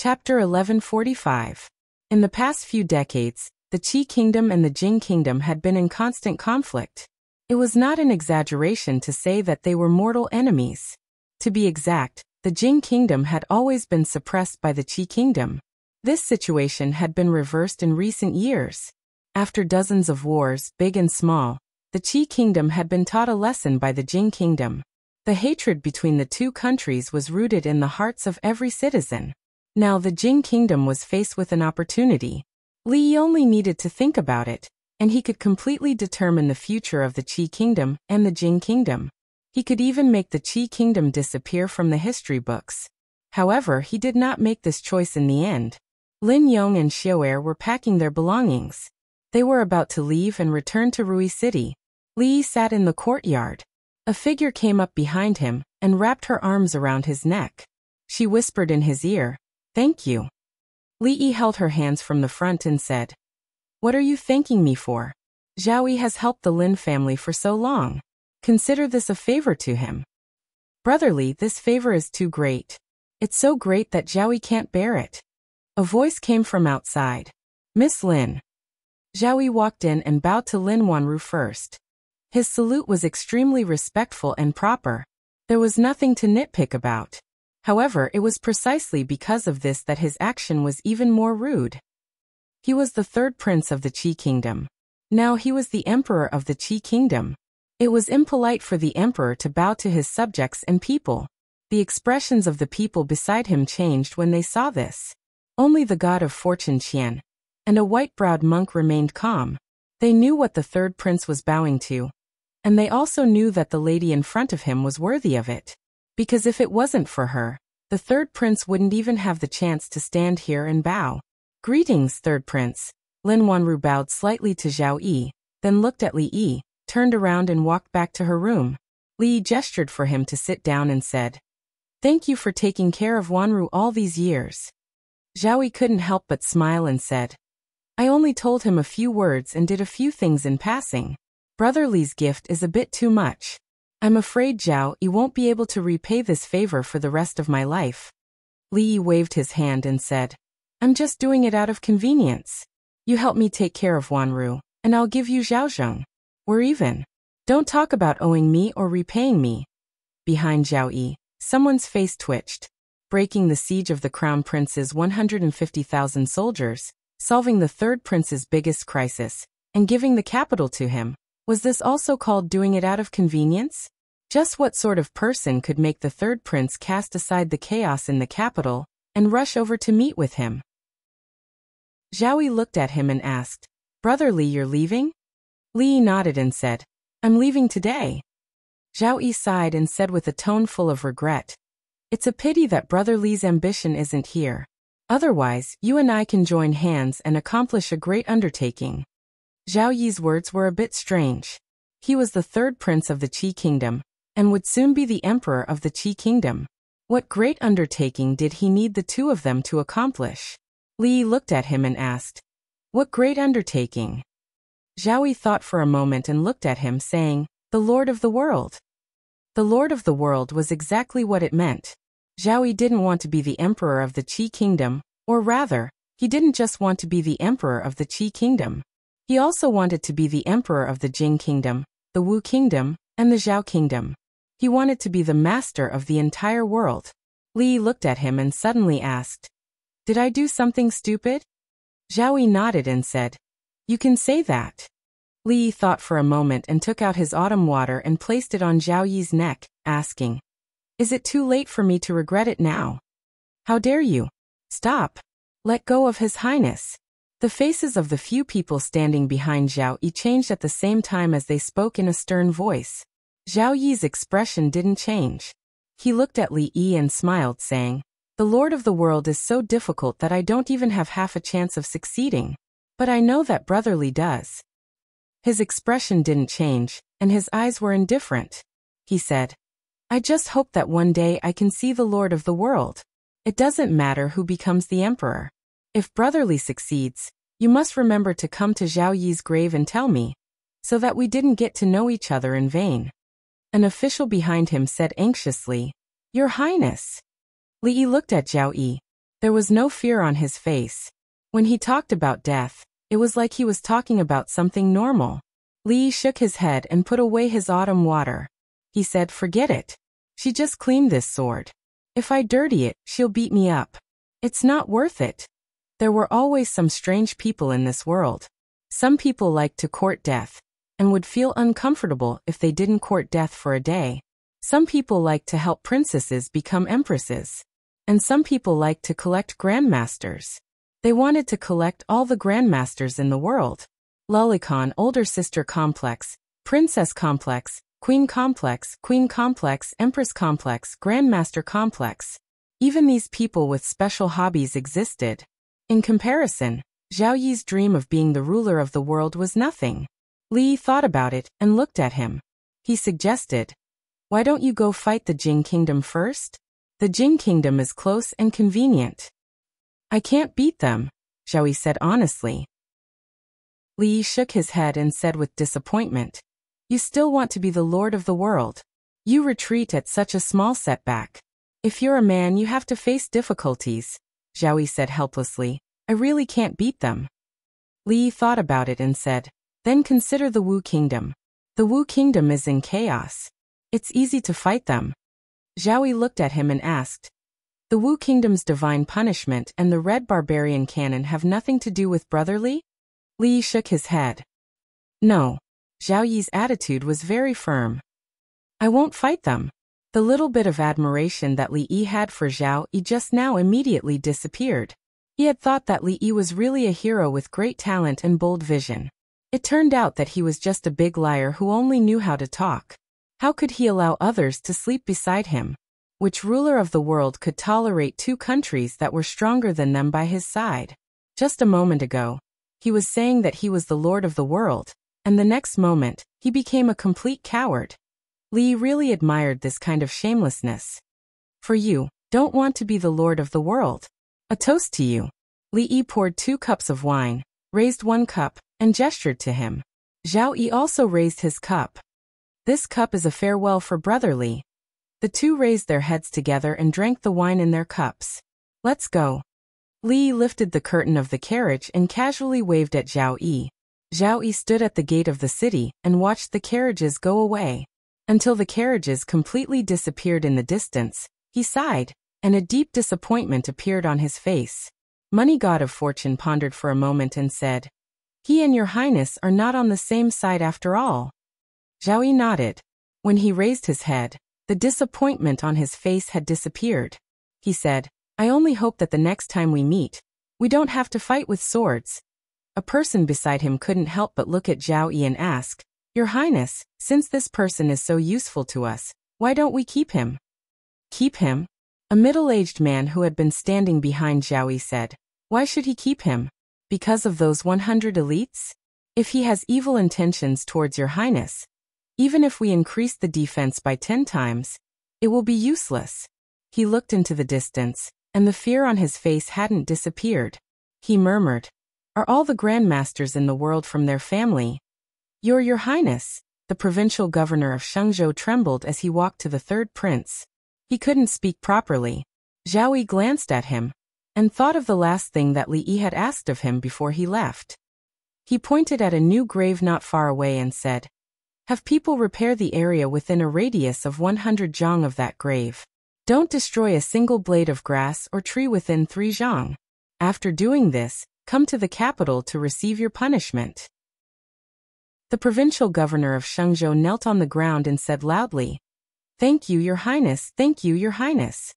Chapter 1145. In the past few decades, the Qi Kingdom and the Jing Kingdom had been in constant conflict. It was not an exaggeration to say that they were mortal enemies. To be exact, the Jing Kingdom had always been suppressed by the Qi Kingdom. This situation had been reversed in recent years. After dozens of wars, big and small, the Qi Kingdom had been taught a lesson by the Jing Kingdom. The hatred between the two countries was rooted in the hearts of every citizen. Now the Jing Kingdom was faced with an opportunity. Li Yi only needed to think about it, and he could completely determine the future of the Qi Kingdom and the Jing Kingdom. He could even make the Qi Kingdom disappear from the history books. However, he did not make this choice in the end. Lin Yong and Xiao'er were packing their belongings. They were about to leave and return to Rui City. Li Yi sat in the courtyard. A figure came up behind him and wrapped her arms around his neck. She whispered in his ear, "Thank you." Li Yi held her hands from the front and said, "What are you thanking me for? Zhao Yi has helped the Lin family for so long. Consider this a favor to him." "Brother Li, this favor is too great. It's so great that Zhao Yi can't bear it." A voice came from outside. "Miss Lin." Zhao Yi walked in and bowed to Lin Wanru first. His salute was extremely respectful and proper. There was nothing to nitpick about. However, it was precisely because of this that his action was even more rude. He was the third prince of the Qi Kingdom. Now he was the emperor of the Qi Kingdom. It was impolite for the emperor to bow to his subjects and people. The expressions of the people beside him changed when they saw this. Only the god of fortune Qian and a white-browed monk remained calm. They knew what the third prince was bowing to, and they also knew that the lady in front of him was worthy of it. Because if it wasn't for her, the third prince wouldn't even have the chance to stand here and bow. "Greetings, third prince." Lin Wanru bowed slightly to Zhao Yi, then looked at Li Yi, turned around and walked back to her room. Li Yi gestured for him to sit down and said, "Thank you for taking care of Wanru all these years." Zhao Yi couldn't help but smile and said, "I only told him a few words and did a few things in passing. Brother Li's gift is a bit too much. I'm afraid Zhao Yi won't be able to repay this favor for the rest of my life." Li Yi waved his hand and said, "I'm just doing it out of convenience. You help me take care of Wanru, and I'll give you Zhaozhong. We're even. Don't talk about owing me or repaying me." Behind Zhao Yi, someone's face twitched. Breaking the siege of the Crown Prince's 150,000 soldiers, solving the third prince's biggest crisis, and giving the capital to him. Was this also called doing it out of convenience? Just what sort of person could make the third prince cast aside the chaos in the capital and rush over to meet with him? Zhao Yi looked at him and asked, "Brother Li, you're leaving?" Li Yi nodded and said, "I'm leaving today." Zhao Yi sighed and said with a tone full of regret, "It's a pity that Brother Li's ambition isn't here. Otherwise, you and I can join hands and accomplish a great undertaking." Zhao Yi's words were a bit strange. He was the third prince of the Qi Kingdom, and would soon be the emperor of the Qi Kingdom. What great undertaking did he need the two of them to accomplish? Li Yi looked at him and asked, "What great undertaking?" Zhao Yi thought for a moment and looked at him, saying, "The Lord of the World." The Lord of the World was exactly what it meant. Zhao Yi didn't want to be the emperor of the Qi Kingdom, or rather, he didn't just want to be the emperor of the Qi Kingdom. He also wanted to be the emperor of the Jing Kingdom, the Wu Kingdom, and the Zhao Kingdom. He wanted to be the master of the entire world. Li Yi looked at him and suddenly asked, "Did I do something stupid?" Zhao Yi nodded and said, "You can say that." Li Yi thought for a moment and took out his autumn water and placed it on Zhao Yi's neck, asking, "Is it too late for me to regret it now?" "How dare you? Stop. Let go of His Highness." The faces of the few people standing behind Zhao Yi changed at the same time as they spoke in a stern voice. Zhao Yi's expression didn't change. He looked at Li Yi and smiled, saying, "The Lord of the World is so difficult that I don't even have half a chance of succeeding. But I know that Brother Li does." His expression didn't change, and his eyes were indifferent. He said, "I just hope that one day I can see the Lord of the World. It doesn't matter who becomes the emperor. If Brother Li succeeds, you must remember to come to Zhao Yi's grave and tell me, so that we didn't get to know each other in vain." An official behind him said anxiously, "Your Highness." Li Yi looked at Zhao Yi. There was no fear on his face. When he talked about death, it was like he was talking about something normal. Li Yi shook his head and put away his autumn water. He said, "Forget it. She just cleaned this sword. If I dirty it, she'll beat me up. It's not worth it." There were always some strange people in this world. Some people liked to court death, and would feel uncomfortable if they didn't court death for a day. Some people liked to help princesses become empresses. And some people liked to collect grandmasters. They wanted to collect all the grandmasters in the world. Lolicon, older sister complex, princess complex, queen complex, empress complex, grandmaster complex. Even these people with special hobbies existed. In comparison, Zhao Yi's dream of being the ruler of the world was nothing. Li Yi thought about it and looked at him. He suggested, "Why don't you go fight the Jing Kingdom first? The Jing Kingdom is close and convenient." "I can't beat them," Zhao Yi said honestly. Li Yi shook his head and said with disappointment, "You still want to be the lord of the world. You retreat at such a small setback. If you're a man, you have to face difficulties," Zhao Yi said helplessly. "I really can't beat them." Li Yi thought about it and said, "Then consider the Wu Kingdom. The Wu Kingdom is in chaos. It's easy to fight them." Zhao Yi looked at him and asked, "The Wu Kingdom's divine punishment and the Red Barbarian Cannon have nothing to do with brotherly?" Li Yi shook his head. "No." Zhao Yi's attitude was very firm. "I won't fight them." The little bit of admiration that Li Yi had for Zhao Yi just now immediately disappeared. He had thought that Li Yi was really a hero with great talent and bold vision. It turned out that he was just a big liar who only knew how to talk. How could he allow others to sleep beside him? Which ruler of the world could tolerate two countries that were stronger than them by his side? Just a moment ago, he was saying that he was the lord of the world, and the next moment, he became a complete coward. Li Yi really admired this kind of shamelessness. "For you, don't want to be the lord of the world. A toast to you." Li Yi poured 2 cups of wine, raised 1 cup, and gestured to him. Zhao Yi also raised his cup. "This cup is a farewell for brotherly." The two raised their heads together and drank the wine in their cups. "Let's go." Li Yi lifted the curtain of the carriage and casually waved at Zhao Yi. Zhao Yi stood at the gate of the city and watched the carriages go away. Until the carriages completely disappeared in the distance, he sighed, and a deep disappointment appeared on his face. Money God of Fortune pondered for a moment and said, "He and your highness are not on the same side after all." Zhao Yi nodded. When he raised his head, the disappointment on his face had disappeared. He said, "I only hope that the next time we meet, we don't have to fight with swords." A person beside him couldn't help but look at Zhao Yi and ask, "Your Highness, since this person is so useful to us, why don't we keep him?" "Keep him?" A middle-aged man who had been standing behind Zhao Yi said, "Why should he keep him? Because of those 100 elites? If he has evil intentions towards your Highness, even if we increase the defense by 10 times, it will be useless." He looked into the distance, and the fear on his face hadn't disappeared. He murmured, "Are all the grandmasters in the world from their family?" Your Highness." The provincial governor of Shengzhou trembled as he walked to the third prince. He couldn't speak properly. Zhao Yi glanced at him, and thought of the last thing that Li Yi had asked of him before he left. He pointed at a new grave not far away and said, "Have people repair the area within a radius of 100 zhang of that grave. Don't destroy a single blade of grass or tree within 3 zhang. After doing this, come to the capital to receive your punishment." The provincial governor of Shengzhou knelt on the ground and said loudly, "Thank you, Your Highness, thank you, Your Highness."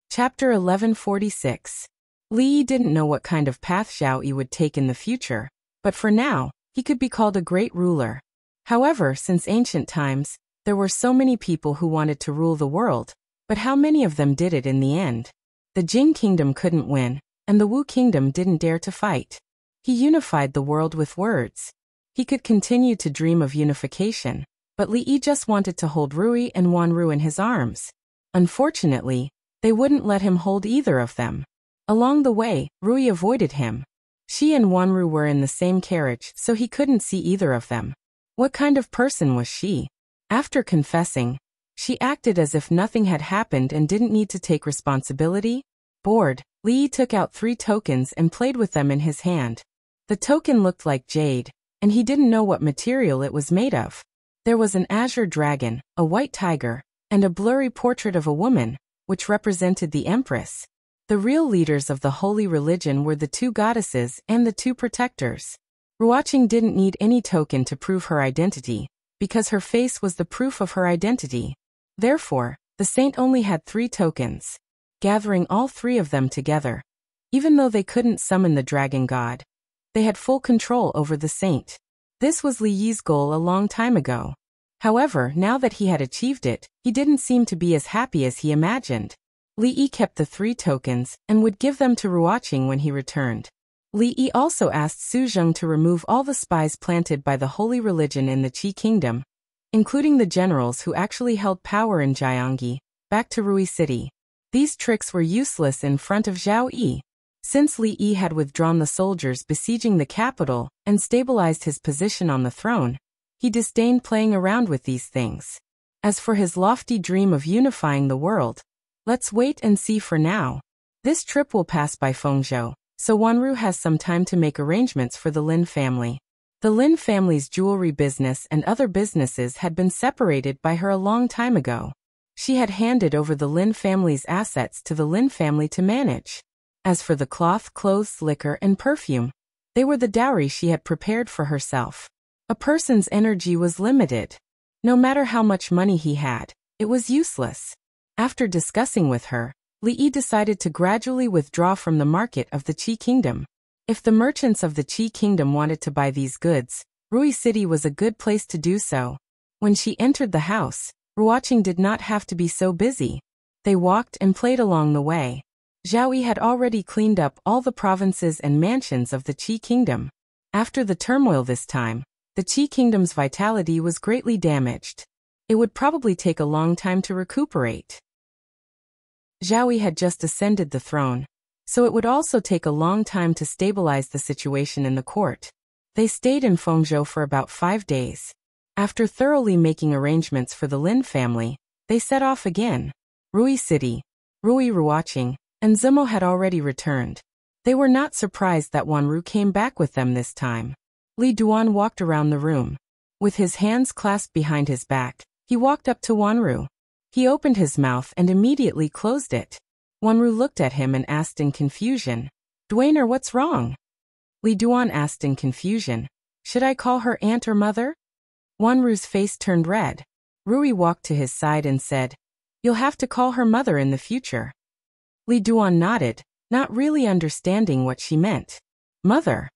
Chapter 1146. Li Yi didn't know what kind of path Zhao Yi would take in the future, but for now, he could be called a great ruler. However, since ancient times, there were so many people who wanted to rule the world, but how many of them did it in the end? The Jing Kingdom couldn't win, and the Wu Kingdom didn't dare to fight. He unified the world with words. He could continue to dream of unification, but Li Yi just wanted to hold Rui and Wanru in his arms. Unfortunately, they wouldn't let him hold either of them. Along the way, Rui avoided him. She and Wanru were in the same carriage, so he couldn't see either of them. What kind of person was she? After confessing, She acted as if nothing had happened and didn't need to take responsibility. Bored, Li Yi took out 3 tokens and played with them in his hand. The token looked like jade, and he didn't know what material it was made of. There was an azure dragon, a white tiger, and a blurry portrait of a woman, which represented the empress. The real leaders of the holy religion were the 2 goddesses and the 2 protectors. Ruoqing didn't need any token to prove her identity, because her face was the proof of her identity. Therefore, the saint only had 3 tokens. Gathering all 3 of them together, even though they couldn't summon the dragon god, they had full control over the saint. This was Li Yi's goal a long time ago. However, now that he had achieved it, he didn't seem to be as happy as he imagined. Li Yi kept the 3 tokens and would give them to Ruoqing when he returned. Li Yi also asked Su Zheng to remove all the spies planted by the holy religion in the Qi kingdom, including the generals who actually held power in Jiangyi, back to Rui City. These tricks were useless in front of Zhao Yi. Since Li Yi had withdrawn the soldiers besieging the capital and stabilized his position on the throne, he disdained playing around with these things. As for his lofty dream of unifying the world, let's wait and see for now. This trip will pass by Fengzhou, so Wanru has some time to make arrangements for the Lin family. The Lin family's jewelry business and other businesses had been separated by her a long time ago. She had handed over the Lin family's assets to the Lin family to manage. As for the cloth, clothes, liquor, and perfume, they were the dowry she had prepared for herself. A person's energy was limited. No matter how much money he had, it was useless. After discussing with her, Li Yi decided to gradually withdraw from the market of the Qi kingdom. If the merchants of the Qi kingdom wanted to buy these goods, Rui City was a good place to do so. When she entered the house, Ruoqing did not have to be so busy. They walked and played along the way. Zhao Yi had already cleaned up all the provinces and mansions of the Qi kingdom. After the turmoil this time, the Qi kingdom's vitality was greatly damaged. It would probably take a long time to recuperate. Zhao Yi had just ascended the throne, so it would also take a long time to stabilize the situation in the court. They stayed in Fengzhou for about 5 days. After thoroughly making arrangements for the Lin family, they set off again. Rui City, Rui Ruoqing, and Zimo had already returned. They were not surprised that Wanru came back with them this time. Li Duan walked around the room. With his hands clasped behind his back, he walked up to Wanru. He opened his mouth and immediately closed it. Wanru looked at him and asked in confusion, "Duaner, what's wrong?" Li Duan asked in confusion, "Should I call her aunt or mother?" Wanru's face turned red. Rui walked to his side and said, "You'll have to call her mother in the future." Li Duan nodded, not really understanding what she meant. "Mother?"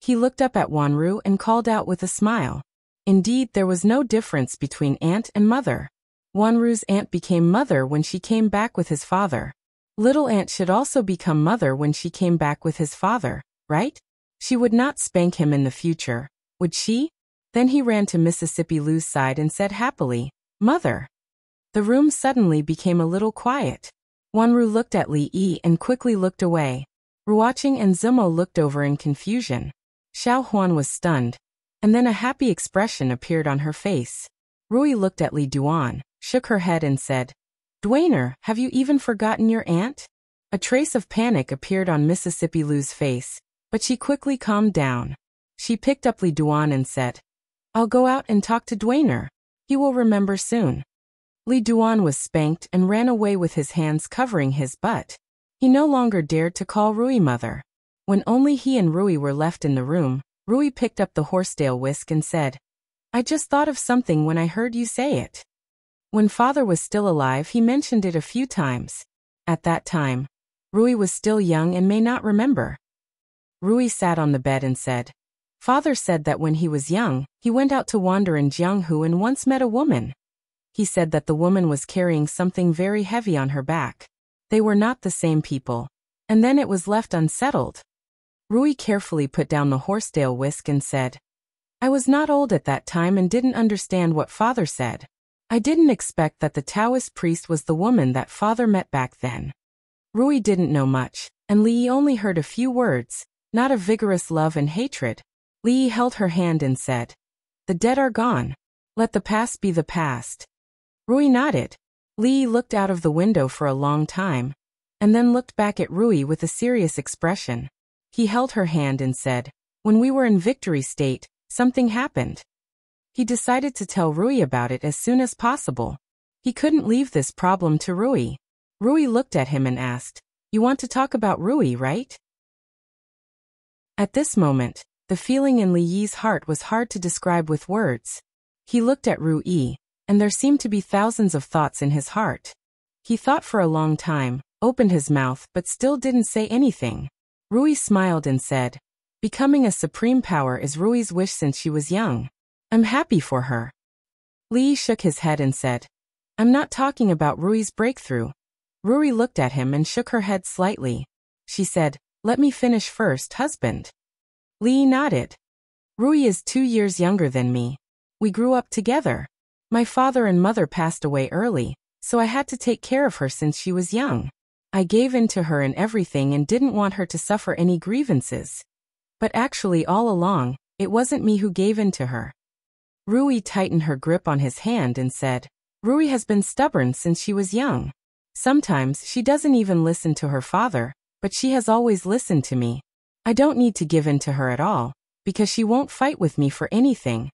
He looked up at Wanru and called out with a smile. Indeed, there was no difference between aunt and mother. Wanru's aunt became mother when she came back with his father. Little aunt should also become mother when she came back with his father, right? She would not spank him in the future, would she? Then he ran to Mississippi Lu's side and said happily, "Mother." The room suddenly became a little quiet. Wanru looked at Li Yi and quickly looked away. Ruoqing and Zimo looked over in confusion. Xiao Huan was stunned, and then a happy expression appeared on her face. Rui looked at Li Duan, shook her head and said, "Duaner, have you even forgotten your aunt?" A trace of panic appeared on Mississippi Lu's face, but she quickly calmed down. She picked up Li Duan and said, "I'll go out and talk to Duaner. He will remember soon." Li Duan was spanked and ran away with his hands covering his butt. He no longer dared to call Rui mother. When only he and Rui were left in the room, Rui picked up the horsetail whisk and said, "I just thought of something when I heard you say it." When father was still alive, he mentioned it a few times. At that time, Rui was still young and may not remember. Rui sat on the bed and said, "Father said that when he was young, he went out to wander in Jianghu and once met a woman. He said that the woman was carrying something very heavy on her back. They were not the same people. And then it was left unsettled." Rui carefully put down the horsetail whisk and said, "I was not old at that time and didn't understand what father said. I didn't expect that the Taoist priest was the woman that father met back then." Rui didn't know much, and Li Yi only heard a few words, not of vigorous love and hatred. Li Yi held her hand and said, "The dead are gone. Let the past be the past." Rui nodded. Li looked out of the window for a long time, and then looked back at Rui with a serious expression. He held her hand and said, "When we were in Victory State, something happened." He decided to tell Rui about it as soon as possible. He couldn't leave this problem to Rui. Rui looked at him and asked, "You want to talk about Rui, right?" At this moment, the feeling in Li Yi's heart was hard to describe with words. He looked at Rui, and there seemed to be thousands of thoughts in his heart. He thought for a long time, opened his mouth but still didn't say anything. Rui smiled and said, "Becoming a supreme power is Rui's wish since she was young. I'm happy for her." Li shook his head and said, "I'm not talking about Rui's breakthrough." Rui looked at him and shook her head slightly. She said, "Let me finish first, husband." Li nodded. "Rui is 2 years younger than me. We grew up together. My father and mother passed away early, so I had to take care of her since she was young. I gave in to her in everything and didn't want her to suffer any grievances. But actually all along, it wasn't me who gave in to her." Rui tightened her grip on his hand and said, "Rui has been stubborn since she was young. Sometimes she doesn't even listen to her father, but she has always listened to me. I don't need to give in to her at all, because she won't fight with me for anything."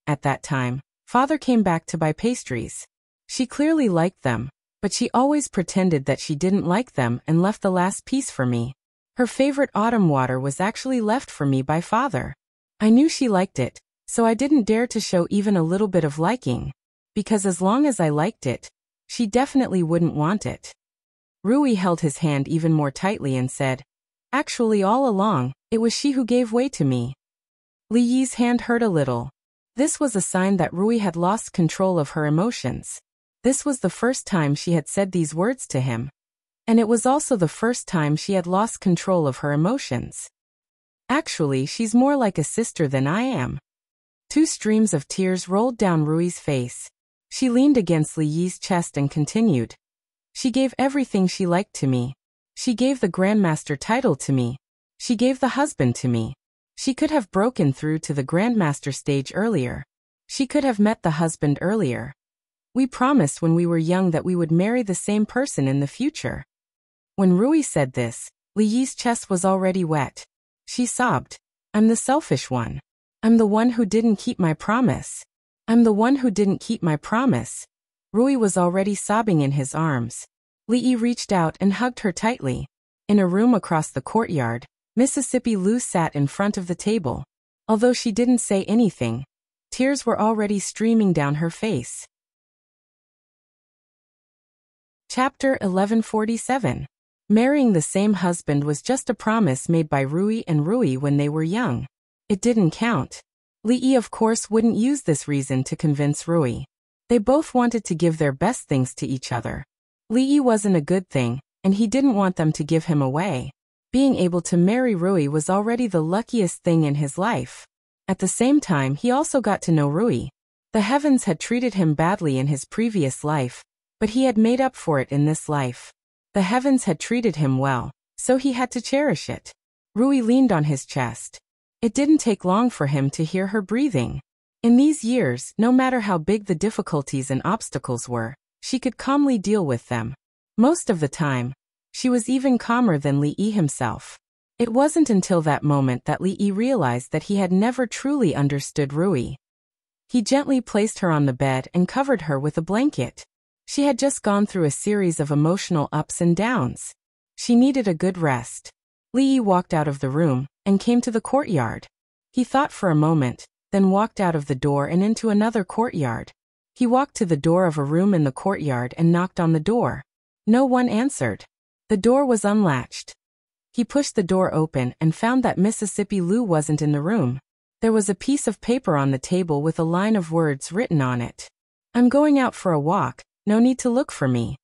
At that time, father came back to buy pastries. She clearly liked them, but she always pretended that she didn't like them and left the last piece for me. Her favorite autumn water was actually left for me by father. I knew she liked it, so I didn't dare to show even a little bit of liking, because as long as I liked it, she definitely wouldn't want it. Rui held his hand even more tightly and said, "Actually all along, it was she who gave way to me." Li Yi's hand hurt a little. This was a sign that Rui had lost control of her emotions. This was the first time she had said these words to him. And it was also the first time she had lost control of her emotions. "Actually, she's more like a sister than I am." 2 streams of tears rolled down Rui's face. She leaned against Li Yi's chest and continued, "She gave everything she liked to me. She gave the Grandmaster title to me. She gave the husband to me. She could have broken through to the Grandmaster stage earlier. She could have met the husband earlier. We promised when we were young that we would marry the same person in the future." When Rui said this, Li Yi's chest was already wet. She sobbed, "I'm the selfish one. I'm the one who didn't keep my promise. I'm the one who didn't keep my promise." Rui was already sobbing in his arms. Li Yi reached out and hugged her tightly. In a room across the courtyard, Mississippi Lu sat in front of the table. Although she didn't say anything, tears were already streaming down her face. Chapter 1147. Marrying the same husband was just a promise made by Rui and Rui when they were young. It didn't count. Li Yi of course wouldn't use this reason to convince Rui. They both wanted to give their best things to each other. Li Yi wasn't a good thing, and he didn't want them to give him away. Being able to marry Rui was already the luckiest thing in his life. At the same time, he also got to know Rui. The heavens had treated him badly in his previous life, but he had made up for it in this life. The heavens had treated him well, so he had to cherish it. Rui leaned on his chest. It didn't take long for him to hear her breathing. In these years, no matter how big the difficulties and obstacles were, she could calmly deal with them. Most of the time, she was even calmer than Li Yi himself. It wasn't until that moment that Li Yi realized that he had never truly understood Rui. He gently placed her on the bed and covered her with a blanket. She had just gone through a series of emotional ups and downs. She needed a good rest. Li Yi walked out of the room and came to the courtyard. He thought for a moment, then walked out of the door and into another courtyard. He walked to the door of a room in the courtyard and knocked on the door. No one answered. The door was unlatched. He pushed the door open and found that Mississippi Lu wasn't in the room. There was a piece of paper on the table with a line of words written on it. "I'm going out for a walk, no need to look for me."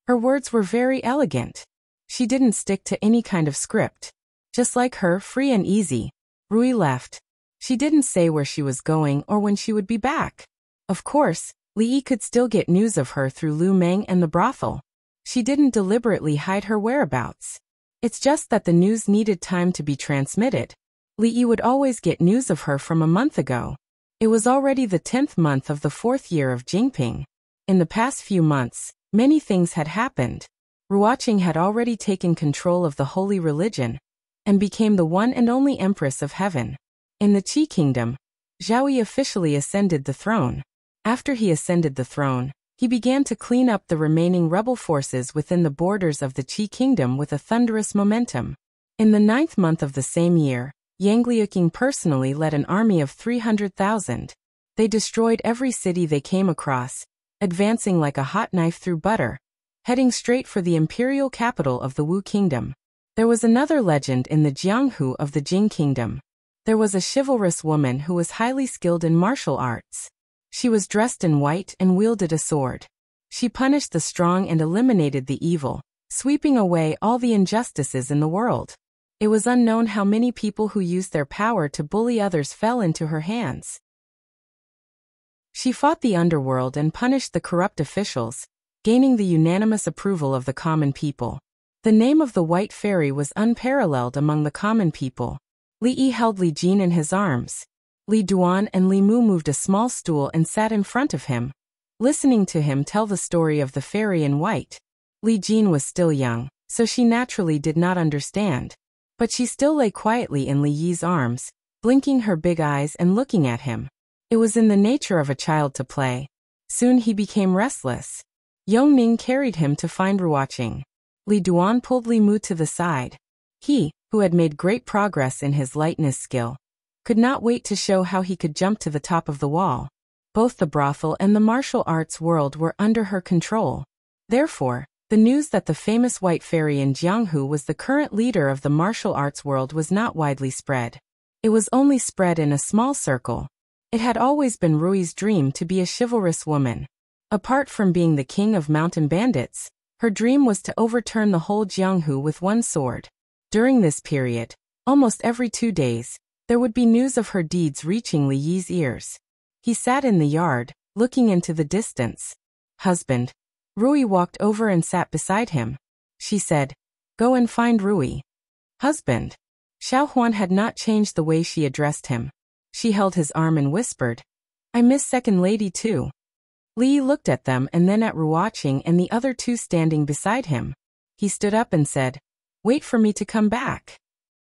Her words were very elegant. She didn't stick to any kind of script. Just like her, free and easy. Rui left. She didn't say where she was going or when she would be back. Of course, Li Yi could still get news of her through Lu Meng and the brothel. She didn't deliberately hide her whereabouts. It's just that the news needed time to be transmitted. Li Yi would always get news of her from a month ago. It was already the 10th month of the 4th year of Jingping. In the past few months, many things had happened. Ruoqing had already taken control of the holy religion and became the one and only empress of heaven. In the Qi kingdom, Zhao Yi officially ascended the throne. After he ascended the throne, he began to clean up the remaining rebel forces within the borders of the Qi kingdom with a thunderous momentum. In the 9th month of the same year, Yang Liuqing personally led an army of 300,000. They destroyed every city they came across, advancing like a hot knife through butter, heading straight for the imperial capital of the Wu kingdom. There was another legend in the Jianghu of the Jing kingdom. There was a chivalrous woman who was highly skilled in martial arts. She was dressed in white and wielded a sword. She punished the strong and eliminated the evil, sweeping away all the injustices in the world. It was unknown how many people who used their power to bully others fell into her hands. She fought the underworld and punished the corrupt officials, gaining the unanimous approval of the common people. The name of the White Fairy was unparalleled among the common people. Li Yi held Li Jin in his arms. Li Duan and Li Mu moved a small stool and sat in front of him, listening to him tell the story of the fairy in white. Li Jin was still young, so she naturally did not understand. But she still lay quietly in Li Yi's arms, blinking her big eyes and looking at him. It was in the nature of a child to play. Soon he became restless. Yongning carried him to find Ruoqing. Li Duan pulled Li Mu to the side. He, who had made great progress in his lightness skill, could not wait to show how he could jump to the top of the wall. Both the brothel and the martial arts world were under her control. Therefore, the news that the famous White Fairy in Jianghu was the current leader of the martial arts world was not widely spread. It was only spread in a small circle. It had always been Rui's dream to be a chivalrous woman. Apart from being the king of mountain bandits, her dream was to overturn the whole Jianghu with one sword. During this period, almost every 2 days, there would be news of her deeds reaching Li Yi's ears. He sat in the yard, looking into the distance. "Husband." Rui walked over and sat beside him. She said, "Go and find Rui." "Husband." Xiao Huan had not changed the way she addressed him. She held his arm and whispered, "I miss Second Lady too." Li looked at them and then at Ruoqing and the other two standing beside him. He stood up and said, "Wait for me to come back."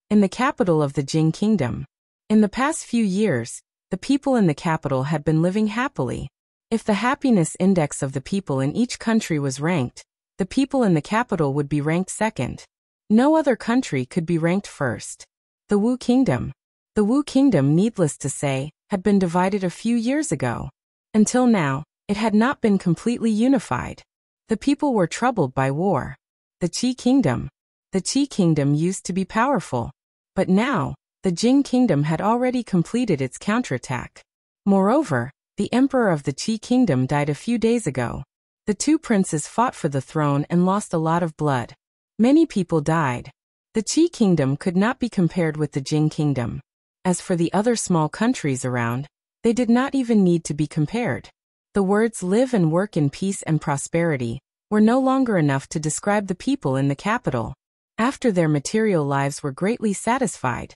In the capital of the Jing kingdom. In the past few years, the people in the capital had been living happily. If the happiness index of the people in each country was ranked, the people in the capital would be ranked second. No other country could be ranked first. The Wu kingdom. The Wu kingdom, needless to say, had been divided a few years ago. Until now, it had not been completely unified. The people were troubled by war. The Qi kingdom. The Qi kingdom used to be powerful. But now, the Jing kingdom had already completed its counterattack. Moreover, the emperor of the Qi kingdom died a few days ago. The two princes fought for the throne and lost a lot of blood. Many people died. The Qi kingdom could not be compared with the Jing kingdom. As for the other small countries around, they did not even need to be compared. The words live and work in peace and prosperity were no longer enough to describe the people in the capital. After their material lives were greatly satisfied,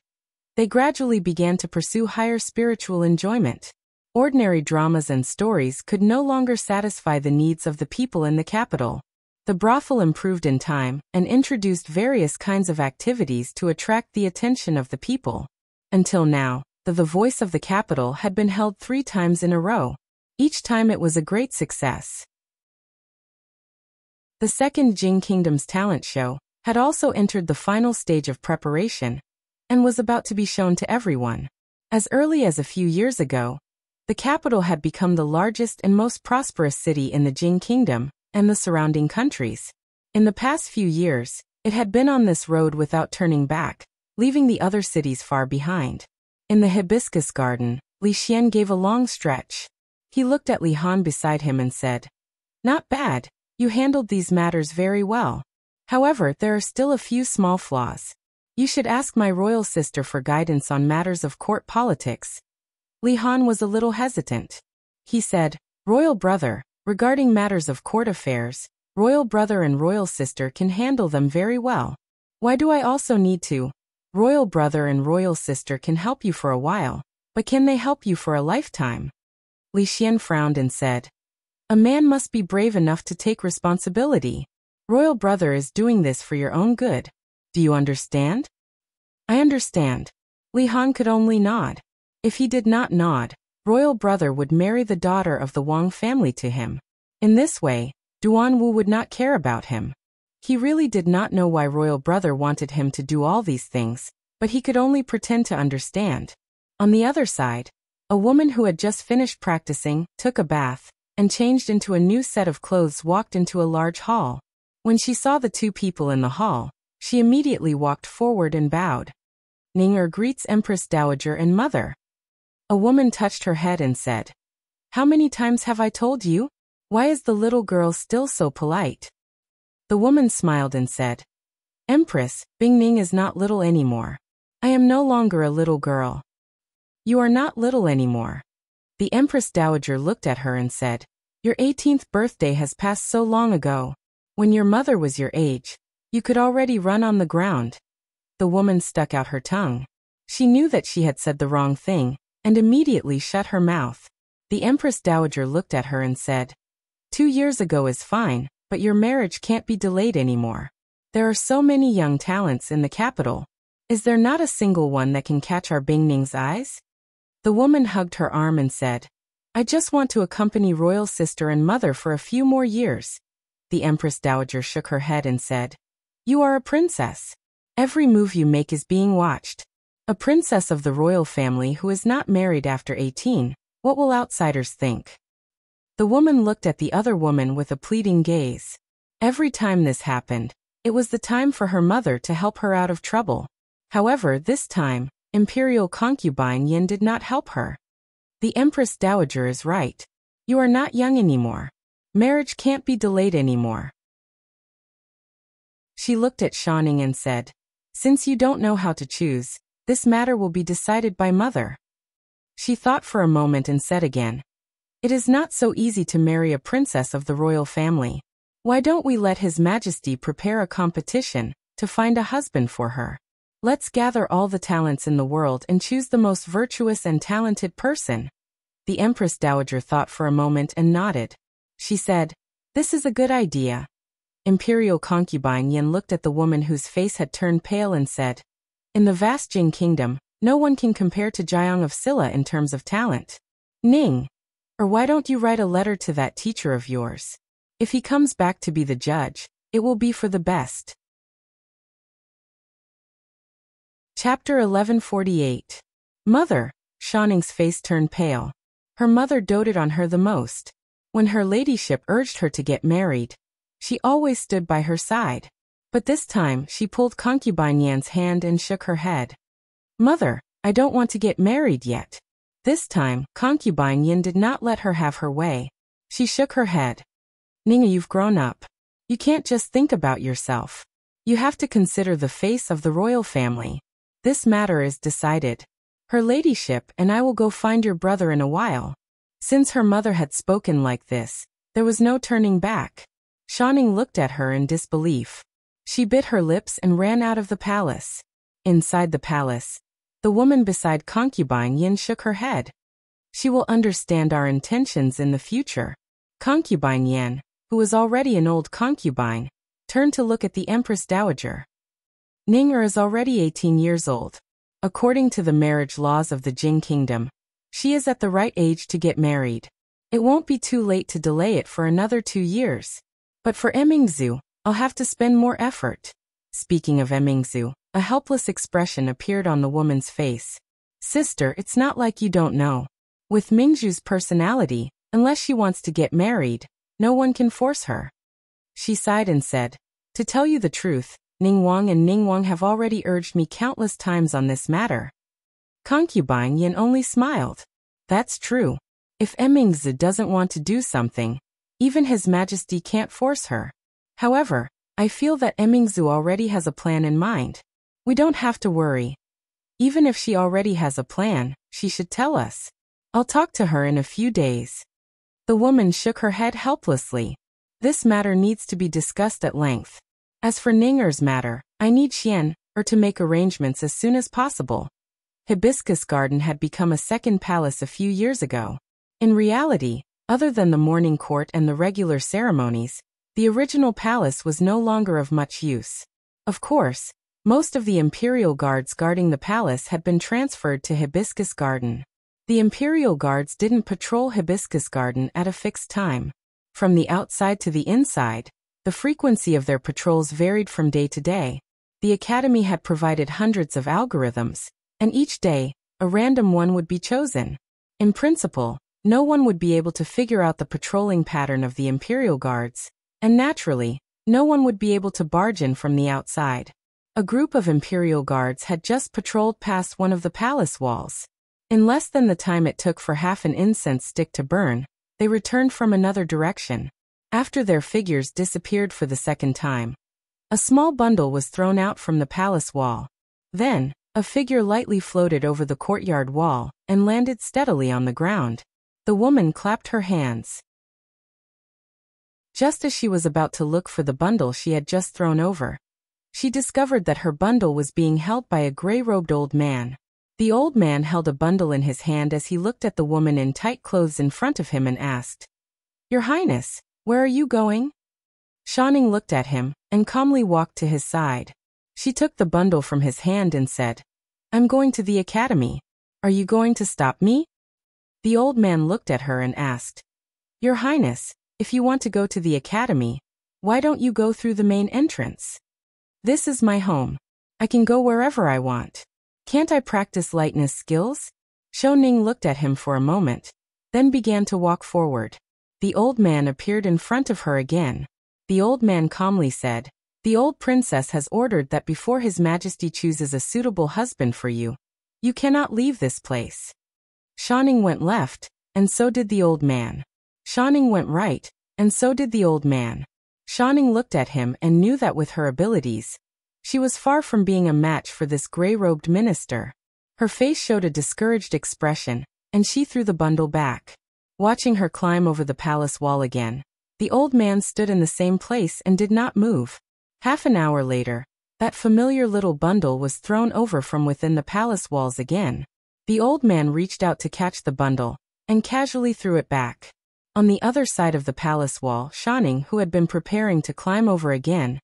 they gradually began to pursue higher spiritual enjoyment. Ordinary dramas and stories could no longer satisfy the needs of the people in the capital. The brothel improved in time and introduced various kinds of activities to attract the attention of the people. Until now, the Voice of the Capital had been held 3 times in a row. Each time it was a great success. The second Jing Kingdom's talent show had also entered the final stage of preparation and was about to be shown to everyone. As early as a few years ago, the capital had become the largest and most prosperous city in the Jing Kingdom and the surrounding countries. In the past few years, it had been on this road without turning back, leaving the other cities far behind. In the hibiscus garden, Li Xian gave a long stretch. He looked at Li Han beside him and said, "Not bad, you handled these matters very well. However, there are still a few small flaws. You should ask my royal sister for guidance on matters of court politics." Li Han was a little hesitant. He said, "Royal brother, regarding matters of court affairs, royal brother and royal sister can handle them very well. Why do I also need to? Royal brother and royal sister can help you for a while, but can they help you for a lifetime?" Li Xian frowned and said, A man must be brave enough to take responsibility. Royal brother is doing this for your own good. Do you understand? I understand. Li Han could only nod. If he did not nod, royal brother would marry the daughter of the Wang family to him. In this way, Duan Wu would not care about him. He really did not know why royal brother wanted him to do all these things, but he could only pretend to understand. On the other side, a woman who had just finished practicing, took a bath, and changed into a new set of clothes walked into a large hall. When she saw the two people in the hall, she immediately walked forward and bowed. Ning greets Empress Dowager and mother. A woman touched her head and said, "How many times have I told you? Why is the little girl still so polite?" The woman smiled and said, "Empress, Bing Ning is not little anymore. I am no longer a little girl." "You are not little anymore." The Empress Dowager looked at her and said, "Your 18th birthday has passed so long ago. When your mother was your age, you could already run on the ground." The woman stuck out her tongue. She knew that she had said the wrong thing, and immediately shut her mouth. The Empress Dowager looked at her and said, 2 years ago is fine, but your marriage can't be delayed anymore. There are so many young talents in the capital. Is there not a single one that can catch our Bing Ning's eyes? The woman hugged her arm and said, "I just want to accompany royal sister and mother for a few more years." The Empress Dowager shook her head and said, "You are a princess. Every move you make is being watched. A princess of the royal family who is not married after 18, what will outsiders think?" The woman looked at the other woman with a pleading gaze. Every time this happened, it was the time for her mother to help her out of trouble. However, this time, Imperial concubine Yin did not help her. The Empress Dowager is right. You are not young anymore. Marriage can't be delayed anymore. She looked at Shaning and said, "Since you don't know how to choose, this matter will be decided by mother." She thought for a moment and said again, "It is not so easy to marry a princess of the royal family. Why don't we let His Majesty prepare a competition to find a husband for her? Let's gather all the talents in the world and choose the most virtuous and talented person." The Empress Dowager thought for a moment and nodded. She said, "This is a good idea." Imperial concubine Yin looked at the woman whose face had turned pale and said, "In the vast Jing kingdom, no one can compare to Jiang of Silla in terms of talent. Ning, or why don't you write a letter to that teacher of yours? If he comes back to be the judge, it will be for the best." Chapter 1148. Mother. Shaning's face turned pale. Her mother doted on her the most. When her ladyship urged her to get married, she always stood by her side. But this time she pulled concubine Yan's hand and shook her head. "Mother, I don't want to get married yet." This time, concubine Yin did not let her have her way. She shook her head. "Ning, you've grown up. You can't just think about yourself. You have to consider the face of the royal family. This matter is decided. Her ladyship and I will go find your brother in a while." Since her mother had spoken like this, there was no turning back. Shaning looked at her in disbelief. She bit her lips and ran out of the palace. Inside the palace, the woman beside concubine Yin shook her head. "She will understand our intentions in the future." Concubine Yin, who was already an old concubine, turned to look at the Empress Dowager. Ning is already 18 years old. According to the marriage laws of the Jing Kingdom, she is at the right age to get married. It won't be too late to delay it for another 2 years. But for Emingzu, I'll have to spend more effort. Speaking of Emingzu, a helpless expression appeared on the woman's face. "Sister, it's not like you don't know. With Mingzhu's personality, unless she wants to get married, no one can force her." She sighed and said, "To tell you the truth, Ning Wang and Ning Wang have already urged me countless times on this matter." Concubine Yin only smiled. "That's true. If Emingzi doesn't want to do something, even His Majesty can't force her. However, I feel that Emingzu already has a plan in mind. We don't have to worry. Even if she already has a plan, she should tell us. I'll talk to her in a few days." The woman shook her head helplessly. "This matter needs to be discussed at length. As for Ninger's matter, I need Xian, to make arrangements as soon as possible." Hibiscus Garden had become a second palace a few years ago. In reality, Other than the morning court and the regular ceremonies, the original palace was no longer of much use. Of course, most of the imperial guards guarding the palace had been transferred to Hibiscus Garden. The imperial guards didn't patrol Hibiscus Garden at a fixed time. From the outside to the inside, the frequency of their patrols varied from day to day. The Academy had provided hundreds of algorithms, and each day, a random one would be chosen. In principle, no one would be able to figure out the patrolling pattern of the Imperial Guards, and naturally, no one would be able to barge in from the outside. A group of Imperial Guards had just patrolled past one of the palace walls. In less than the time it took for half an incense stick to burn, they returned from another direction. After their figures disappeared for the second time, a small bundle was thrown out from the palace wall. Then, a figure lightly floated over the courtyard wall and landed steadily on the ground. The woman clapped her hands. Just as she was about to look for the bundle she had just thrown over, she discovered that her bundle was being held by a gray-robed old man. The old man held a bundle in his hand as he looked at the woman in tight clothes in front of him and asked, "Your Highness, where are you going?" Xiaoning looked at him and calmly walked to his side. She took the bundle from his hand and said, "I'm going to the academy. Are you going to stop me?" The old man looked at her and asked, "Your Highness, if you want to go to the academy, why don't you go through the main entrance? This is my home. I can go wherever I want. Can't I practice lightness skills?" Xiaoning looked at him for a moment, then began to walk forward. The old man appeared in front of her again. The old man calmly said, "The old princess has ordered that before His Majesty chooses a suitable husband for you, you cannot leave this place." Xiaoning went left, and so did the old man. Xiaoning went right, and so did the old man. Xiaoning looked at him and knew that with her abilities, she was far from being a match for this gray-robed minister. Her face showed a discouraged expression, and she threw the bundle back. Watching her climb over the palace wall again, the old man stood in the same place and did not move. Half an hour later, that familiar little bundle was thrown over from within the palace walls again. The old man reached out to catch the bundle, and casually threw it back. On the other side of the palace wall, Xiaoning, who had been preparing to climb over again,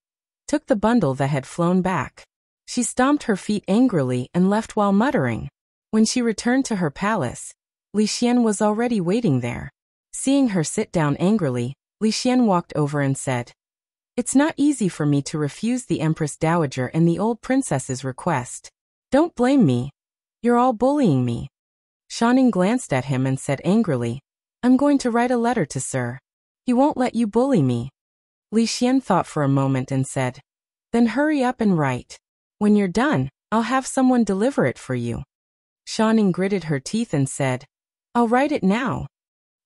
took the bundle that had flown back. She stomped her feet angrily and left while muttering. When she returned to her palace, Li Xian was already waiting there. Seeing her sit down angrily, Li Xian walked over and said, "It's not easy for me to refuse the Empress Dowager and the old princess's request. Don't blame me. You're all bullying me." Xiaoning glanced at him and said angrily, "I'm going to write a letter to Sir. He won't let you bully me." Li Xian thought for a moment and said, "Then hurry up and write. When you're done, I'll have someone deliver it for you." Xiaoning gritted her teeth and said, "I'll write it now."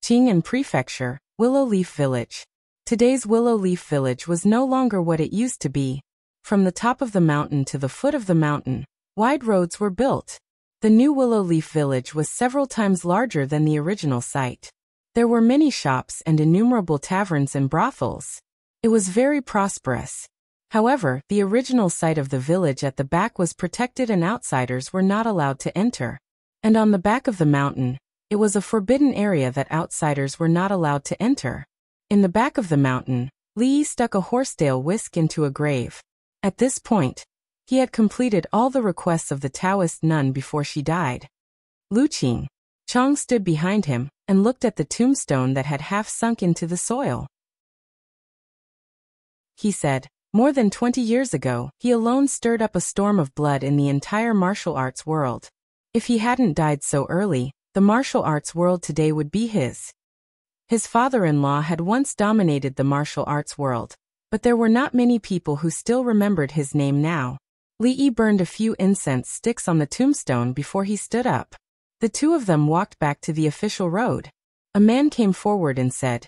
Qing'an Prefecture, Willow Leaf Village. Today's Willow Leaf Village was no longer what it used to be. From the top of the mountain to the foot of the mountain, wide roads were built. The new Willow Leaf Village was several times larger than the original site. There were many shops and innumerable taverns and brothels. It was very prosperous. However, the original site of the village at the back was protected and outsiders were not allowed to enter. And on the back of the mountain, it was a forbidden area that outsiders were not allowed to enter. In the back of the mountain, Li Yi stuck a horsetail whisk into a grave. At this point, he had completed all the requests of the Taoist nun before she died. Lu Qing, Chang stood behind him and looked at the tombstone that had half sunk into the soil. He said, "More than 20 years ago, he alone stirred up a storm of blood in the entire martial arts world. If he hadn't died so early, the martial arts world today would be his." His father-in-law had once dominated the martial arts world, but there were not many people who still remembered his name now. Li Yi burned a few incense sticks on the tombstone before he stood up. The two of them walked back to the official road. A man came forward and said,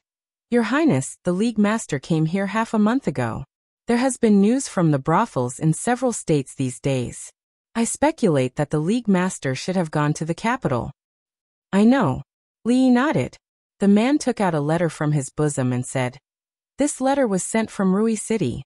"Your Highness, the League Master came here half a month ago. There has been news from the brothels in several states these days. I speculate that the League Master should have gone to the capital." "I know." Li Yi nodded. The man took out a letter from his bosom and said, "This letter was sent from Rui City."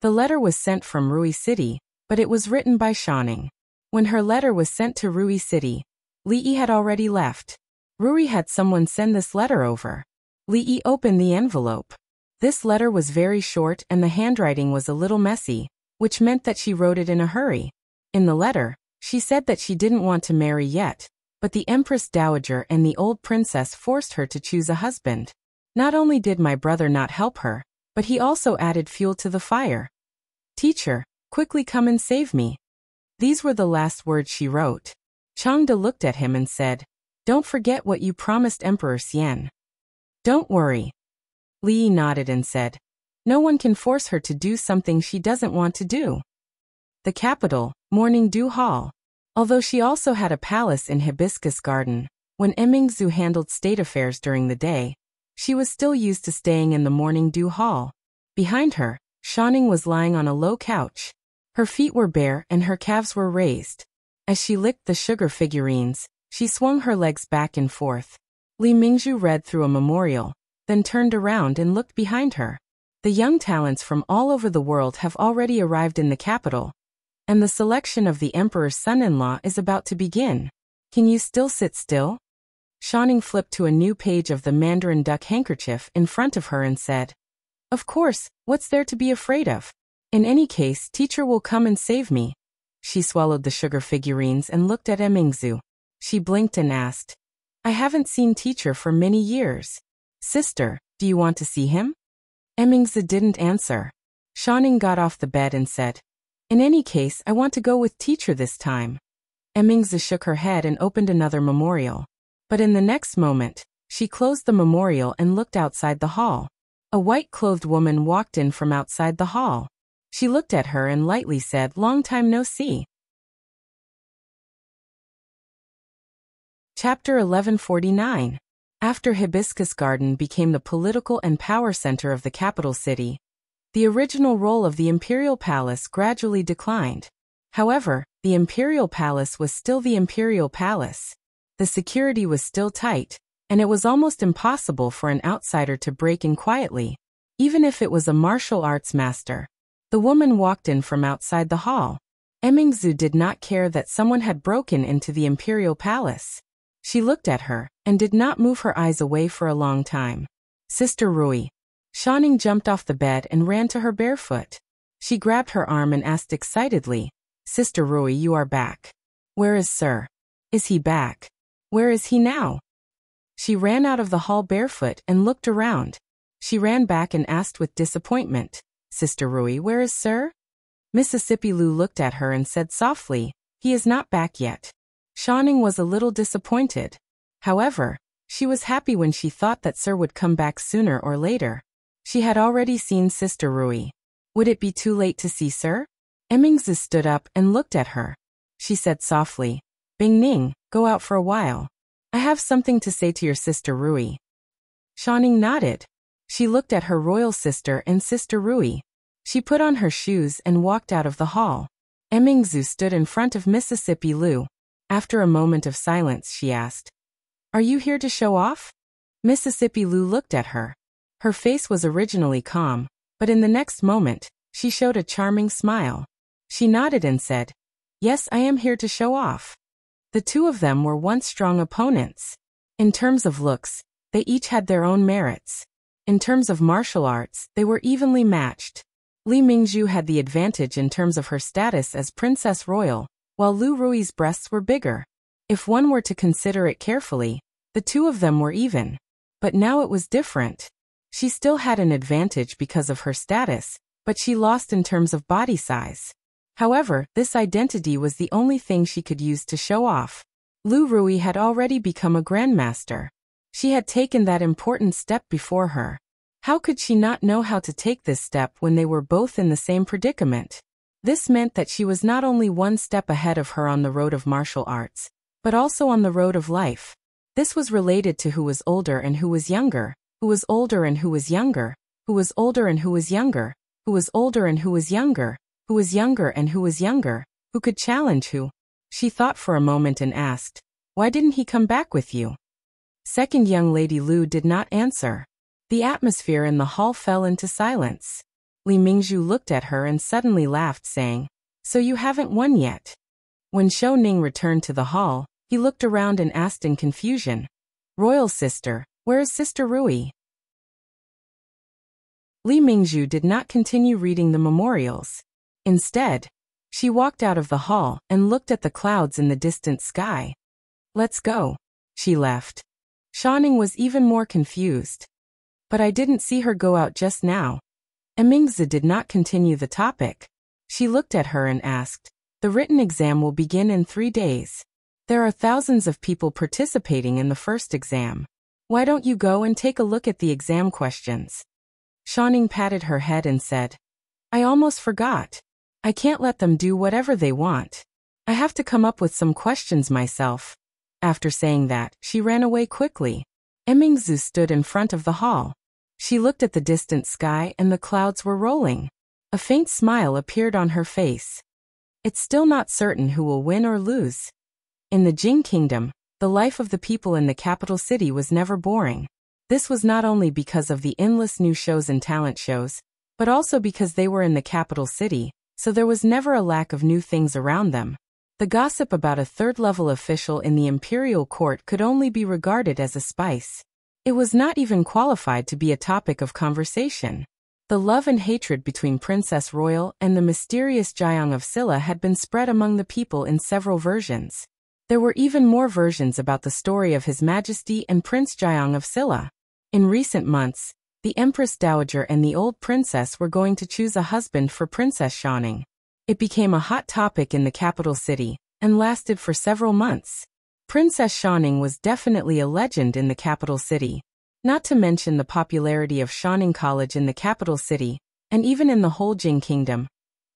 The letter was sent from Rui City, but it was written by Xiaoning. When her letter was sent to Rui City, Li Yi had already left. Rui had someone send this letter over. Li Yi opened the envelope. This letter was very short and the handwriting was a little messy, which meant that she wrote it in a hurry. In the letter, she said that she didn't want to marry yet, but the Empress Dowager and the old princess forced her to choose a husband. Not only did my brother not help her, but he also added fuel to the fire. Teacher, quickly come and save me. These were the last words she wrote. Changde looked at him and said, Don't forget what you promised Emperor Xian. Don't worry. Li Yi nodded and said, No one can force her to do something she doesn't want to do. The capital, Morning Dew Hall. Although she also had a palace in Hibiscus Garden, when Emingzu handled state affairs during the day, she was still used to staying in the Morning Dew Hall. Behind her, Shanning was lying on a low couch. Her feet were bare and her calves were raised. As she licked the sugar figurines, she swung her legs back and forth. Li Mingzhu read through a memorial, then turned around and looked behind her. The young talents from all over the world have already arrived in the capital, and the selection of the emperor's son-in-law is about to begin. Can you still sit still? Shanning flipped to a new page of the Mandarin duck handkerchief in front of her and said, Of course, what's there to be afraid of? In any case, teacher will come and save me. She swallowed the sugar figurines and looked at Emingzu. She blinked and asked, I haven't seen teacher for many years. Sister, do you want to see him? Emingzu didn't answer. Shanning got off the bed and said, In any case, I want to go with teacher this time. Emingzu shook her head and opened another memorial. But in the next moment, she closed the memorial and looked outside the hall. A white-clothed woman walked in from outside the hall. She looked at her and lightly said, Long time no see. Chapter 1149. After Hibiscus Garden became the political and power center of the capital city, the original role of the Imperial Palace gradually declined. However, the Imperial Palace was still the Imperial Palace. The security was still tight, and it was almost impossible for an outsider to break in quietly, even if it was a martial arts master. The woman walked in from outside the hall. Emingzu did not care that someone had broken into the Imperial Palace. She looked at her, and did not move her eyes away for a long time. Sister Rui. Shanning jumped off the bed and ran to her barefoot. She grabbed her arm and asked excitedly, Sister Rui, you are back. Where is Sir? Is he back? Where is he now? She ran out of the hall barefoot and looked around. She ran back and asked with disappointment, Sister Rui, where is Sir? Mississippi Lu looked at her and said softly, He is not back yet. Shanning was a little disappointed. However, she was happy when she thought that Sir would come back sooner or later. She had already seen Sister Rui. Would it be too late to see Sir? Emingzu stood up and looked at her. She said softly, Bing Ning, go out for a while. I have something to say to your Sister Rui. Shanning nodded. She looked at her royal sister and Sister Rui. She put on her shoes and walked out of the hall. Emingzu stood in front of Mississippi Lu. After a moment of silence, she asked, Are you here to show off? Mississippi Lu looked at her. Her face was originally calm, but in the next moment, she showed a charming smile. She nodded and said, Yes, I am here to show off. The two of them were once strong opponents. In terms of looks, they each had their own merits. In terms of martial arts, they were evenly matched. Li Mingzhu had the advantage in terms of her status as Princess Royal, while Lu Rui's breasts were bigger. If one were to consider it carefully, the two of them were even. But now it was different. She still had an advantage because of her status, but she lost in terms of body size. However, this identity was the only thing she could use to show off. Lu Rui had already become a grandmaster. She had taken that important step before her. How could she not know how to take this step when they were both in the same predicament? This meant that she was not only one step ahead of her on the road of martial arts, but also on the road of life. This was related to who was older and who was younger, who was older and who was younger, who was older and who was younger, who was older and who was younger, who was younger and who was younger, who could challenge who. She thought for a moment and asked, Why didn't he come back with you? Second young lady Lu did not answer. The atmosphere in the hall fell into silence. Li Mingzhu looked at her and suddenly laughed, saying, So you haven't won yet. When Shou Ning returned to the hall, he looked around and asked in confusion, Royal sister, where is Sister Rui? Li Mingzhu did not continue reading the memorials. Instead, she walked out of the hall and looked at the clouds in the distant sky. Let's go. She left. Shanning was even more confused. But I didn't see her go out just now. Mingzi did not continue the topic. She looked at her and asked, the written exam will begin in 3 days. There are thousands of people participating in the first exam. Why don't you go and take a look at the exam questions? Shanning patted her head and said, I almost forgot. I can't let them do whatever they want. I have to come up with some questions myself. After saying that, she ran away quickly. Mingzi stood in front of the hall. She looked at the distant sky and the clouds were rolling. A faint smile appeared on her face. It's still not certain who will win or lose. In the Jing Kingdom, the life of the people in the capital city was never boring. This was not only because of the endless new shows and talent shows, but also because they were in the capital city, so there was never a lack of new things around them. The gossip about a third-level official in the imperial court could only be regarded as a spice. It was not even qualified to be a topic of conversation. The love and hatred between Princess Royal and the mysterious Jiang of Silla had been spread among the people in several versions. There were even more versions about the story of His Majesty and Prince Jiang of Silla. In recent months, the Empress Dowager and the old princess were going to choose a husband for Princess Shanning. It became a hot topic in the capital city, and lasted for several months. Princess Shanning was definitely a legend in the capital city. Not to mention the popularity of Shanning College in the capital city, and even in the whole Jing Kingdom.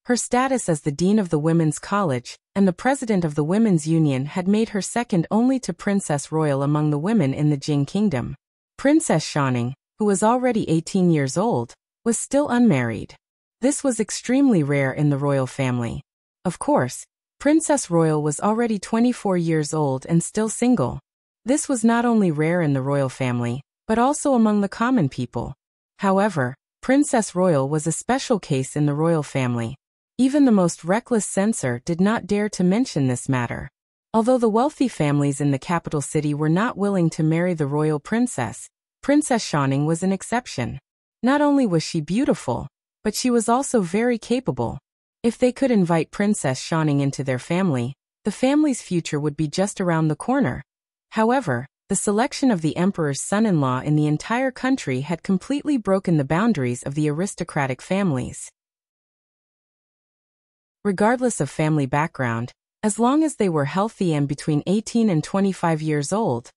Her status as the Dean of the Women's College, and the President of the Women's Union had made her second only to Princess Royal among the women in the Jing Kingdom. Princess Shanning, who was already 18 years old, was still unmarried. This was extremely rare in the royal family. Of course, Princess Royal was already 24 years old and still single. This was not only rare in the royal family, but also among the common people. However, Princess Royal was a special case in the royal family. Even the most reckless censor did not dare to mention this matter. Although the wealthy families in the capital city were not willing to marry the royal princess, Princess Shanning was an exception. Not only was she beautiful, but she was also very capable. If they could invite Princess Shanning into their family, the family's future would be just around the corner. However, the selection of the emperor's son-in-law in the entire country had completely broken the boundaries of the aristocratic families. Regardless of family background, as long as they were healthy and between 18 and 25 years old,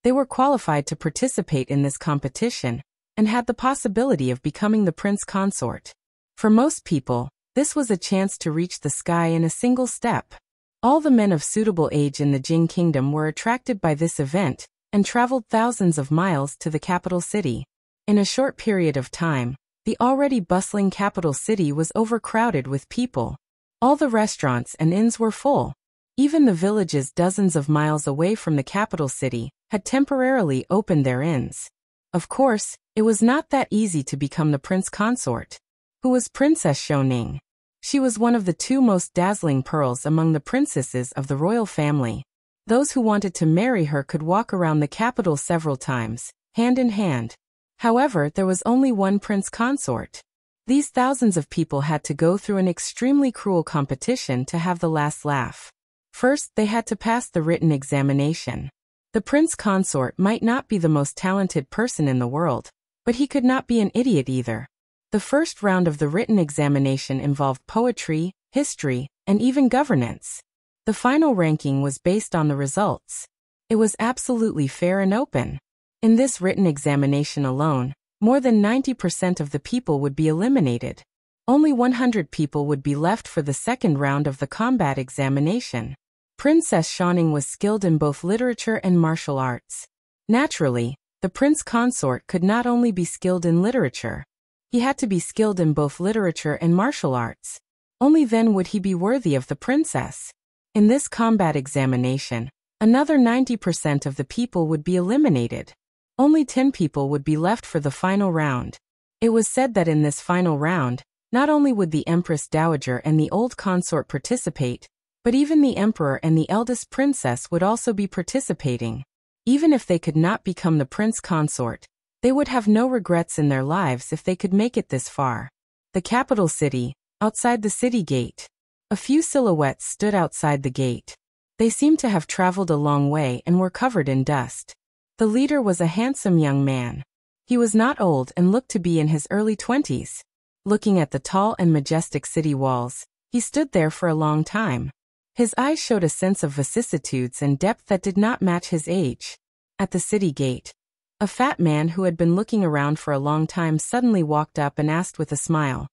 they were qualified to participate in this competition, and had the possibility of becoming the prince consort. For most people, this was a chance to reach the sky in a single step. All the men of suitable age in the Jing Kingdom were attracted by this event, and traveled thousands of miles to the capital city. In a short period of time, the already bustling capital city was overcrowded with people. All the restaurants and inns were full. Even the villages dozens of miles away from the capital city had temporarily opened their inns. Of course, it was not that easy to become the prince consort. Who was Princess Shoning? She was one of the 2 most dazzling pearls among the princesses of the royal family. Those who wanted to marry her could walk around the capital several times, hand in hand. However, there was only one prince consort. These thousands of people had to go through an extremely cruel competition to have the last laugh. First, they had to pass the written examination. The prince consort might not be the most talented person in the world, but he could not be an idiot either. The first round of the written examination involved poetry, history, and even governance. The final ranking was based on the results. It was absolutely fair and open. In this written examination alone, more than 90% of the people would be eliminated. Only 100 people would be left for the second round of the combat examination. Princess Shanning was skilled in both literature and martial arts. Naturally, the prince consort could not only be skilled in literature. He had to be skilled in both literature and martial arts. Only then would he be worthy of the princess. In this combat examination, another 90% of the people would be eliminated. Only 10 people would be left for the final round. It was said that in this final round, not only would the Empress Dowager and the old consort participate, but even the emperor and the eldest princess would also be participating. Even if they could not become the prince consort, They would have no regrets in their lives if they could make it this far. The capital city, outside the city gate. A few silhouettes stood outside the gate. They seemed to have traveled a long way and were covered in dust. The leader was a handsome young man. He was not old and looked to be in his early 20s. Looking at the tall and majestic city walls, he stood there for a long time. His eyes showed a sense of vicissitudes and depth that did not match his age. At the city gate, a fat man who had been looking around for a long time suddenly walked up and asked with a smile,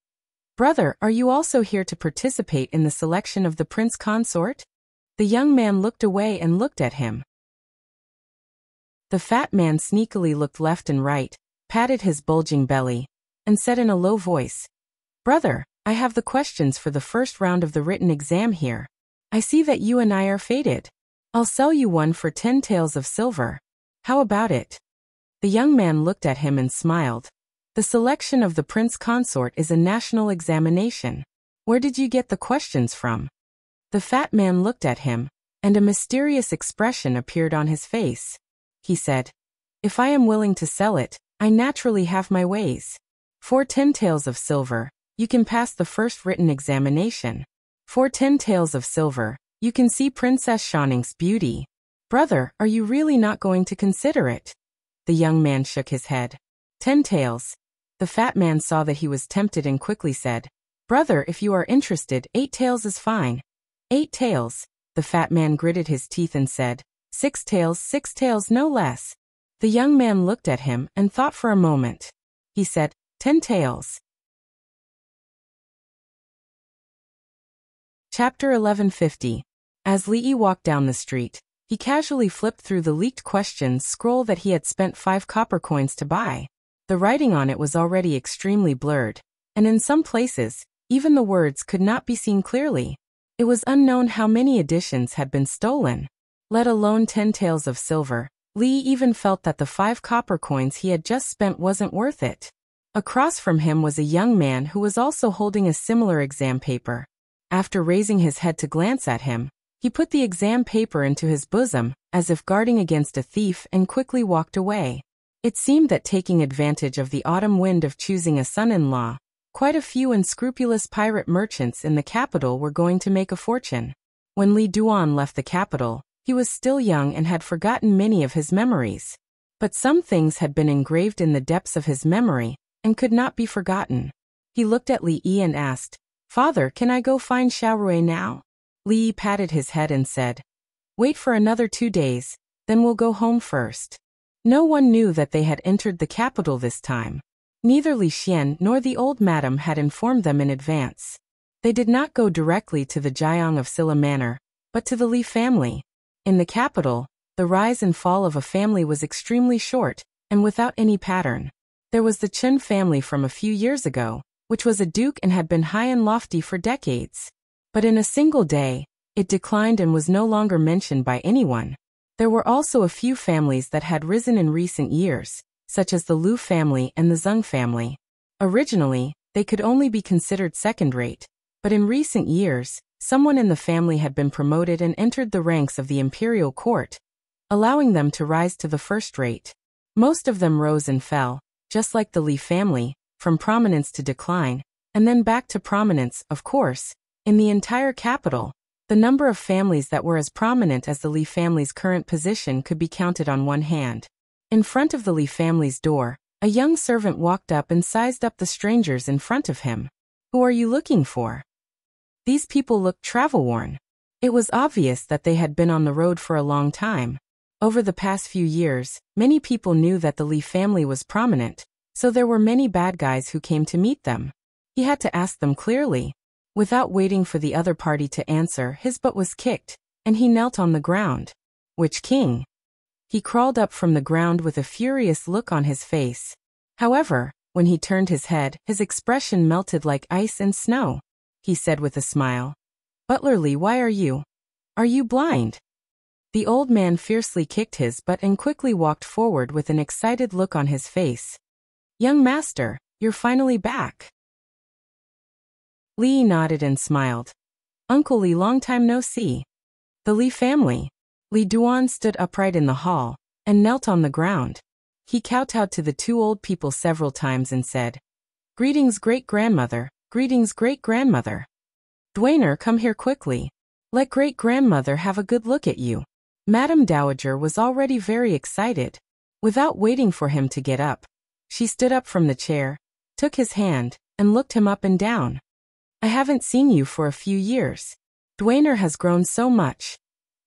"Brother, are you also here to participate in the selection of the prince consort?" The young man looked away and looked at him. The fat man sneakily looked left and right, patted his bulging belly, and said in a low voice, "Brother, I have the questions for the first round of the written exam here. I see that you and I are fated. I'll sell you one for 10 taels of silver. How about it?" The young man looked at him and smiled. "The selection of the prince consort is a national examination. Where did you get the questions from?" The fat man looked at him, and a mysterious expression appeared on his face. He said, "If I am willing to sell it, I naturally have my ways. For 10 taels of silver, you can pass the first written examination. For 10 taels of silver, you can see Princess Shanning's beauty. Brother, are you really not going to consider it?" The young man shook his head. 10 taels. The fat man saw that he was tempted and quickly said, "Brother, if you are interested, 8 taels is fine." 8 taels. The fat man gritted his teeth and said, 6 taels, no less." The young man looked at him and thought for a moment. He said, 10 taels. Chapter 1150. As Li Yi walked down the street, he casually flipped through the leaked questions scroll that he had spent 5 copper coins to buy. The writing on it was already extremely blurred, and in some places, even the words could not be seen clearly. It was unknown how many editions had been stolen. Let alone 10 taels of silver. Li even felt that the 5 copper coins he had just spent wasn't worth it. Across from him was a young man who was also holding a similar exam paper. After raising his head to glance at him, he put the exam paper into his bosom, as if guarding against a thief, and quickly walked away. It seemed that taking advantage of the autumn wind of choosing a son-in-law, quite a few unscrupulous pirate merchants in the capital were going to make a fortune. When Li Duan left the capital, he was still young and had forgotten many of his memories. But some things had been engraved in the depths of his memory, and could not be forgotten. He looked at Li Yi and asked, "Father, can I go find Xiaorui now?" Li Yi patted his head and said, "Wait for another 2 days, then we'll go home first." No one knew that they had entered the capital this time. Neither Li Xian nor the old madam had informed them in advance. They did not go directly to the Jiang of Silla Manor, but to the Li family. In the capital, the rise and fall of a family was extremely short, and without any pattern. There was the Chen family from a few years ago, which was a duke and had been high and lofty for decades. But in a single day, it declined and was no longer mentioned by anyone. There were also a few families that had risen in recent years, such as the Lu family and the Zheng family. Originally, they could only be considered second-rate, but in recent years, someone in the family had been promoted and entered the ranks of the imperial court, allowing them to rise to the first rate. Most of them rose and fell, just like the Li family, from prominence to decline, and then back to prominence. Of course, in the entire capital, the number of families that were as prominent as the Li family's current position could be counted on one hand. In front of the Li family's door, a young servant walked up and sized up the strangers in front of him. "Who are you looking for?" These people looked travel-worn. It was obvious that they had been on the road for a long time. Over the past few years, many people knew that the Li family was prominent, so there were many bad guys who came to meet them. He had to ask them clearly. Without waiting for the other party to answer, his butt was kicked, and he knelt on the ground. "Which king?" He crawled up from the ground with a furious look on his face. However, when he turned his head, his expression melted like ice and snow. He said with a smile, "Butler Li, why are you? Are you blind?" The old man fiercely kicked his butt and quickly walked forward with an excited look on his face. "Young master, you're finally back." Li nodded and smiled. "Uncle Li, long time no see." The Li family. Li Duan stood upright in the hall, and knelt on the ground. He kowtowed to the two old people several times and said, "Greetings, great-grandmother, greetings, great-grandmother. Dwainer, come here quickly. Let great-grandmother have a good look at you." Madame Dowager was already very excited. Without waiting for him to get up, she stood up from the chair, took his hand, and looked him up and down. "I haven't seen you for a few years. Dwainer has grown so much."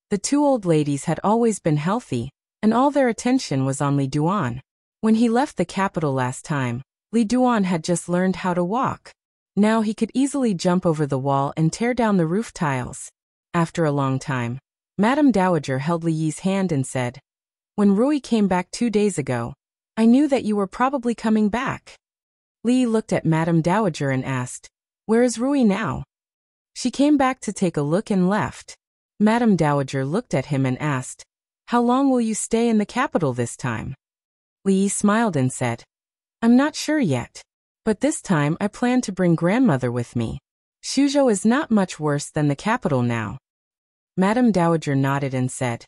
The two old ladies had always been healthy, and all their attention was on Li Duan. When he left the capital last time, Li Duan had just learned how to walk. Now he could easily jump over the wall and tear down the roof tiles. After a long time, Madame Dowager held Li Yi's hand and said, "When Rui came back 2 days ago, I knew that you were probably coming back." Li looked at Madame Dowager and asked, "Where is Rui now?" "She came back to take a look and left." Madame Dowager looked at him and asked, "How long will you stay in the capital this time?" Li smiled and said, "I'm not sure yet. But this time I plan to bring grandmother with me. Suzhou is not much worse than the capital now." Madame Dowager nodded and said,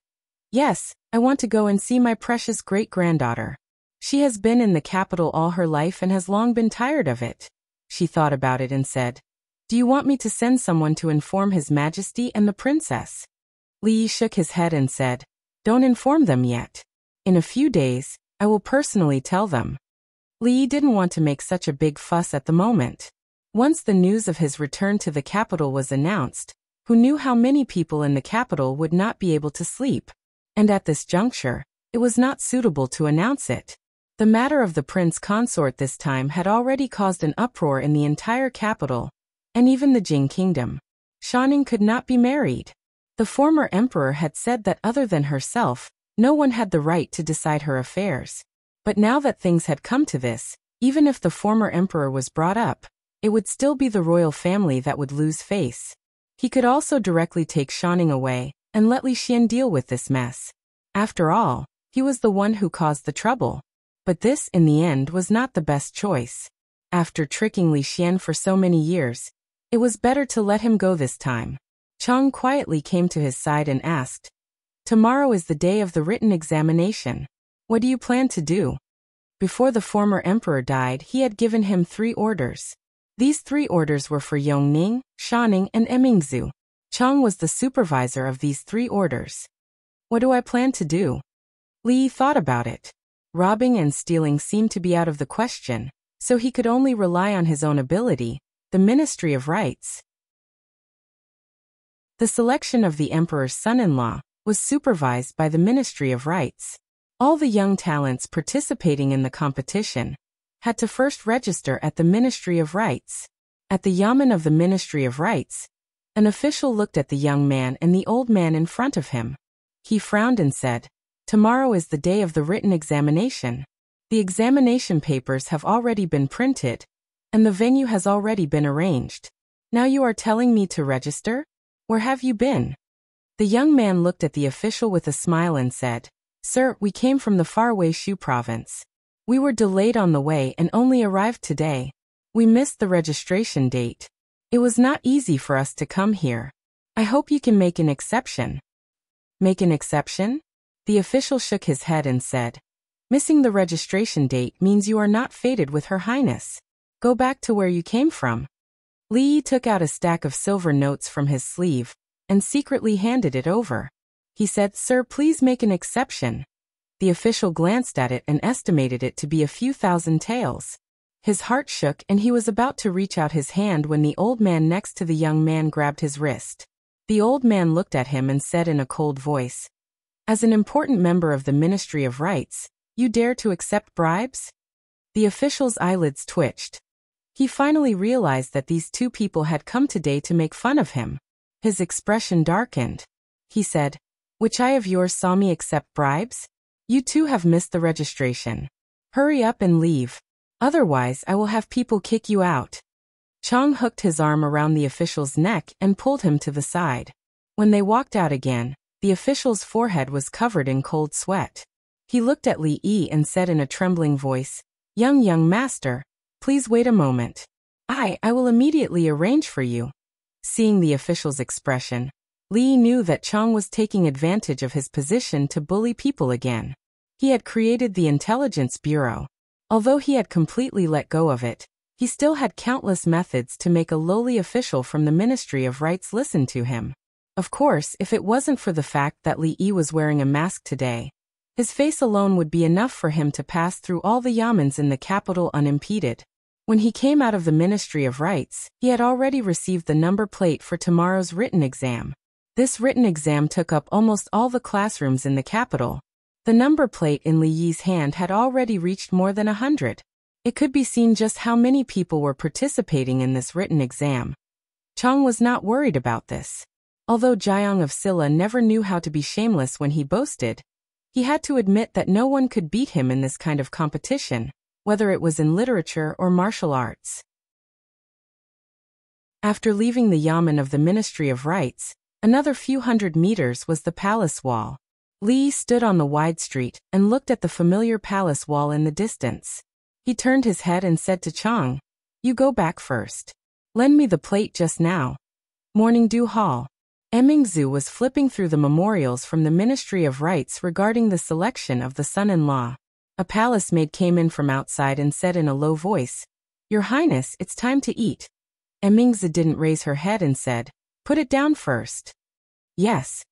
"Yes, I want to go and see my precious great-granddaughter. She has been in the capital all her life and has long been tired of it." She thought about it and said, "Do you want me to send someone to inform His Majesty and the princess?" Li shook his head and said, "Don't inform them yet. In a few days, I will personally tell them." Li didn't want to make such a big fuss at the moment. Once the news of his return to the capital was announced, who knew how many people in the capital would not be able to sleep? And at this juncture, it was not suitable to announce it. The matter of the prince consort this time had already caused an uproar in the entire capital, and even the Jing kingdom. Shaning could not be married. The former emperor had said that other than herself, no one had the right to decide her affairs. But now that things had come to this, even if the former emperor was brought up, it would still be the royal family that would lose face. He could also directly take Shaning away and let Li Xian deal with this mess. After all, he was the one who caused the trouble. But this, in the end, was not the best choice. After tricking Li Xian for so many years, it was better to let him go this time. Chang quietly came to his side and asked, "Tomorrow is the day of the written examination. What do you plan to do?" Before the former emperor died, he had given him 3 orders. These 3 orders were for Yongning, Shaning, and Emingzu. Chang was the supervisor of these 3 orders. "What do I plan to do?" Li thought about it. Robbing and stealing seemed to be out of the question, so he could only rely on his own ability, the Ministry of Rites. The selection of the emperor's son-in-law was supervised by the Ministry of Rites. All the young talents participating in the competition had to first register at the Ministry of Rites. At the yamen of the Ministry of Rites, an official looked at the young man and the old man in front of him. He frowned and said, "Tomorrow is the day of the written examination. The examination papers have already been printed, and the venue has already been arranged. Now you are telling me to register? Where have you been?" The young man looked at the official with a smile and said, "Sir, we came from the faraway Shu province. We were delayed on the way and only arrived today. We missed the registration date. It was not easy for us to come here. I hope you can make an exception." "Make an exception?" The official shook his head and said, "Missing the registration date means you are not fated with Her Highness. Go back to where you came from." Li took out a stack of silver notes from his sleeve and secretly handed it over. He said, "Sir, please make an exception." The official glanced at it and estimated it to be a few thousand taels. His heart shook and he was about to reach out his hand when the old man next to the young man grabbed his wrist. The old man looked at him and said in a cold voice, "As an important member of the Ministry of Rites, you dare to accept bribes?" The official's eyelids twitched. He finally realized that these 2 people had come today to make fun of him. His expression darkened. He said, "Which eye of yours saw me accept bribes? You 2 have missed the registration. Hurry up and leave. Otherwise, I will have people kick you out." Chang hooked his arm around the official's neck and pulled him to the side. When they walked out again, the official's forehead was covered in cold sweat. He looked at Li Yi and said in a trembling voice, Young master, please wait a moment. I will immediately arrange for you." Seeing the official's expression, Li knew that Chang was taking advantage of his position to bully people again. He had created the Intelligence Bureau. Although he had completely let go of it, he still had countless methods to make a lowly official from the Ministry of Rights listen to him. Of course, if it wasn't for the fact that Li Yi was wearing a mask today, his face alone would be enough for him to pass through all the yamens in the capital unimpeded. When he came out of the Ministry of Rights, he had already received the number plate for tomorrow's written exam. This written exam took up almost all the classrooms in the capital. The number plate in Li Yi's hand had already reached more than 100. It could be seen just how many people were participating in this written exam. Chang was not worried about this. Although Jiang of Silla never knew how to be shameless when he boasted, he had to admit that no one could beat him in this kind of competition, whether it was in literature or martial arts. After leaving the yamen of the Ministry of Rights, another few hundred meters was the palace wall. Li stood on the wide street and looked at the familiar palace wall in the distance. He turned his head and said to Chang, "You go back first. Lend me the plate just now." Morning Dew Hall. Emingzu was flipping through the memorials from the Ministry of Rights regarding the selection of the son-in-law. A palace maid came in from outside and said in a low voice, "Your Highness, it's time to eat." Emingzu didn't raise her head and said, "Put it down first." "Yes."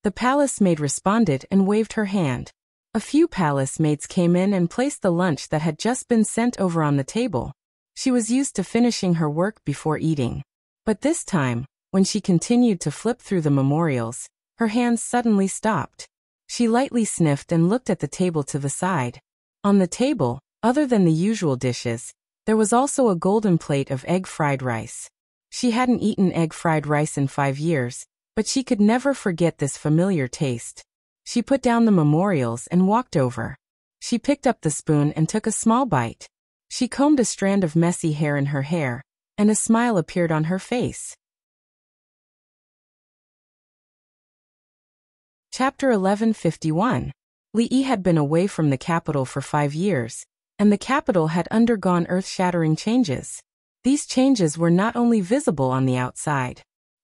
The palace maid responded and waved her hand. A few palace maids came in and placed the lunch that had just been sent over on the table. She was used to finishing her work before eating. But this time, when she continued to flip through the memorials, her hands suddenly stopped. She lightly sniffed and looked at the table to the side. On the table, other than the usual dishes, there was also a golden plate of egg fried rice. She hadn't eaten egg fried rice in 5 years, but she could never forget this familiar taste. She put down the memorials and walked over. She picked up the spoon and took a small bite. She combed a strand of messy hair in her hair, and a smile appeared on her face. Chapter 1151. Li Yi had been away from the capital for 5 years, and the capital had undergone earth-shattering changes. These changes were not only visible on the outside.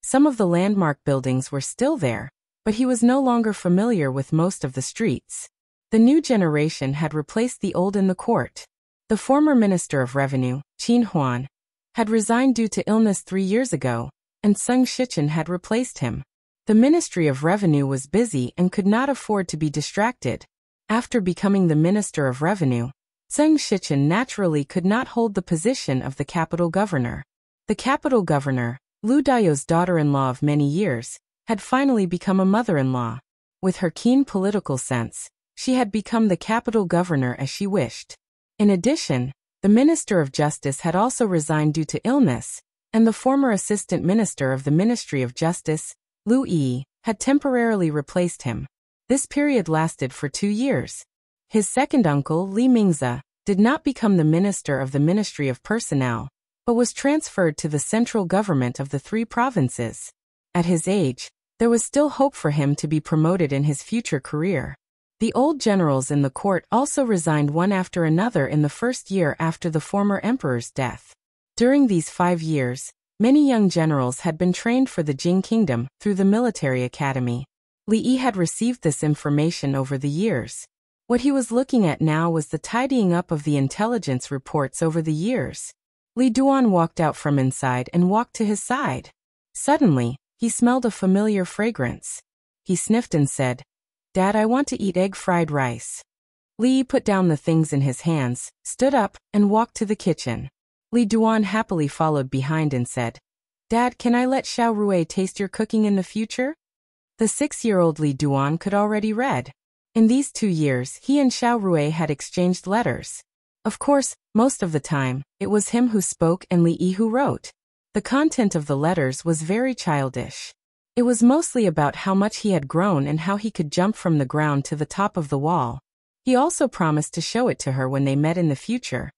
Some of the landmark buildings were still there, but he was no longer familiar with most of the streets. The new generation had replaced the old in the court. The former Minister of Revenue, Qin Huan, had resigned due to illness 3 years ago, and Sung Shichen had replaced him. The Ministry of Revenue was busy and could not afford to be distracted. After becoming the Minister of Revenue, Sung Shichen naturally could not hold the position of the capital governor. The capital governor, Lu Daio's daughter-in-law of many years, had finally become a mother-in-law. With her keen political sense, she had become the capital governor as she wished. In addition, the Minister of Justice had also resigned due to illness, and the former Assistant Minister of the Ministry of Justice, Lu Yi, had temporarily replaced him. This period lasted for 2 years. His second uncle, Li Mingze, did not become the Minister of the Ministry of Personnel, but was transferred to the central government of the 3 provinces. At his age, there was still hope for him to be promoted in his future career. The old generals in the court also resigned one after another in the first year after the former emperor's death. During these 5 years, many young generals had been trained for the Jing Kingdom through the military academy. Li Yi had received this information over the years. What he was looking at now was the tidying up of the intelligence reports over the years. Li Duan walked out from inside and walked to his side. Suddenly, he smelled a familiar fragrance. He sniffed and said, "Dad, I want to eat egg fried rice." Li put down the things in his hands, stood up, and walked to the kitchen. Li Duan happily followed behind and said, "Dad, can I let Xiao Rui taste your cooking in the future?" The 6-year-old Li Duan could already read. In these 2 years, he and Xiao Rui had exchanged letters. Of course, most of the time, it was him who spoke and Li Yi who wrote. The content of the letters was very childish. It was mostly about how much he had grown and how he could jump from the ground to the top of the wall. He also promised to show it to her when they met in the future.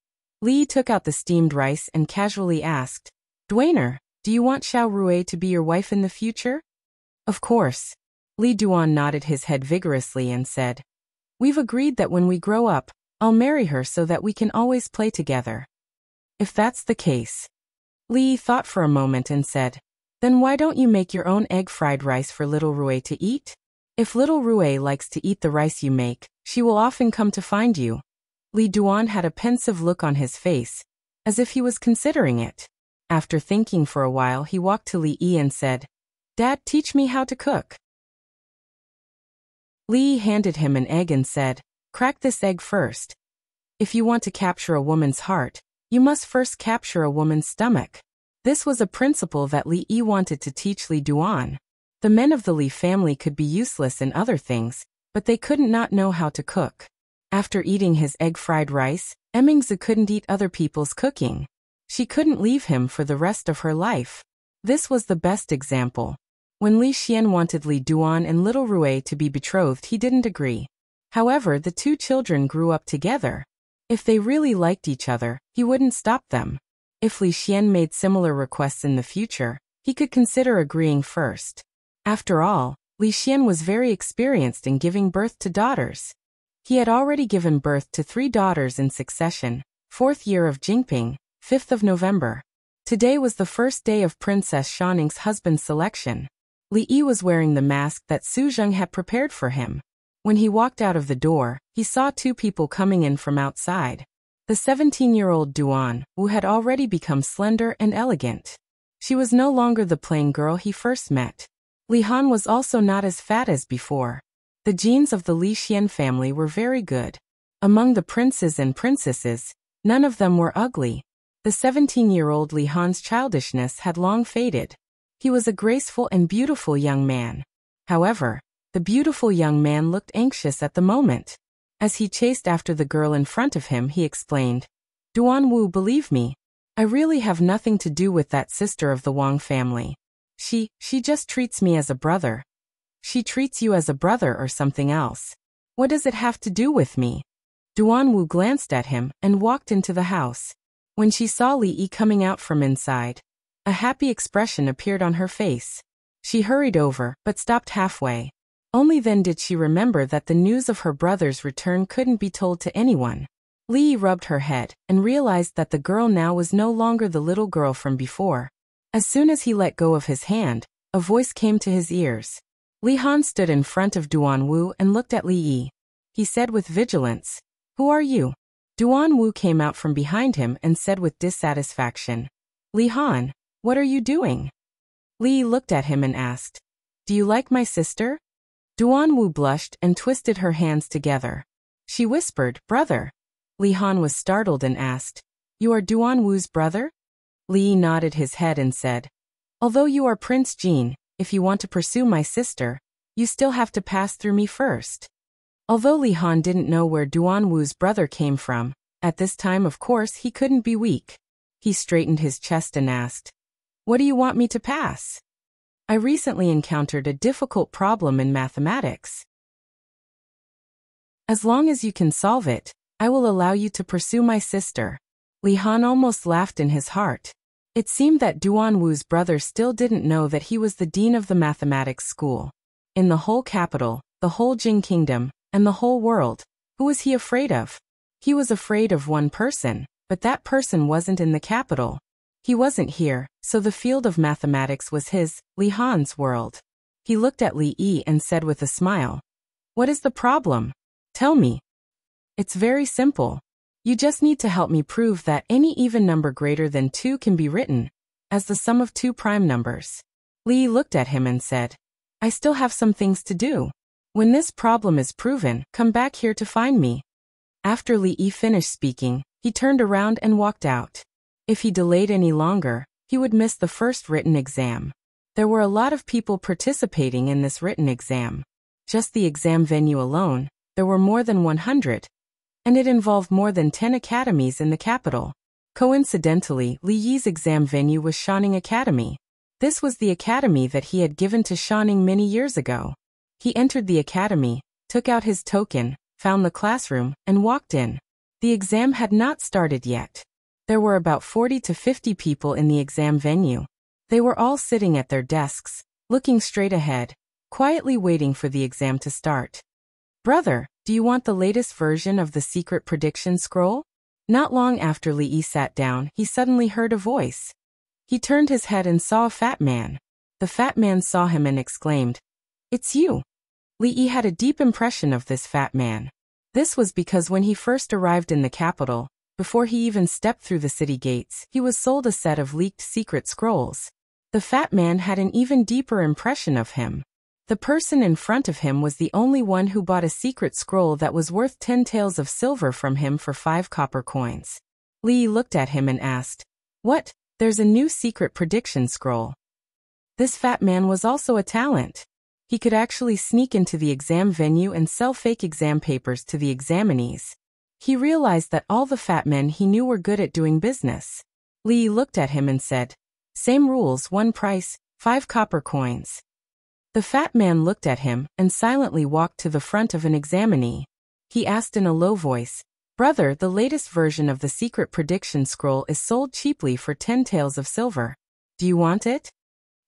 Li took out the steamed rice and casually asked, "Duaner, do you want Xiao Rui to be your wife in the future?" "Of course." Li Duan nodded his head vigorously and said, "We've agreed that when we grow up, I'll marry her so that we can always play together." "If that's the case." Li thought for a moment and said, "Then why don't you make your own egg fried rice for little Rui to eat? If little Rui likes to eat the rice you make, She will often come to find you. Li Duan had a pensive look on his face, as if he was considering it. After thinking for a while, he walked to Li Yi and said, "Dad, teach me how to cook." Li Yi handed him an egg and said, "Crack this egg first. If you want to capture a woman's heart, you must first capture a woman's stomach." This was a principle that Li Yi wanted to teach Li Duan. The men of the Li family could be useless in other things, but they couldn't not know how to cook. After eating his egg-fried rice, Emingzi couldn't eat other people's cooking. She couldn't leave him for the rest of her life. This was the best example. When Li Xian wanted Li Duan and little Rui to be betrothed, he didn't agree. However, the two children grew up together. If they really liked each other, he wouldn't stop them. If Li Xian made similar requests in the future, he could consider agreeing first. After all, Li Xian was very experienced in giving birth to daughters. He had already given birth to 3 daughters in succession. 4th year of Jingping, 5th of November. Today was the first day of Princess Shaning's husband's selection. Li Yi was wearing the mask that Su Zheng had prepared for him. When he walked out of the door, he saw 2 people coming in from outside. The 17-year-old Duan, who had already become slender and elegant. She was no longer the plain girl he first met. Li Han was also not as fat as before. The genes of the Li Xian family were very good. Among the princes and princesses, none of them were ugly. The 17-year-old Li Han's childishness had long faded. He was a graceful and beautiful young man. However, the beautiful young man looked anxious at the moment. As he chased after the girl in front of him, he explained, "Duan Wu, believe me, I really have nothing to do with that sister of the Wang family. She just treats me as a brother." "She treats you as a brother or something else? What does it have to do with me?" Duan Wu glanced at him and walked into the house. When she saw Li Yi coming out from inside, a happy expression appeared on her face. She hurried over, but stopped halfway. Only then did she remember that the news of her brother's return couldn't be told to anyone. Li Yi rubbed her head and realized that the girl now was no longer the little girl from before. As soon as he let go of his hand, a voice came to his ears. Li Han stood in front of Duan Wu and looked at Li Yi. He said with vigilance, "Who are you?" Duan Wu came out from behind him and said with dissatisfaction, "Li Han, what are you doing?" Li Yi looked at him and asked, "Do you like my sister?" Duan Wu blushed and twisted her hands together. She whispered, "Brother." Li Han was startled and asked, "You are Duan Wu's brother?" Li Yi nodded his head and said, "Although you are Prince Jin, if you want to pursue my sister, you still have to pass through me first." Although Li Han didn't know where Duan Wu's brother came from, at this time of course he couldn't be weak. He straightened his chest and asked, "What do you want me to pass?" "I recently encountered a difficult problem in mathematics. As long as you can solve it, I will allow you to pursue my sister." Li Han almost laughed in his heart. It seemed that Duan Wu's brother still didn't know that he was the dean of the mathematics school. In the whole capital, the whole Jing kingdom, and the whole world, who was he afraid of? He was afraid of one person, but that person wasn't in the capital. He wasn't here, so the field of mathematics was his, Li Han's world. He looked at Li Yi and said with a smile, "What is the problem? Tell me." "It's very simple. You just need to help me prove that any even number greater than 2 can be written as the sum of 2 prime numbers." Li Yi looked at him and said, "I still have some things to do. When this problem is proven, come back here to find me." After Li Yi finished speaking, he turned around and walked out. If he delayed any longer, he would miss the first written exam. There were a lot of people participating in this written exam. Just the exam venue alone, there were more than 100, and it involved more than 10 academies in the capital. Coincidentally, Li Yi's exam venue was Shanning Academy. This was the academy that he had given to Shanning many years ago. He entered the academy, took out his token, found the classroom, and walked in. The exam had not started yet. There were about 40 to 50 people in the exam venue. They were all sitting at their desks, looking straight ahead, quietly waiting for the exam to start. "Brother, do you want the latest version of the secret prediction scroll?" Not long after Li Yi sat down, he suddenly heard a voice. He turned his head and saw a fat man. The fat man saw him and exclaimed, "It's you." Li Yi had a deep impression of this fat man. This was because when he first arrived in the capital, before he even stepped through the city gates, he was sold a set of leaked secret scrolls. The fat man had an even deeper impression of him. The person in front of him was the only one who bought a secret scroll that was worth 10 taels of silver from him for 5 copper coins. Li looked at him and asked, "What? There's a new secret prediction scroll." This fat man was also a talent. He could actually sneak into the exam venue and sell fake exam papers to the examinees. He realized that all the fat men he knew were good at doing business. Li looked at him and said, "Same rules, one price, 5 copper coins." The fat man looked at him and silently walked to the front of an examinee. He asked in a low voice, "Brother, the latest version of the secret prediction scroll is sold cheaply for 10 taels of silver. Do you want it?"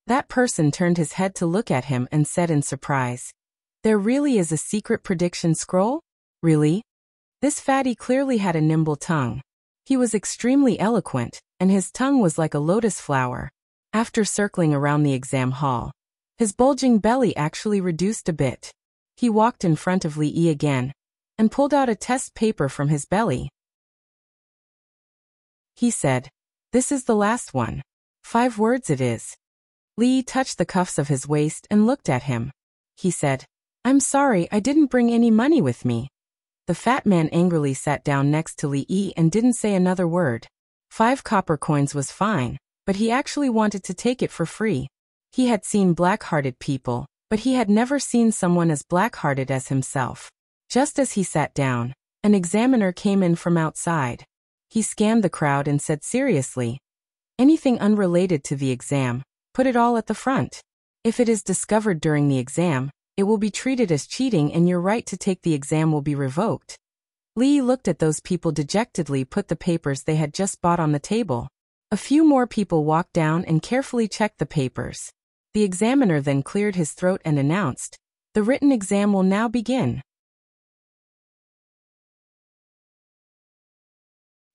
That person turned his head to look at him and said in surprise, "There really is a secret prediction scroll? Really?" This fatty clearly had a nimble tongue. He was extremely eloquent, and his tongue was like a lotus flower. After circling around the exam hall, his bulging belly actually reduced a bit. He walked in front of Li Yi again, and pulled out a test paper from his belly. He said, "This is the last one. 5 words it is." Li Yi touched the cuffs of his waist and looked at him. He said, "I'm sorry, I didn't bring any money with me." The fat man angrily sat down next to Li Yi and didn't say another word. 5 copper coins was fine, but he actually wanted to take it for free. He had seen black-hearted people, but he had never seen someone as black-hearted as himself. Just as he sat down, an examiner came in from outside. He scanned the crowd and said seriously, "Anything unrelated to the exam, put it all at the front. If it is discovered during the exam, it will be treated as cheating and your right to take the exam will be revoked." Li looked at those people dejectedly put the papers they had just bought on the table. A few more people walked down and carefully checked the papers. The examiner then cleared his throat and announced, "The written exam will now begin."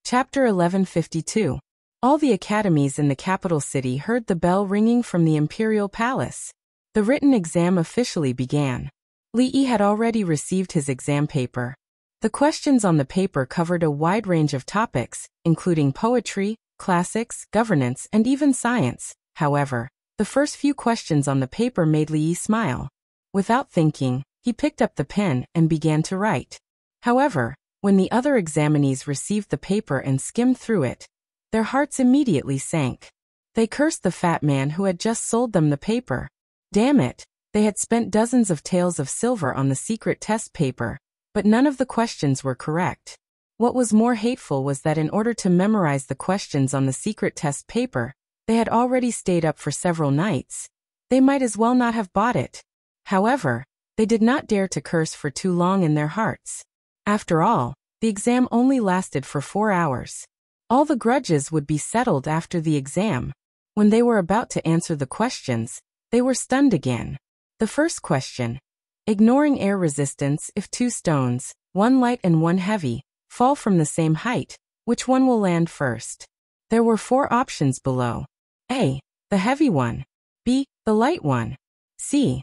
Chapter 1152. All the academies in the capital city heard the bell ringing from the imperial palace. The written exam officially began. Li Yi had already received his exam paper. The questions on the paper covered a wide range of topics, including poetry, classics, governance, and even science. However, the first few questions on the paper made Li Yi smile. Without thinking, he picked up the pen and began to write. However, when the other examinees received the paper and skimmed through it, their hearts immediately sank. They cursed the fat man who had just sold them the paper. Damn it, they had spent dozens of taels of silver on the secret test paper, but none of the questions were correct. What was more hateful was that in order to memorize the questions on the secret test paper, they had already stayed up for several nights. They might as well not have bought it. However, they did not dare to curse for too long in their hearts. After all, the exam only lasted for 4 hours. All the grudges would be settled after the exam. When they were about to answer the questions, they were stunned again. The first question: ignoring air resistance if 2 stones, one light and one heavy, fall from the same height, which one will land first? There were 4 options below. A. The heavy one. B. The light one. C.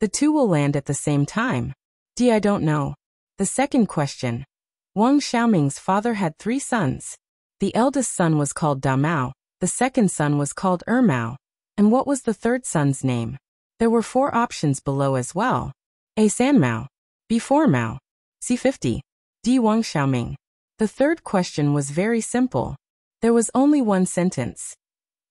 The 2 will land at the same time. D. I don't know. The second question. Wang Xiaoming's father had 3 sons. The eldest son was called Da Mao, the second son was called Mao. And what was the third son's name? There were 4 options below as well. A. San Mao. B. 4 Mao. C. 50. D. Wang Xiaoming. The third question was very simple. There was only one sentence.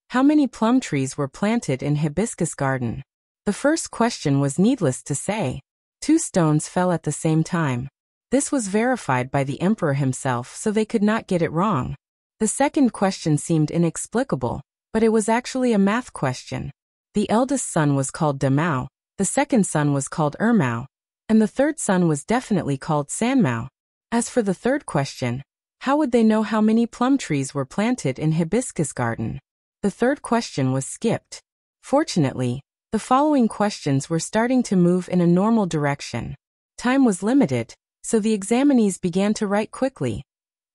How many plum trees were planted in Hibiscus Garden? The first question was needless to say. 2 stones fell at the same time. This was verified by the emperor himself, so they could not get it wrong. The second question seemed inexplicable, but it was actually a math question. The eldest son was called Da Mao, the second son was called Mao, and the third son was definitely called San Mao. As for the third question, how would they know how many plum trees were planted in Hibiscus Garden? The third question was skipped. Fortunately, the following questions were starting to move in a normal direction. Time was limited, so the examinees began to write quickly.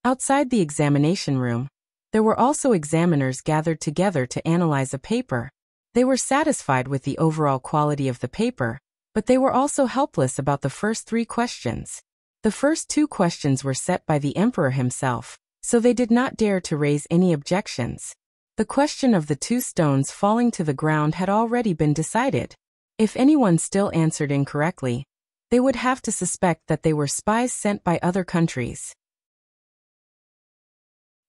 Outside the examination room, there were also examiners gathered together to analyze a paper. They were satisfied with the overall quality of the paper, but they were also helpless about the first 3 questions. The first two questions were set by the emperor himself, so they did not dare to raise any objections. The question of the two stones falling to the ground had already been decided. If anyone still answered incorrectly, they would have to suspect that they were spies sent by other countries.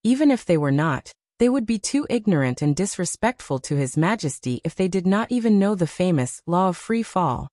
Even if they were not, they would be too ignorant and disrespectful to His Majesty if they did not even know the famous law of free fall.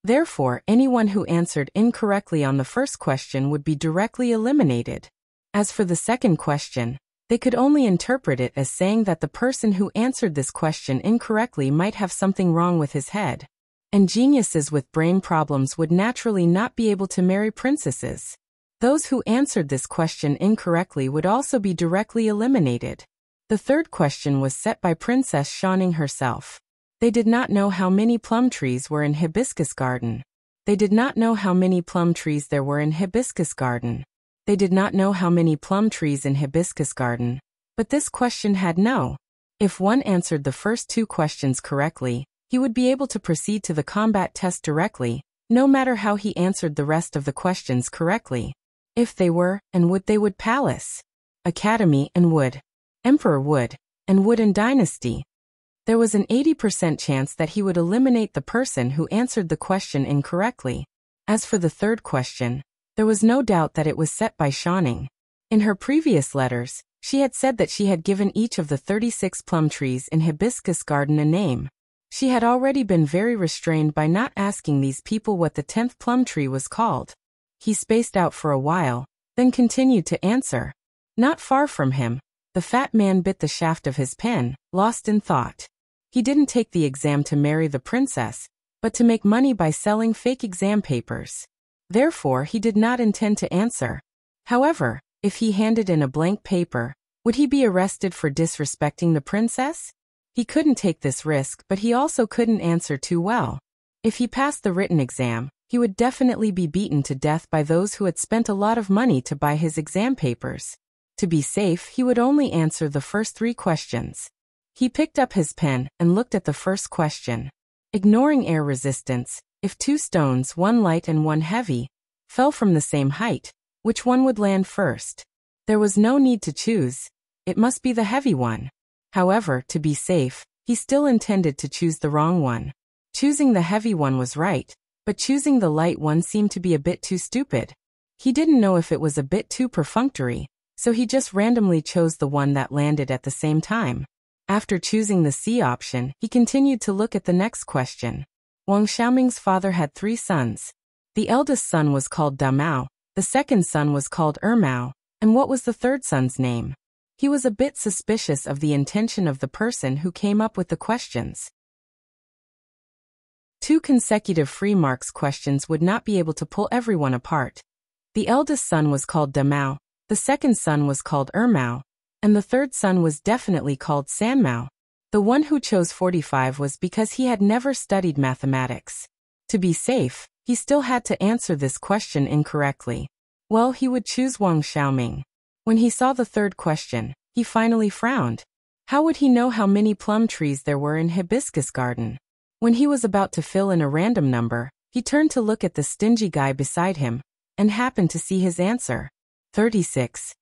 Therefore, anyone who answered incorrectly on the first question would be directly eliminated. As for the second question, they could only interpret it as saying that the person who answered this question incorrectly might have something wrong with his head. And geniuses with brain problems would naturally not be able to marry princesses. Those who answered this question incorrectly would also be directly eliminated. The third question was set by Princess Xiaoning herself. They did not know how many plum trees were in Hibiscus Garden. They did not know how many plum trees there were in Hibiscus Garden. They did not know how many plum trees in Hibiscus Garden. But this question had no. If one answered the first two questions correctly, he would be able to proceed to the combat test directly, no matter how he answered the rest of the questions correctly. If they were, and would they would palace, academy and would, emperor would, and wooden dynasty. There was an 80% chance that he would eliminate the person who answered the question incorrectly. As for the third question, there was no doubt that it was set by Xiaoning. In her previous letters, she had said that she had given each of the 36 plum trees in Hibiscus Garden a name. She had already been very restrained by not asking these people what the 10th plum tree was called. He spaced out for a while, then continued to answer. Not far from him, the fat man bit the shaft of his pen, lost in thought. He didn't take the exam to marry the princess, but to make money by selling fake exam papers. Therefore, he did not intend to answer. However, if he handed in a blank paper, would he be arrested for disrespecting the princess? He couldn't take this risk, but he also couldn't answer too well. If he passed the written exam, he would definitely be beaten to death by those who had spent a lot of money to buy his exam papers. To be safe, he would only answer the first three questions. He picked up his pen and looked at the first question. Ignoring air resistance, if two stones, one light and one heavy, fell from the same height, which one would land first? There was no need to choose. It must be the heavy one. However, to be safe, he still intended to choose the wrong one. Choosing the heavy one was right, but choosing the light one seemed to be a bit too stupid. He didn't know if it was a bit too perfunctory, so he just randomly chose the one that landed at the same time. After choosing the C option, he continued to look at the next question. Wang Xiaoming's father had 3 sons. The eldest son was called Da Mao, the second son was called Mao, and what was the third son's name? He was a bit suspicious of the intention of the person who came up with the questions. 2 consecutive free marks questions would not be able to pull everyone apart. The eldest son was called Da Mao, the second son was called Mao, and the third son was definitely called San Mao. The one who chose 45 was because he had never studied mathematics. To be safe, he still had to answer this question incorrectly. Well, he would choose Wang Xiaoming. When he saw the third question, he finally frowned. How would he know how many plum trees there were in Hibiscus Garden? When he was about to fill in a random number, he turned to look at the stingy guy beside him, and happened to see his answer. 36.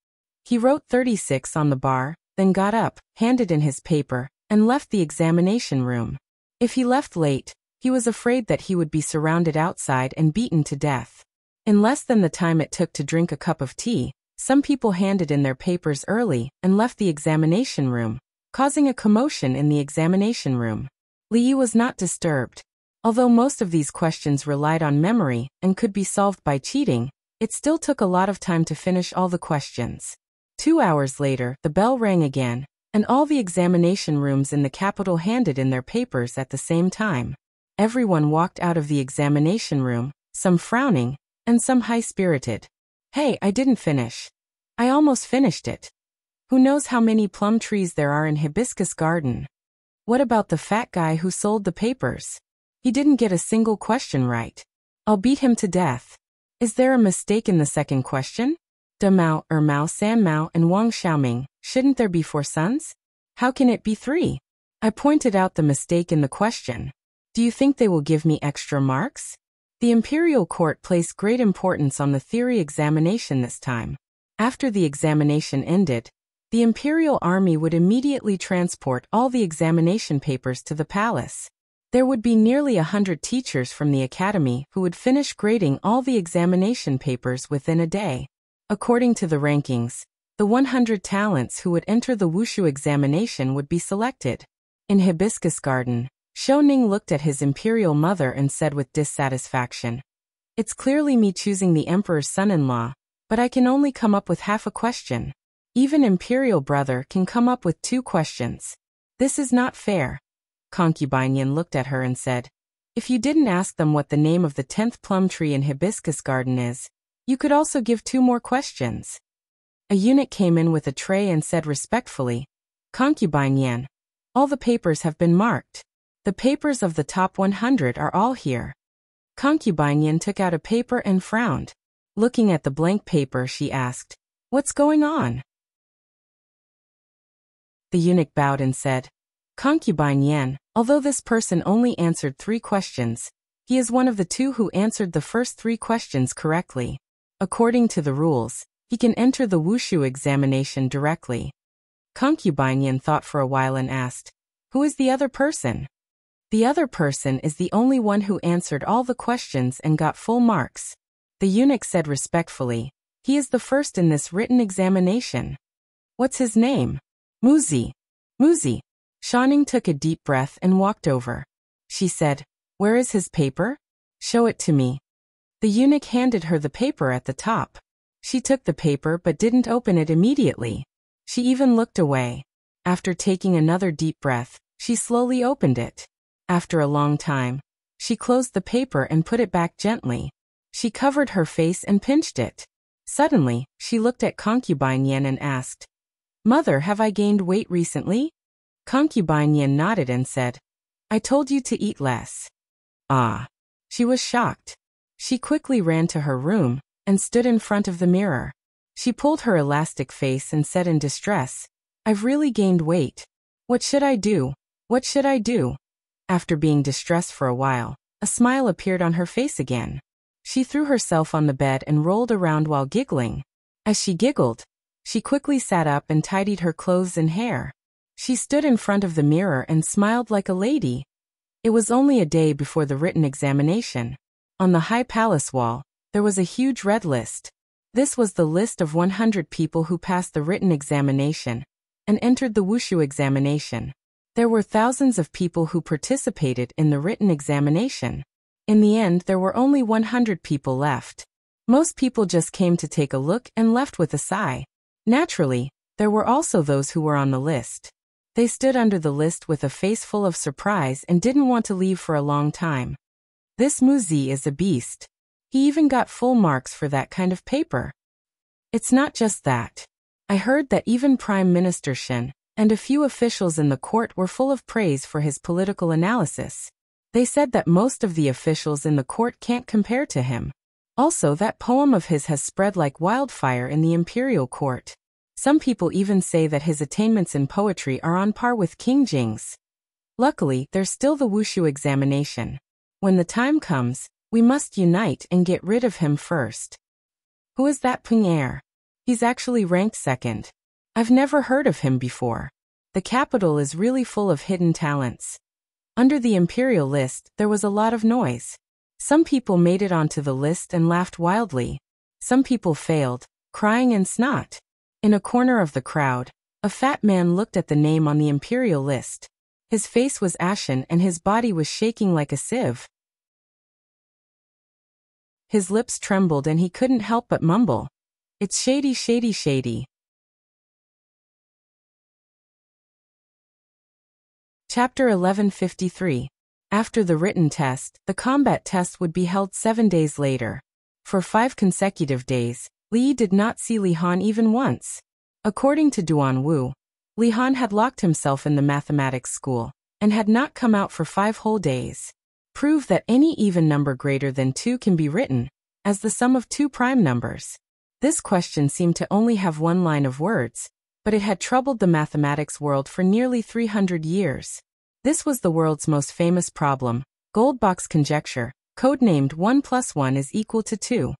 He wrote 36 on the bar, then got up, handed in his paper, and left the examination room. If he left late, he was afraid that he would be surrounded outside and beaten to death. In less than the time it took to drink a cup of tea, some people handed in their papers early and left the examination room, causing a commotion in the examination room. Li Yi was not disturbed. Although most of these questions relied on memory and could be solved by cheating, it still took a lot of time to finish all the questions. 2 hours later, the bell rang again, and all the examination rooms in the capital handed in their papers at the same time. Everyone walked out of the examination room, some frowning, and some high-spirited. Hey, I didn't finish. I almost finished it. Who knows how many plum trees there are in Hibiscus Garden? What about the fat guy who sold the papers? He didn't get a single question right. I'll beat him to death. Is there a mistake in the second question? Da Mao, Mao, San Mao, and Wang Xiaoming, shouldn't there be 4 sons? How can it be 3? I pointed out the mistake in the question. Do you think they will give me extra marks? The imperial court placed great importance on the theory examination this time. After the examination ended, the imperial army would immediately transport all the examination papers to the palace. There would be nearly 100 teachers from the academy who would finish grading all the examination papers within a day. According to the rankings, the 100 talents who would enter the wushu examination would be selected. In Hibiscus Garden, Shouning looked at his imperial mother and said with dissatisfaction, "It's clearly me choosing the emperor's son-in-law, but I can only come up with half a question. Even imperial brother can come up with 2 questions. This is not fair." Concubine Yin looked at her and said, "If you didn't ask them what the name of the 10th plum tree in Hibiscus Garden is, you could also give 2 more questions." A eunuch came in with a tray and said respectfully, "Concubine Yin, all the papers have been marked. The papers of the top 100 are all here." Concubine Yin took out a paper and frowned. Looking at the blank paper, she asked, "What's going on?" The eunuch bowed and said, "Concubine Yin, although this person only answered 3 questions, he is one of the 2 who answered the first 3 questions correctly. According to the rules, he can enter the wushu examination directly." Concubine Yin thought for a while and asked, "Who is the other person?" "The other person is the only one who answered all the questions and got full marks." The eunuch said respectfully, "He is the first in this written examination." "What's his name?" "Muzi." "Muzi." Shouning took a deep breath and walked over. She said, "Where is his paper? Show it to me." The eunuch handed her the paper at the top. She took the paper but didn't open it immediately. She even looked away. After taking another deep breath, she slowly opened it. After a long time, she closed the paper and put it back gently. She covered her face and pinched it. Suddenly, she looked at Concubine Yin and asked, "Mother, have I gained weight recently?" Concubine Yin nodded and said, "I told you to eat less." Ah! She was shocked. She quickly ran to her room and stood in front of the mirror. She pulled her elastic face and said in distress, "I've really gained weight. What should I do? What should I do?" After being distressed for a while, a smile appeared on her face again. She threw herself on the bed and rolled around while giggling. As she giggled, she quickly sat up and tidied her clothes and hair. She stood in front of the mirror and smiled like a lady. It was only a day before the written examination. On the high palace wall, there was a huge red list. This was the list of 100 people who passed the written examination and entered the wushu examination. There were thousands of people who participated in the written examination. In the end, there were only 100 people left. Most people just came to take a look and left with a sigh. Naturally, there were also those who were on the list. They stood under the list with a face full of surprise and didn't want to leave for a long time. This Muzi is a beast. He even got full marks for that kind of paper. It's not just that. I heard that even Prime Minister Shen and a few officials in the court were full of praise for his political analysis. They said that most of the officials in the court can't compare to him. Also, that poem of his has spread like wildfire in the imperial court. Some people even say that his attainments in poetry are on par with King Jing's. Luckily, there's still the wushu examination. When the time comes, we must unite and get rid of him first. Who is that Peng Er? He's actually ranked 2nd. I've never heard of him before. The capital is really full of hidden talents. Under the imperial list, there was a lot of noise. Some people made it onto the list and laughed wildly. Some people failed, crying and snot. In a corner of the crowd, a fat man looked at the name on the imperial list. His face was ashen and his body was shaking like a sieve. His lips trembled and he couldn't help but mumble, "It's shady, shady, shady." Chapter 1153. After the written test, the combat test would be held 7 days later. For 5 consecutive days, Li did not see Li Han even once. According to Duan Wu, Li Han had locked himself in the mathematics school and had not come out for 5 whole days. Prove that any even number greater than 2 can be written as the sum of 2 prime numbers. This question seemed to only have 1 line of words, but it had troubled the mathematics world for nearly 300 years. This was the world's most famous problem, Goldbach's conjecture, codenamed 1 plus 1 is equal to 2.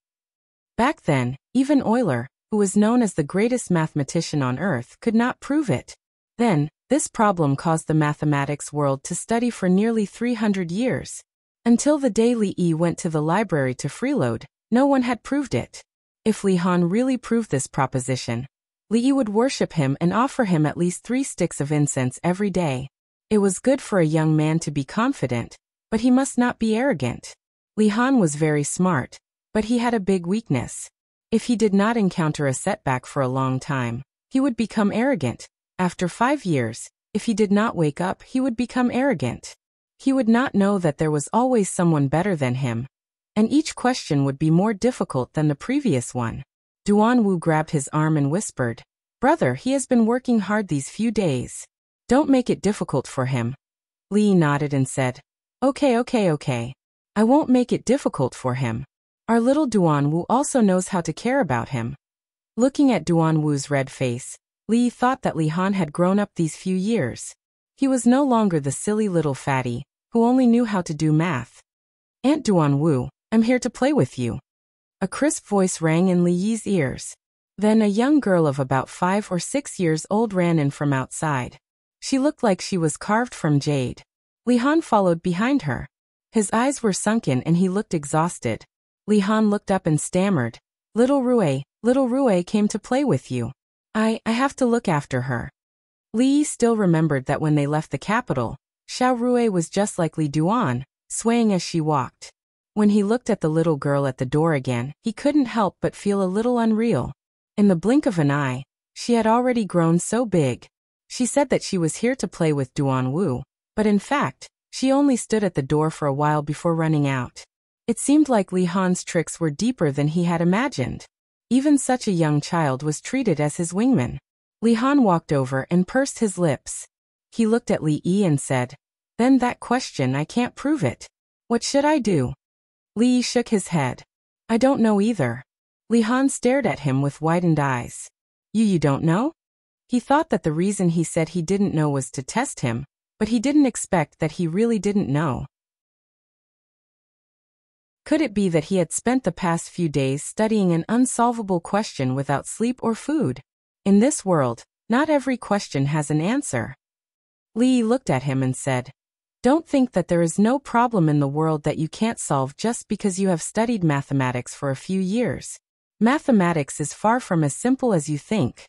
Back then, even Euler, who was known as the greatest mathematician on Earth, could not prove it. Then, this problem caused the mathematics world to study for nearly 300 years. Until the day Li Yi went to the library to freeload, no one had proved it. If Li Han really proved this proposition, Li Yi would worship him and offer him at least 3 sticks of incense every day. It was good for a young man to be confident, but he must not be arrogant. Li Han was very smart, but he had a big weakness. If he did not encounter a setback for a long time, he would become arrogant. After 5 years, if he did not wake up, he would become arrogant. He would not know that there was always someone better than him, and each question would be more difficult than the previous one. Duanwu grabbed his arm and whispered, "Brother, he has been working hard these few days. Don't make it difficult for him." Li nodded and said, Okay. I won't make it difficult for him. Our little Duanwu also knows how to care about him." Looking at Duanwu's red face, Li thought that Li Han had grown up these few years. He was no longer the silly little fatty, who only knew how to do math. "Aunt Duanwu, I'm here to play with you." A crisp voice rang in Li Yi's ears. Then a young girl of about 5 or 6 years old ran in from outside. She looked like she was carved from jade. Li Han followed behind her. His eyes were sunken and he looked exhausted. Li Han looked up and stammered, Little Rue came to play with you. I have to look after her." Li Yi still remembered that when they left the capital, Xiao Rue was just like Li Duan, swaying as she walked. When he looked at the little girl at the door again, he couldn't help but feel a little unreal. In the blink of an eye, she had already grown so big. She said that she was here to play with Duanwu, but in fact, she only stood at the door for a while before running out. It seemed like Li Han's tricks were deeper than he had imagined. Even such a young child was treated as his wingman. Li Han walked over and pursed his lips. He looked at Li Yi and said, "Then that question, I can't prove it. What should I do?" Li Yi shook his head. "I don't know either." Li Han stared at him with widened eyes. You don't know?" He thought that the reason he said he didn't know was to test him, but he didn't expect that he really didn't know. Could it be that he had spent the past few days studying an unsolvable question without sleep or food? In this world, not every question has an answer. Li Yi looked at him and said, "Don't think that there is no problem in the world that you can't solve just because you have studied mathematics for a few years. Mathematics is far from as simple as you think."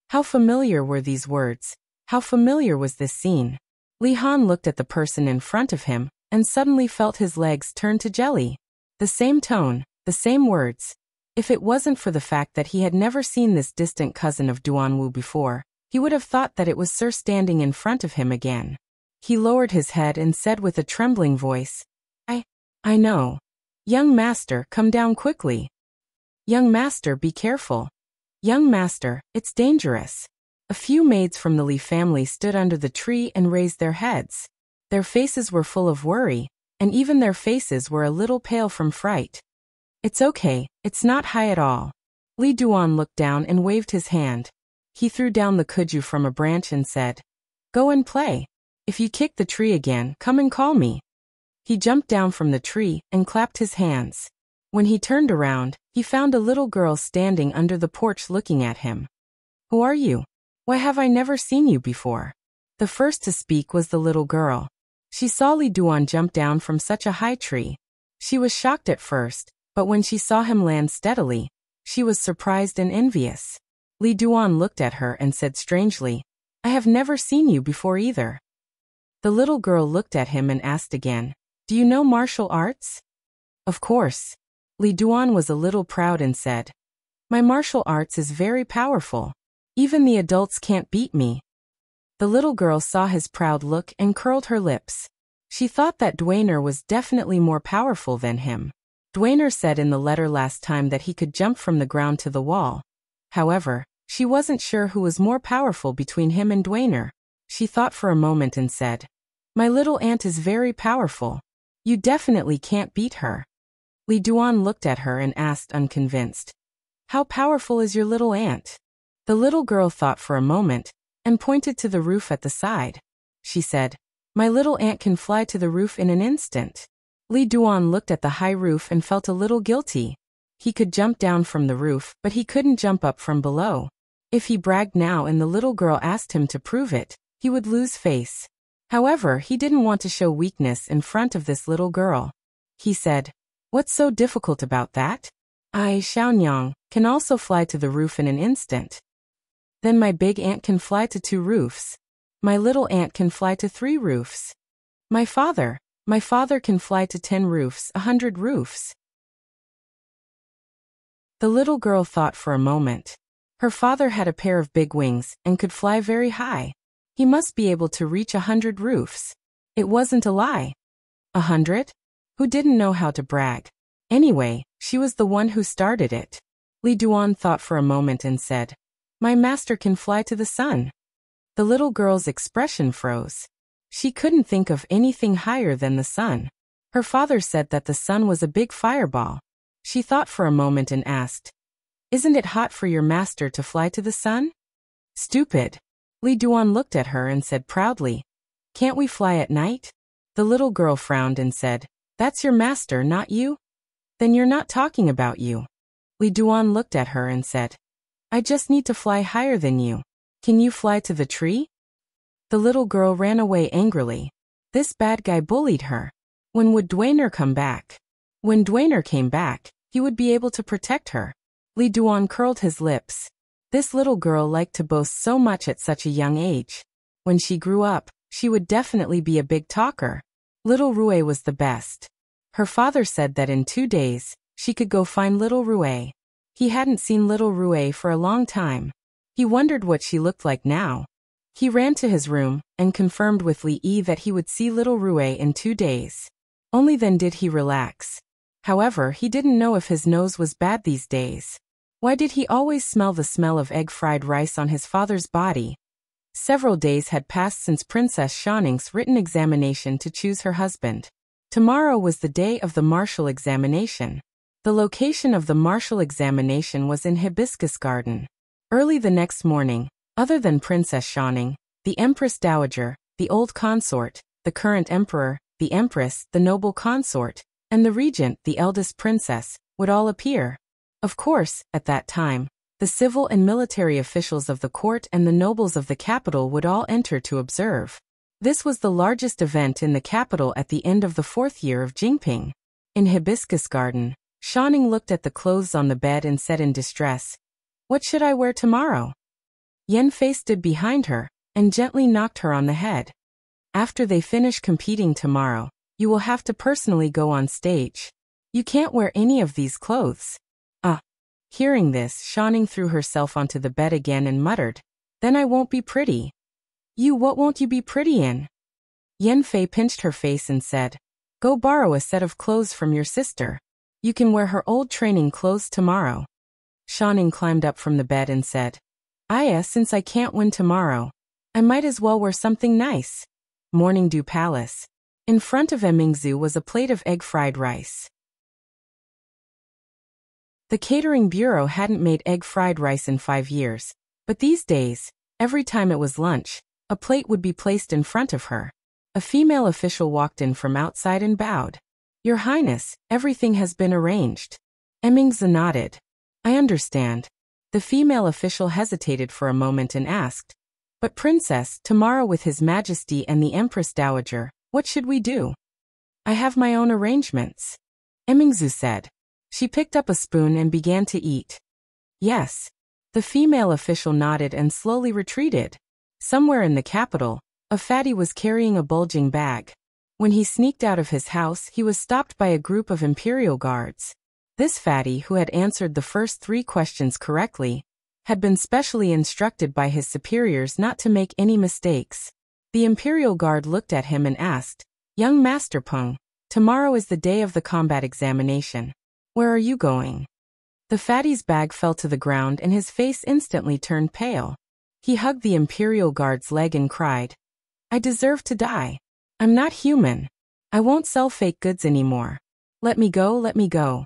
How familiar were these words? How familiar was this scene? Li Han looked at the person in front of him, and suddenly felt his legs turn to jelly. The same tone, the same words. If it wasn't for the fact that he had never seen this distant cousin of Duanwu before, he would have thought that it was Sir standing in front of him again. He lowered his head and said with a trembling voice, I know. Young master, come down quickly. Young master, be careful. Young master, it's dangerous. A few maids from the Li family stood under the tree and raised their heads. Their faces were full of worry, and even their faces were a little pale from fright. "It's okay, it's not high at all." Li Duan looked down and waved his hand. He threw down the kuju from a branch and said, "Go and play. If you kick the tree again, come and call me." He jumped down from the tree and clapped his hands. When he turned around, he found a little girl standing under the porch looking at him. "Who are you? Why have I never seen you before?" The first to speak was the little girl. She saw Li Duan jump down from such a high tree. She was shocked at first, but when she saw him land steadily, she was surprised and envious. Li Duan looked at her and said strangely, "I have never seen you before either." The little girl looked at him and asked again, "Do you know martial arts?" "Of course." Li Duan was a little proud and said, "My martial arts is very powerful. Even the adults can't beat me." The little girl saw his proud look and curled her lips. She thought that Dwainer was definitely more powerful than him. Dwainer said in the letter last time that he could jump from the ground to the wall. However, she wasn't sure who was more powerful between him and Dwainer. She thought for a moment and said, "My little aunt is very powerful. You definitely can't beat her." Li Duan looked at her and asked unconvinced, "How powerful is your little aunt?" The little girl thought for a moment, and pointed to the roof at the side. She said, "My little aunt can fly to the roof in an instant." Li Duan looked at the high roof and felt a little guilty. He could jump down from the roof, but he couldn't jump up from below. If he bragged now and the little girl asked him to prove it, he would lose face. However, he didn't want to show weakness in front of this little girl. He said, "What's so difficult about that? I, Xiaonyang, can also fly to the roof in an instant. Then my big ant can fly to 2 roofs. My little ant can fly to 3 roofs. My father can fly to 10 roofs, 100 roofs." The little girl thought for a moment. Her father had a pair of big wings and could fly very high. He must be able to reach 100 roofs. It wasn't a lie. 100? Who didn't know how to brag? Anyway, she was the one who started it. Li Duan thought for a moment and said, "My master can fly to the sun." The little girl's expression froze. She couldn't think of anything higher than the sun. Her father said that the sun was a big fireball. She thought for a moment and asked, "Isn't it hot for your master to fly to the sun?" "Stupid." Li Duan looked at her and said proudly, "Can't we fly at night?" The little girl frowned and said, "That's your master, not you? Then you're not talking about you." Li Duan looked at her and said, "I just need to fly higher than you. Can you fly to the tree?" The little girl ran away angrily. This bad guy bullied her. When would Dwainer come back? When Dwainer came back, he would be able to protect her. Li Duan curled his lips. This little girl liked to boast so much at such a young age. When she grew up, she would definitely be a big talker. Little Rue was the best. Her father said that in 2 days, she could go find little Rue. He hadn't seen little Rue for a long time. He wondered what she looked like now. He ran to his room and confirmed with Li Yi that he would see little Rue in 2 days. Only then did he relax. However, he didn't know if his nose was bad these days. Why did he always smell the smell of egg fried rice on his father's body? Several days had passed since Princess Xiaoning's written examination to choose her husband. Tomorrow was the day of the martial examination. The location of the martial examination was in Hibiscus Garden. Early the next morning, other than Princess Xiaoning, the Empress Dowager, the old consort, the current emperor, the empress, the noble consort, and the regent, the eldest princess, would all appear. Of course, at that time, the civil and military officials of the court and the nobles of the capital would all enter to observe. This was the largest event in the capital at the end of the 4th year of Jingping. In Hibiscus Garden, Xiaoning looked at the clothes on the bed and said in distress, "What should I wear tomorrow?" Yan Fei stood behind her and gently knocked her on the head. "After they finish competing tomorrow, you will have to personally go on stage. You can't wear any of these clothes." Hearing this, Xiaoning threw herself onto the bed again and muttered, "Then I won't be pretty." What won't you be pretty in?" Yan Fei pinched her face and said, "Go borrow a set of clothes from your sister. You can wear her old training clothes tomorrow." Xiaoning climbed up from the bed and said, Since I can't win tomorrow, I might as well wear something nice." Morning Dew Palace. In front of Emingzu was a plate of egg fried rice. The catering bureau hadn't made egg fried rice in 5 years, but these days, every time it was lunch, a plate would be placed in front of her. A female official walked in from outside and bowed. "Your Highness, everything has been arranged." Emingzu nodded. "I understand." The female official hesitated for a moment and asked, "But Princess, tomorrow with His Majesty and the Empress Dowager, what should we do?" "I have my own arrangements," Emingzu said. She picked up a spoon and began to eat. "Yes." The female official nodded and slowly retreated. Somewhere in the capital, a fatty was carrying a bulging bag. When he sneaked out of his house, he was stopped by a group of imperial guards. This fatty, who had answered the first 3 questions correctly, had been specially instructed by his superiors not to make any mistakes. The imperial guard looked at him and asked, "Young Master Peng, tomorrow is the day of the combat examination. Where are you going?" The fatty's bag fell to the ground and his face instantly turned pale. He hugged the imperial guard's leg and cried, "I deserve to die. I'm not human. I won't sell fake goods anymore. Let me go, let me go."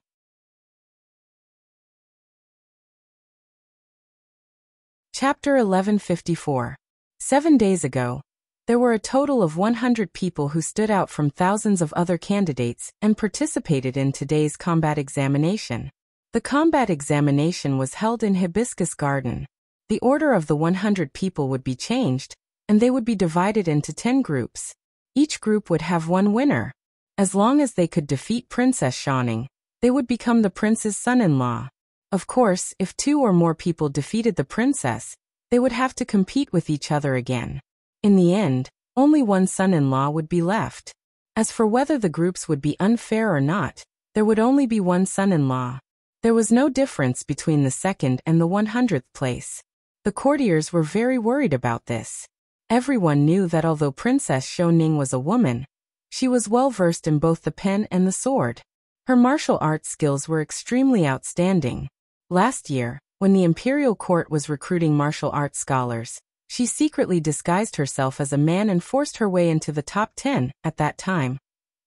Chapter 1154. 7 days ago. There were a total of 100 people who stood out from thousands of other candidates and participated in today's combat examination. The combat examination was held in Hibiscus Garden. The order of the 100 people would be changed, and they would be divided into 10 groups. Each group would have one winner. As long as they could defeat Princess Xiaoning, they would become the prince's son-in-law. Of course, if 2 or more people defeated the princess, they would have to compete with each other again. In the end, only one son-in-law would be left. As for whether the groups would be unfair or not, there would only be one son-in-law. There was no difference between the second and the 100th place. The courtiers were very worried about this. Everyone knew that although Princess Xiaoning was a woman, she was well versed in both the pen and the sword. Her martial arts skills were extremely outstanding. Last year, when the imperial court was recruiting martial arts scholars, she secretly disguised herself as a man and forced her way into the top 10 at that time.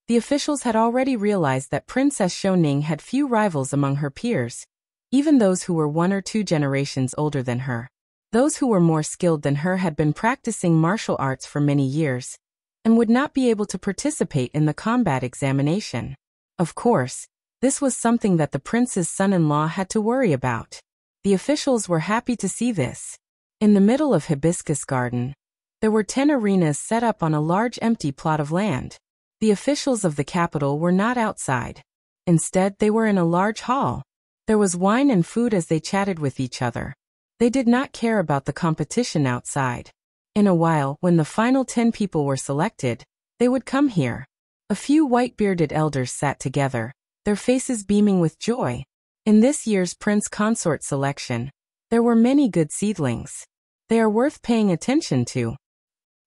The officials had already realized that Princess Xiaoning had few rivals among her peers, even those who were 1 or 2 generations older than her. Those who were more skilled than her had been practicing martial arts for many years, and would not be able to participate in the combat examination. Of course, this was something that the prince's son-in-law had to worry about. The officials were happy to see this. In the middle of Hibiscus Garden, there were 10 arenas set up on a large empty plot of land. The officials of the capital were not outside. Instead, they were in a large hall. There was wine and food as they chatted with each other. They did not care about the competition outside. In a while, when the final 10 people were selected, they would come here. A few white-bearded elders sat together, their faces beaming with joy. In this year's prince consort selection, there were many good seedlings. They are worth paying attention to.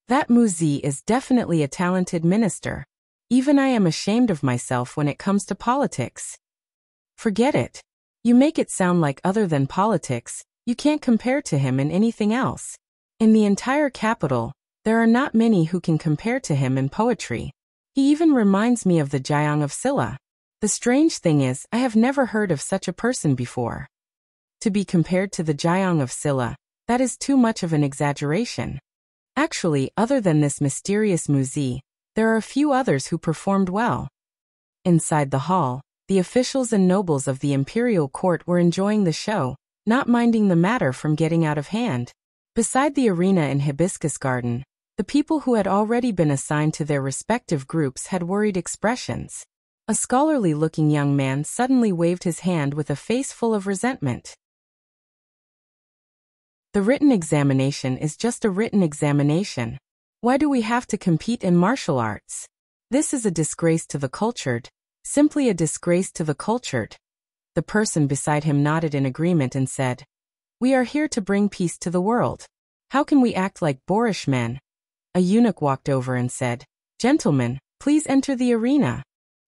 That Mu Zi is definitely a talented minister. Even I am ashamed of myself when it comes to politics. Forget it. You make it sound like other than politics, you can't compare to him in anything else. In the entire capital, there are not many who can compare to him in poetry. He even reminds me of the Jiang of Silla. The strange thing is, I have never heard of such a person before. To be compared to the Jiang of Silla, that is too much of an exaggeration. Actually, other than this mysterious Mu Zi, there are a few others who performed well. Inside the hall, the officials and nobles of the imperial court were enjoying the show, not minding the matter from getting out of hand. Beside the arena in Hibiscus Garden, the people who had already been assigned to their respective groups had worried expressions. A scholarly-looking young man suddenly waved his hand with a face full of resentment. The written examination is just a written examination. Why do we have to compete in martial arts? This is a disgrace to the cultured. Simply a disgrace to the cultured. The person beside him nodded in agreement and said, "We are here to bring peace to the world. How can we act like boorish men?" A eunuch walked over and said, "Gentlemen, please enter the arena."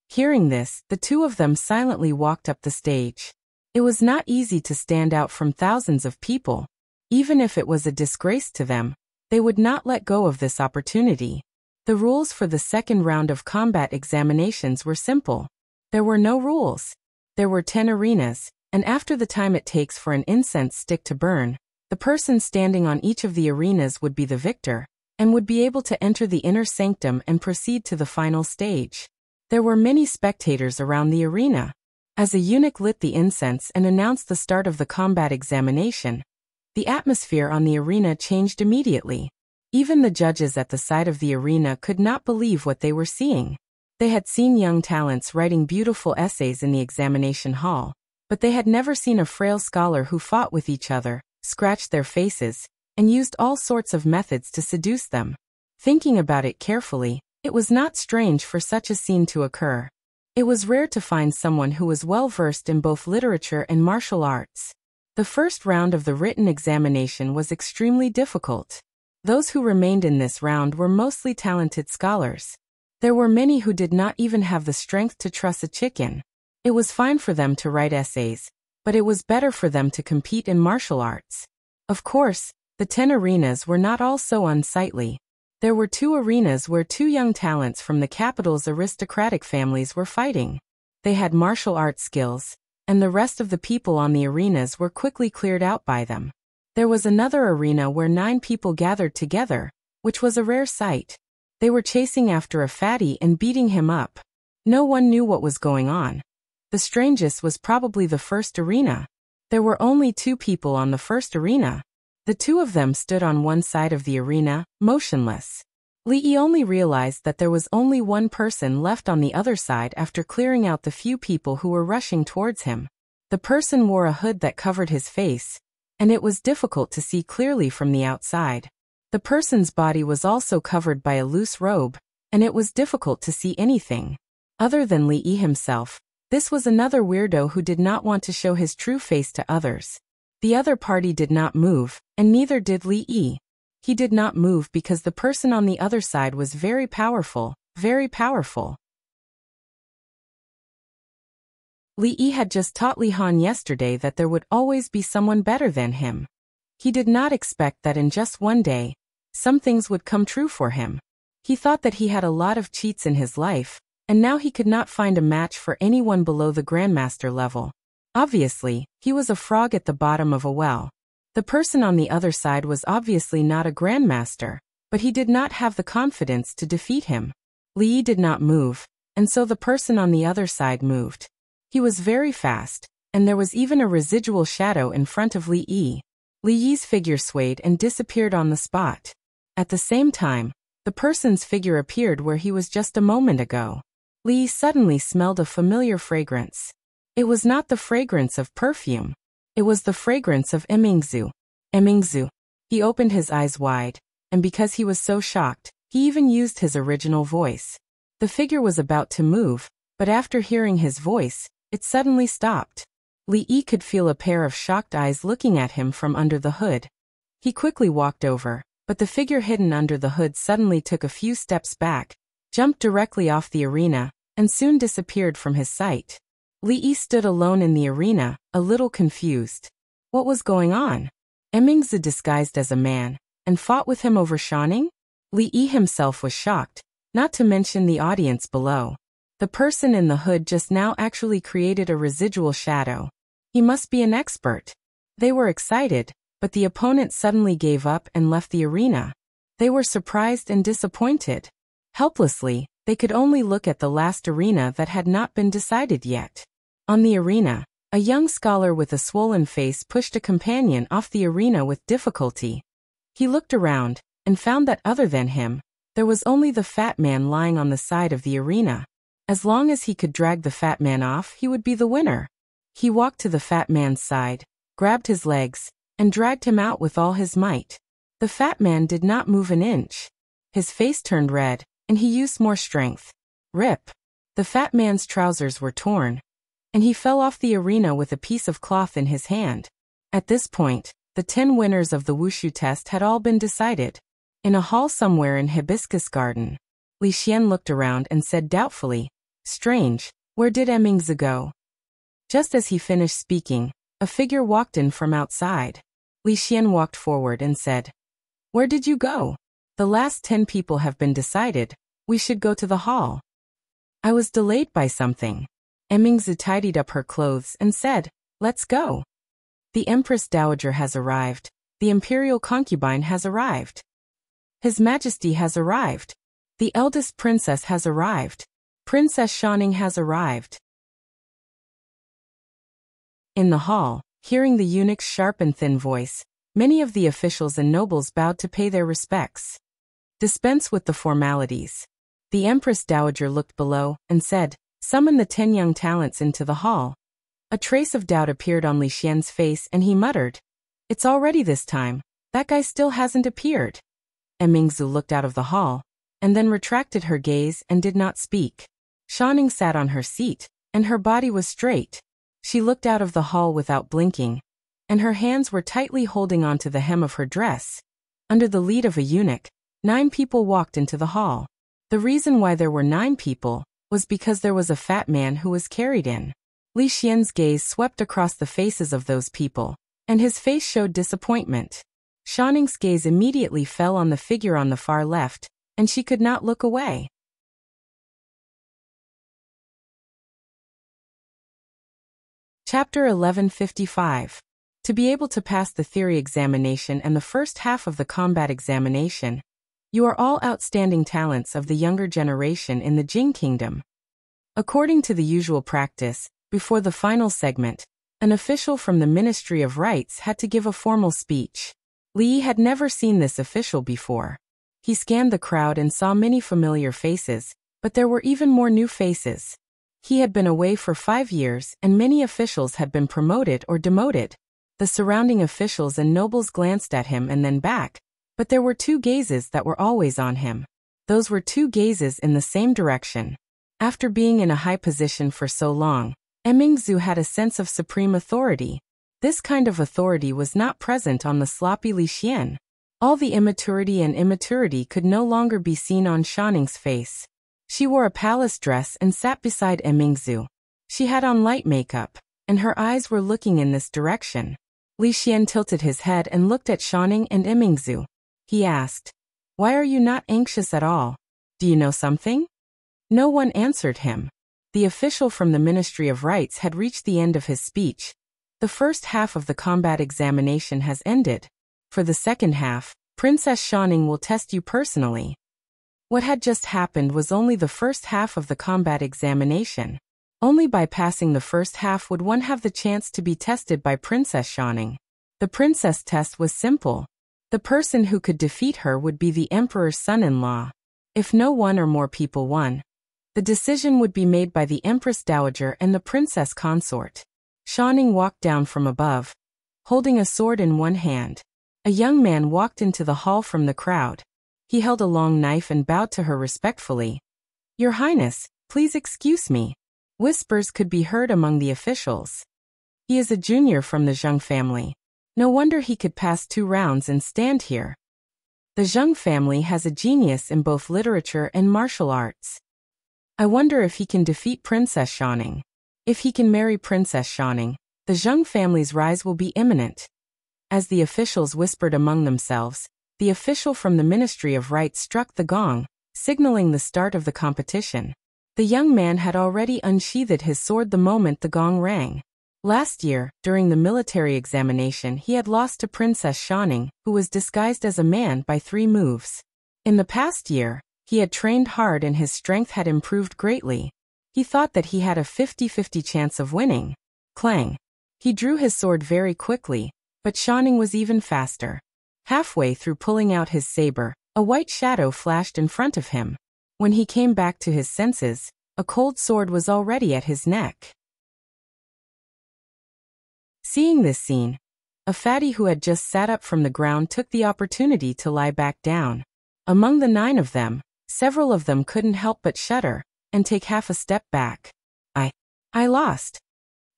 Hearing this, the two of them silently walked up the stage. It was not easy to stand out from thousands of people. Even if it was a disgrace to them, they would not let go of this opportunity. The rules for the second round of combat examinations were simple. There were no rules. There were 10 arenas, and after the time it takes for an incense stick to burn, the person standing on each of the arenas would be the victor, and would be able to enter the inner sanctum and proceed to the final stage. There were many spectators around the arena. As a eunuch lit the incense and announced the start of the combat examination, the atmosphere on the arena changed immediately. Even the judges at the side of the arena could not believe what they were seeing. They had seen young talents writing beautiful essays in the examination hall, but they had never seen a frail scholar who fought with each other, scratched their faces, and used all sorts of methods to seduce them. Thinking about it carefully, it was not strange for such a scene to occur. It was rare to find someone who was well versed in both literature and martial arts. The first round of the written examination was extremely difficult. Those who remained in this round were mostly talented scholars. There were many who did not even have the strength to truss a chicken. It was fine for them to write essays, but it was better for them to compete in martial arts. Of course, the 10 arenas were not all so unsightly. There were 2 arenas where 2 young talents from the capital's aristocratic families were fighting. They had martial arts skills, and the rest of the people on the arenas were quickly cleared out by them. There was another arena where 9 people gathered together, which was a rare sight. They were chasing after a fatty and beating him up. No one knew what was going on. The strangest was probably the first arena. There were only 2 people on the first arena. The 2 of them stood on one side of the arena, motionless. Li Yi only realized that there was only one person left on the other side after clearing out the few people who were rushing towards him. The person wore a hood that covered his face, and it was difficult to see clearly from the outside. The person's body was also covered by a loose robe, and it was difficult to see anything. Other than Li Yi himself, this was another weirdo who did not want to show his true face to others. The other party did not move, and neither did Li Yi. He did not move because the person on the other side was very powerful, very powerful. Li Yi had just taught Li Han yesterday that there would always be someone better than him. He did not expect that in just one day, some things would come true for him. He thought that he had a lot of cheats in his life, and now he could not find a match for anyone below the Grandmaster level. Obviously, he was a frog at the bottom of a well. The person on the other side was obviously not a Grandmaster, but he did not have the confidence to defeat him. Li Yi did not move, and so the person on the other side moved. He was very fast, and there was even a residual shadow in front of Li Yi. Li Yi's figure swayed and disappeared on the spot. At the same time, the person's figure appeared where he was just a moment ago. Li Yi suddenly smelled a familiar fragrance. It was not the fragrance of perfume. It was the fragrance of Emingzu. Emingzu. He opened his eyes wide, and because he was so shocked, he even used his original voice. The figure was about to move, but after hearing his voice, it suddenly stopped. Li Yi could feel a pair of shocked eyes looking at him from under the hood. He quickly walked over, but the figure hidden under the hood suddenly took a few steps back, jumped directly off the arena, and soon disappeared from his sight. Li Yi stood alone in the arena, a little confused. What was going on? Emingzi disguised as a man, and fought with him over Shanning? Li Yi himself was shocked, not to mention the audience below. The person in the hood just now actually created a residual shadow. He must be an expert. They were excited, but the opponent suddenly gave up and left the arena. They were surprised and disappointed. Helplessly, they could only look at the last arena that had not been decided yet. On the arena, a young scholar with a swollen face pushed a companion off the arena with difficulty. He looked around, and found that other than him, there was only the fat man lying on the side of the arena. As long as he could drag the fat man off, he would be the winner. He walked to the fat man's side, grabbed his legs, and dragged him out with all his might. The fat man did not move an inch. His face turned red, and he used more strength. Rip! The fat man's trousers were torn, and he fell off the arena with a piece of cloth in his hand. At this point, the 10 winners of the Wushu test had all been decided. In a hall somewhere in Hibiscus Garden, Li Xian looked around and said doubtfully, "Strange, where did Emingzi go?" Just as he finished speaking, a figure walked in from outside. Li Xian walked forward and said, "Where did you go? The last 10 people have been decided. We should go to the hall." "I was delayed by something." Emingzi tidied up her clothes and said, "Let's go. The Empress Dowager has arrived. The Imperial Concubine has arrived. His Majesty has arrived. The eldest princess has arrived. Princess Shanning has arrived." In the hall, hearing the eunuch's sharp and thin voice, many of the officials and nobles bowed to pay their respects. "Dispense with the formalities." The Empress Dowager looked below and said, "Summon the 10 young talents into the hall." A trace of doubt appeared on Li Xian's face and he muttered, "It's already this time. That guy still hasn't appeared." Emingzi looked out of the hall, and then retracted her gaze and did not speak. Shanning sat on her seat, and her body was straight. She looked out of the hall without blinking, and her hands were tightly holding onto the hem of her dress. Under the lead of a eunuch, 9 people walked into the hall. The reason why there were 9 people was because there was a fat man who was carried in. Li Xian's gaze swept across the faces of those people, and his face showed disappointment. Shanning's gaze immediately fell on the figure on the far left, and she could not look away. Chapter 1155. To be able to pass the theory examination and the first half of the combat examination, You are all outstanding talents of the younger generation in the Jing Kingdom. According to the usual practice, before the final segment, an official from the Ministry of Rites had to give a formal speech. Li had never seen this official before. He scanned the crowd and saw many familiar faces, but there were even more new faces. He had been away for 5 years, and many officials had been promoted or demoted. The surrounding officials and nobles glanced at him and then back, but there were 2 gazes that were always on him. Those were 2 gazes in the same direction. After being in a high position for so long, Emingzu had a sense of supreme authority. This kind of authority was not present on the sloppy Li Xian. All the immaturity could no longer be seen on Shaning's face. She wore a palace dress and sat beside Emingzu. She had on light makeup, and her eyes were looking in this direction. Li Xian tilted his head and looked at Shanning and Emingzu. He asked, "Why are you not anxious at all? Do you know something?" No one answered him. The official from the Ministry of Rites had reached the end of his speech. The first half of the combat examination has ended. For the second half, Princess Shanning will test you personally. What had just happened was only the first half of the combat examination. Only by passing the first half would one have the chance to be tested by Princess Shanning. The princess test was simple. The person who could defeat her would be the Emperor's son-in-law. If no one or more people won, the decision would be made by the Empress Dowager and the princess consort. Shanning walked down from above, holding a sword in one hand. A young man walked into the hall from the crowd. He held a long knife and bowed to her respectfully. "Your Highness, please excuse me." Whispers could be heard among the officials. He is a junior from the Zheng family. No wonder he could pass 2 rounds and stand here. The Zheng family has a genius in both literature and martial arts. I wonder if he can defeat Princess Shanning. If he can marry Princess Shanning, the Zheng family's rise will be imminent. As the officials whispered among themselves, the official from the Ministry of Rites struck the gong, signaling the start of the competition. The young man had already unsheathed his sword the moment the gong rang. Last year, during the military examination, he had lost to Princess Shanning, who was disguised as a man, by 3 moves. In the past year, he had trained hard and his strength had improved greatly. He thought that he had a 50-50 chance of winning. Clang! He drew his sword very quickly, but Shanning was even faster. Halfway through pulling out his saber, a white shadow flashed in front of him. When he came back to his senses, a cold sword was already at his neck. Seeing this scene, a fatty who had just sat up from the ground took the opportunity to lie back down. Among the 9 of them, several of them couldn't help but shudder and take half a step back. I lost.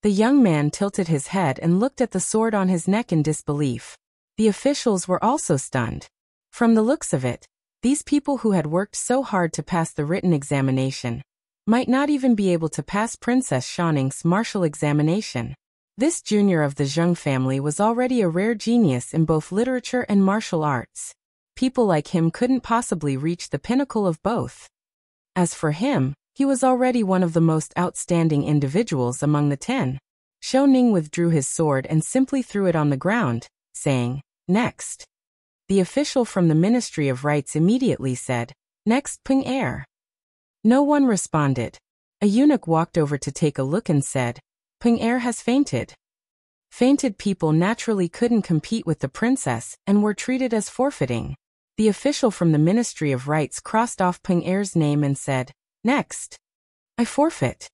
The young man tilted his head and looked at the sword on his neck in disbelief. The officials were also stunned. From the looks of it, these people who had worked so hard to pass the written examination might not even be able to pass Princess Shanning's martial examination. This junior of the Zheng family was already a rare genius in both literature and martial arts. People like him couldn't possibly reach the pinnacle of both. As for him, he was already one of the most outstanding individuals among the 10. Shou Ning withdrew his sword and simply threw it on the ground, saying, "Next." The official from the Ministry of Rites immediately said, "Next, Peng Er." No one responded. A eunuch walked over to take a look and said, "Peng Er has fainted." Fainted people naturally couldn't compete with the princess and were treated as forfeiting. The official from the Ministry of Rites crossed off Peng Er's name and said, "Next." "I forfeit."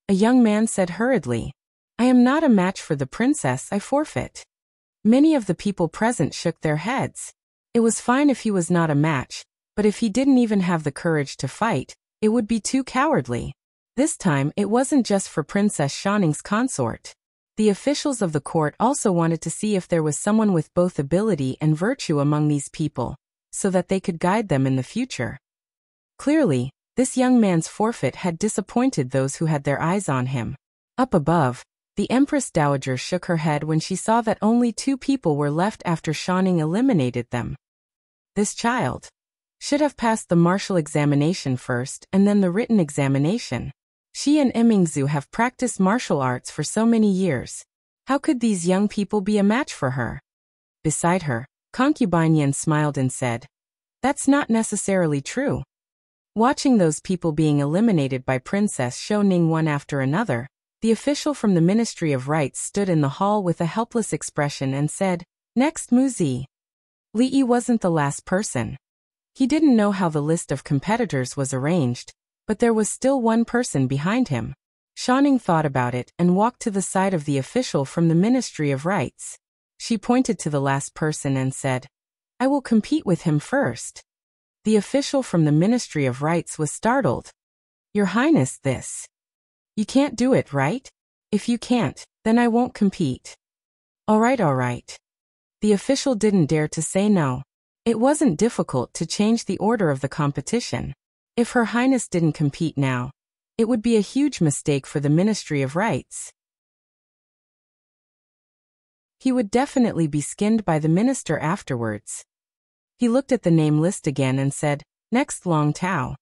A young man said hurriedly, "I am not a match for the princess, I forfeit." Many of the people present shook their heads. It was fine if he was not a match, but if he didn't even have the courage to fight, it would be too cowardly. This time it wasn't just for Princess Shanning's consort. The officials of the court also wanted to see if there was someone with both ability and virtue among these people, so that they could guide them in the future. Clearly, this young man's forfeit had disappointed those who had their eyes on him. Up above, the Empress Dowager shook her head when she saw that only 2 people were left after Shanning eliminated them. This child should have passed the martial examination first and then the written examination. She and Emingzu have practiced martial arts for so many years. How could these young people be a match for her? Beside her, Concubine Yen smiled and said, That's not necessarily true. Watching those people being eliminated by Princess Shoning one after another, the official from the Ministry of Rites stood in the hall with a helpless expression and said, "Next, Muzi." Li Yi wasn't the last person. He didn't know how the list of competitors was arranged, but there was still one person behind him. Shoning thought about it and walked to the side of the official from the Ministry of Rites. She pointed to the last person and said, "I will compete with him first." The official from the Ministry of Rites was startled. "Your Highness, this. You can't do it, right? If you can't, then I won't compete." All right. The official didn't dare to say no. It wasn't difficult to change the order of the competition. If Her Highness didn't compete now, it would be a huge mistake for the Ministry of Rites. He would definitely be skinned by the minister afterwards. He looked at the name list again and said, "Next, Long Tao."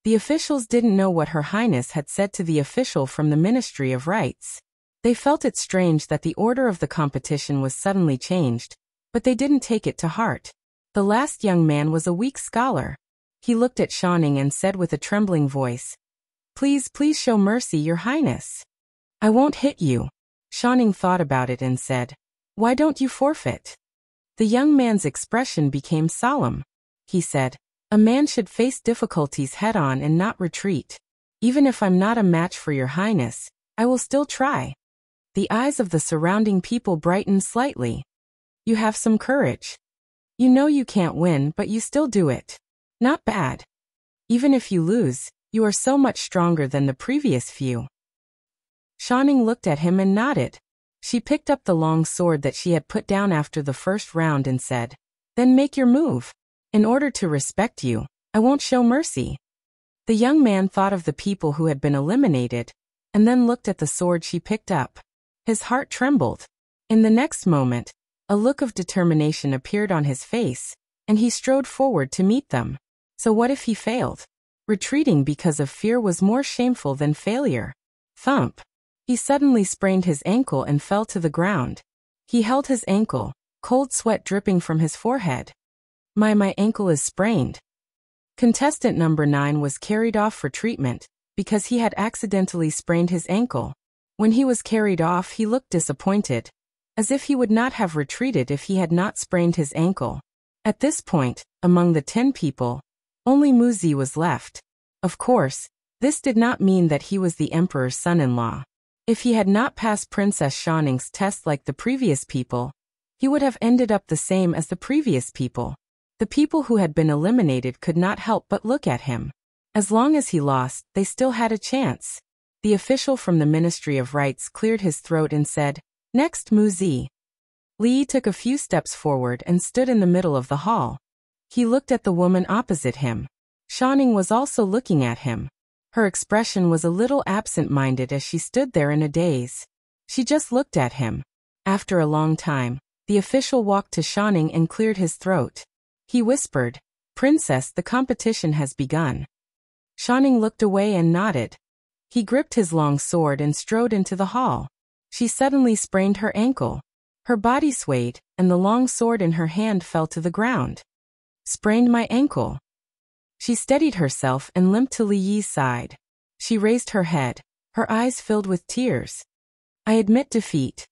The officials didn't know what Her Highness had said to the official from the Ministry of Rites. They felt it strange that the order of the competition was suddenly changed, but they didn't take it to heart. The last young man was a weak scholar. He looked at Shoning and said with a trembling voice, Please show mercy, Your Highness. I won't hit you." Shoning thought about it and said, "Why don't you forfeit?" The young man's expression became solemn. He said, "A man should face difficulties head-on and not retreat. Even if I'm not a match for Your Highness, I will still try." The eyes of the surrounding people brightened slightly. "You have some courage. You know you can't win, but you still do it. Not bad. Even if you lose, you are so much stronger than the previous few." Shoning looked at him and nodded. She picked up the long sword that she had put down after the first round and said, "Then make your move. In order to respect you, I won't show mercy." The young man thought of the people who had been eliminated, and then looked at the sword she picked up. His heart trembled. In the next moment, a look of determination appeared on his face, and he strode forward to meet them. So what if he failed? Retreating because of fear was more shameful than failure. Thump. He suddenly sprained his ankle and fell to the ground. He held his ankle, cold sweat dripping from his forehead. My ankle is sprained." Contestant number 9 was carried off for treatment, because he had accidentally sprained his ankle. When he was carried off, he looked disappointed, as if he would not have retreated if he had not sprained his ankle. At this point, among the 10 people, only Muzi was left. Of course, this did not mean that he was the emperor's son-in-law. If he had not passed Princess Shoning's test like the previous people, he would have ended up the same as the previous people. The people who had been eliminated could not help but look at him. As long as he lost, they still had a chance. The official from the Ministry of Rites cleared his throat and said, "Next, Muzi." Li Yi took a few steps forward and stood in the middle of the hall. He looked at the woman opposite him. Shoning was also looking at him. Her expression was a little absent-minded as she stood there in a daze. She just looked at him. After a long time, the official walked to Shoning and cleared his throat. He whispered, "Princess, the competition has begun." Shoning looked away and nodded. He gripped his long sword and strode into the hall. She suddenly sprained her ankle. Her body swayed, and the long sword in her hand fell to the ground. "Sprained my ankle." She steadied herself and limped to Li Yi's side. She raised her head, her eyes filled with tears. "I admit defeat."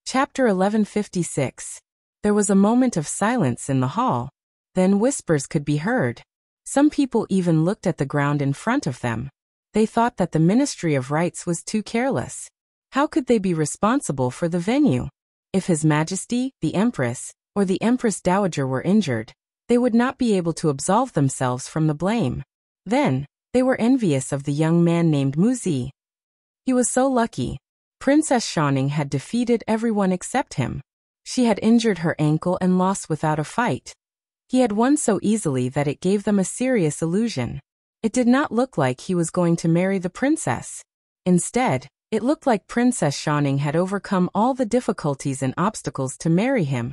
Chapter 1156. There was a moment of silence in the hall. Then whispers could be heard. Some people even looked at the ground in front of them. They thought that the Ministry of Rites was too careless. How could they be responsible for the venue? If His Majesty, the Empress, or the Empress Dowager were injured, they would not be able to absolve themselves from the blame. Then, they were envious of the young man named Muzi. He was so lucky. Princess Shoning had defeated everyone except him. She had injured her ankle and lost without a fight. He had won so easily that it gave them a serious illusion. It did not look like he was going to marry the princess. Instead, it looked like Princess Shoning had overcome all the difficulties and obstacles to marry him.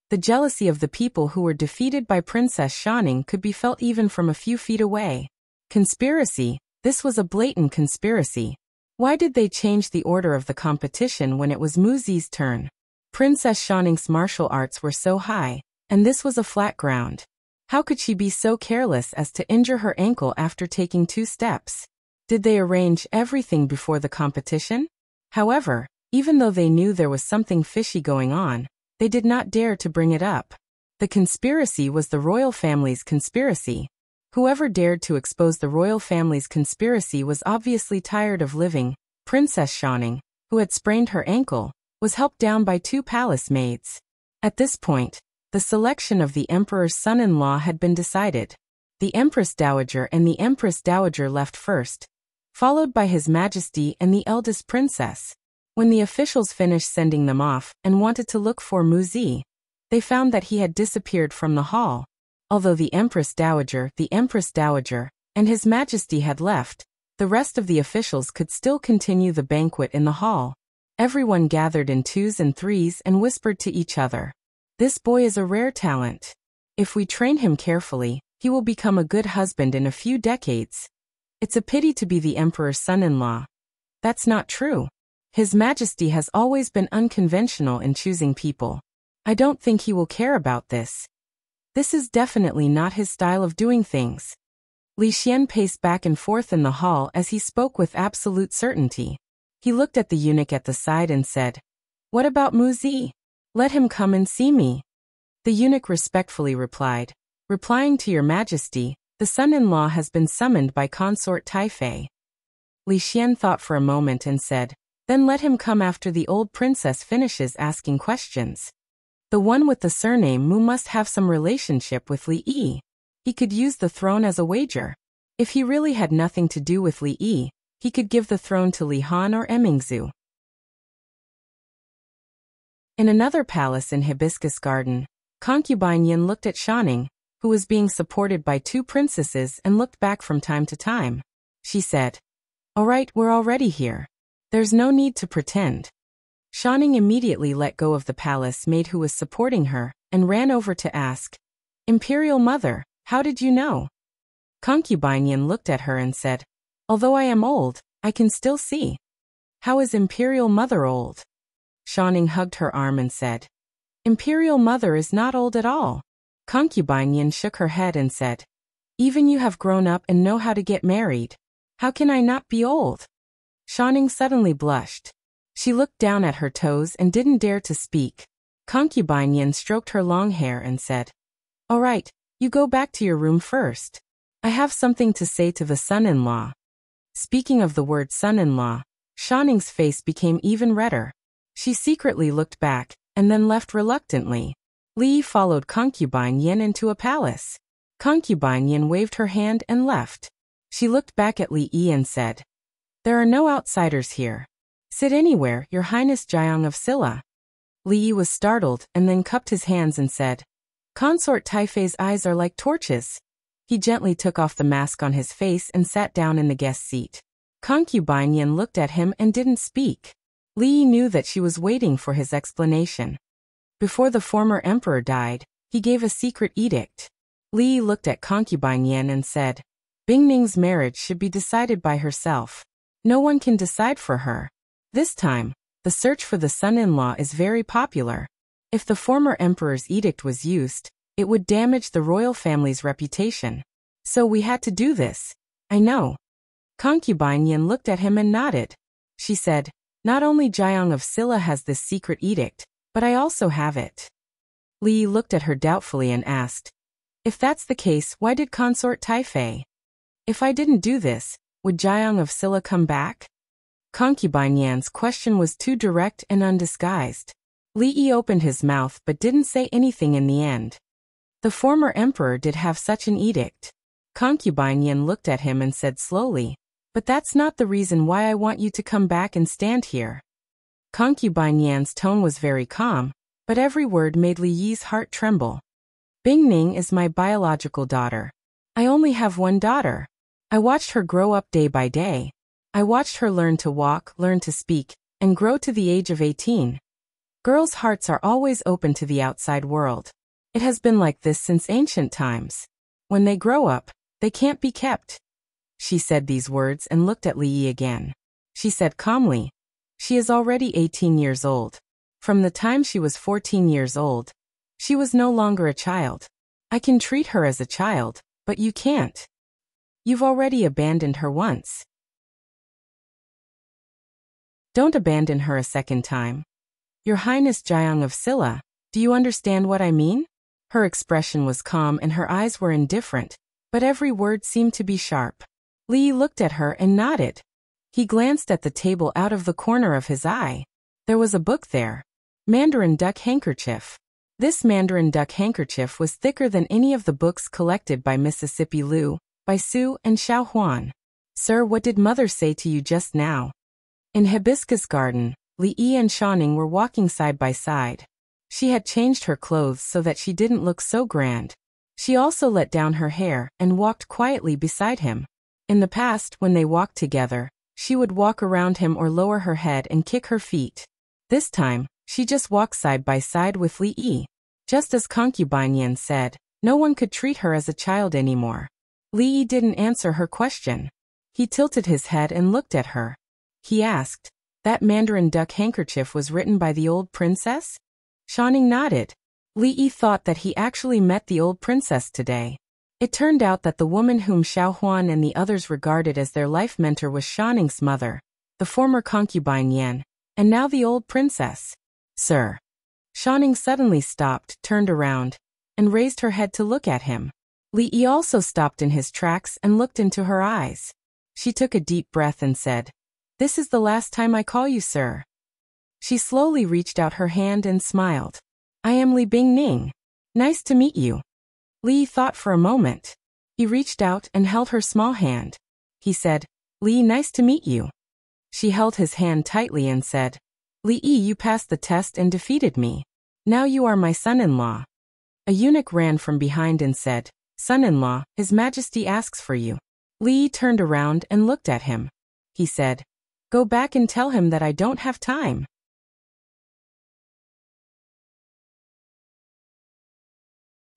The jealousy of the people who were defeated by Princess Shoning could be felt even from a few feet away. Conspiracy. This was a blatant conspiracy. Why did they change the order of the competition when it was Muzi's turn? Princess Shanning's martial arts were so high, and this was a flat ground. How could she be so careless as to injure her ankle after taking 2 steps? Did they arrange everything before the competition? However, even though they knew there was something fishy going on, they did not dare to bring it up. The conspiracy was the royal family's conspiracy. Whoever dared to expose the royal family's conspiracy was obviously tired of living. Princess Shanning, who had sprained her ankle, was helped down by 2 palace maids. At this point, the selection of the emperor's son-in-law had been decided. The Empress Dowager and the Empress Dowager left first, followed by His Majesty and the eldest princess. When the officials finished sending them off and wanted to look for Muzi, they found that he had disappeared from the hall. Although the Empress Dowager, and His Majesty had left, the rest of the officials could still continue the banquet in the hall. Everyone gathered in 2s and 3s and whispered to each other, "This boy is a rare talent. If we train him carefully, he will become a good husband in a few decades. It's a pity to be the emperor's son-in-law." That's not true. His Majesty has always been unconventional in choosing people. I don't think he will care about this. This is definitely not his style of doing things. Li Xian paced back and forth in the hall as he spoke with absolute certainty. He looked at the eunuch at the side and said, "What about Muzi? Let him come and see me." The eunuch respectfully replied, "Replying to your Majesty, the son-in-law has been summoned by Consort Taifei." Li Xian thought for a moment and said, "Then let him come after the old princess finishes asking questions. The one with the surname Mu must have some relationship with Li Yi. He could use the throne as a wager. If he really had nothing to do with Li Yi, he could give the throne to Li Han or Emingzu." In another palace in Hibiscus Garden, concubine Yin looked at Shanning, who was being supported by 2 princesses, and looked back from time to time. She said, "All right, we're already here. There's no need to pretend." Shanning immediately let go of the palace maid who was supporting her, and ran over to ask, "Imperial Mother, how did you know?" Concubine Yin looked at her and said, "Although I am old, I can still see." "How is Imperial Mother old?" Shanning hugged her arm and said, "Imperial Mother is not old at all." Concubine Yin shook her head and said, "Even you have grown up and know how to get married. How can I not be old?" Shanning suddenly blushed. She looked down at her toes and didn't dare to speak. Concubine Yin stroked her long hair and said, "All right, you go back to your room first. I have something to say to the son-in-law." Speaking of the word son-in-law, Shanning's face became even redder. She secretly looked back, and then left reluctantly. Li followed Concubine Yin into a palace. Concubine Yin waved her hand and left. She looked back at Li Yi and said, "There are no outsiders here. Sit anywhere, Your Highness Jiang of Silla." Li Yi was startled and then cupped his hands and said, "Consort Taifei's eyes are like torches." He gently took off the mask on his face and sat down in the guest seat. Concubine Yin looked at him and didn't speak. Li Yi knew that she was waiting for his explanation. Before the former emperor died, he gave a secret edict. Li Yi looked at Concubine Yin and said, "Bingning's marriage should be decided by herself. No one can decide for her. This time, the search for the son-in-law is very popular. If the former emperor's edict was used, it would damage the royal family's reputation. So we had to do this. I know." Concubine Yin looked at him and nodded. She said, "Not only Jiang of Silla has this secret edict, but I also have it." Li Yi looked at her doubtfully and asked, "If that's the case, why did Consort Taifei? If I didn't do this, would Jiang of Silla come back?" Concubine Yan's question was too direct and undisguised. Li Yi opened his mouth but didn't say anything in the end. The former emperor did have such an edict. Concubine Yin looked at him and said slowly, "But that's not the reason why I want you to come back and stand here." Concubine Yan's tone was very calm, but every word made Li Yi's heart tremble. "Bingning is my biological daughter. I only have one daughter. I watched her grow up day by day. I watched her learn to walk, learn to speak, and grow to the age of 18. Girls' hearts are always open to the outside world. It has been like this since ancient times. When they grow up, they can't be kept." She said these words and looked at Li Yi again. She said calmly, "She is already 18 years old. From the time she was 14 years old, she was no longer a child. I can treat her as a child, but you can't. You've already abandoned her once. Don't abandon her a second time. Your Highness Jiang of Silla, do you understand what I mean? Her expression was calm and her eyes were indifferent, but every word seemed to be sharp. Li looked at her and nodded. He glanced at the table out of the corner of his eye. There was a book there. Mandarin Duck Handkerchief. This Mandarin Duck Handkerchief was thicker than any of the books collected by Mississippi Liu, by Su and Xiao Huan. Sir, what did Mother say to you just now? In Hibiscus Garden, Li Yi and Shanning were walking side by side. She had changed her clothes so that she didn't look so grand. She also let down her hair and walked quietly beside him. In the past, when they walked together, she would walk around him or lower her head and kick her feet. This time, she just walked side by side with Li Yi. Just as Concubine Yan said, no one could treat her as a child anymore. Li Yi didn't answer her question. He tilted his head and looked at her. He asked, that Mandarin Duck Handkerchief was written by the old princess? Shanning nodded. Li Yi thought that he actually met the old princess today. It turned out that the woman whom Xiao Huan and the others regarded as their life mentor was Shanning's mother, the former concubine Yan, and now the old princess. Sir. Shanning suddenly stopped, turned around, and raised her head to look at him. Li Yi also stopped in his tracks and looked into her eyes. She took a deep breath and said, "This is the last time I call you sir." She slowly reached out her hand and smiled. "I am Li Bingning. Nice to meet you." Li thought for a moment. He reached out and held her small hand. He said, "Li, nice to meet you." She held his hand tightly and said, "Li Yi, you passed the test and defeated me. Now you are my son-in-law." A eunuch ran from behind and said, "Son-in-law, His Majesty asks for you." Li turned around and looked at him. He said, "Go back and tell him that I don't have time."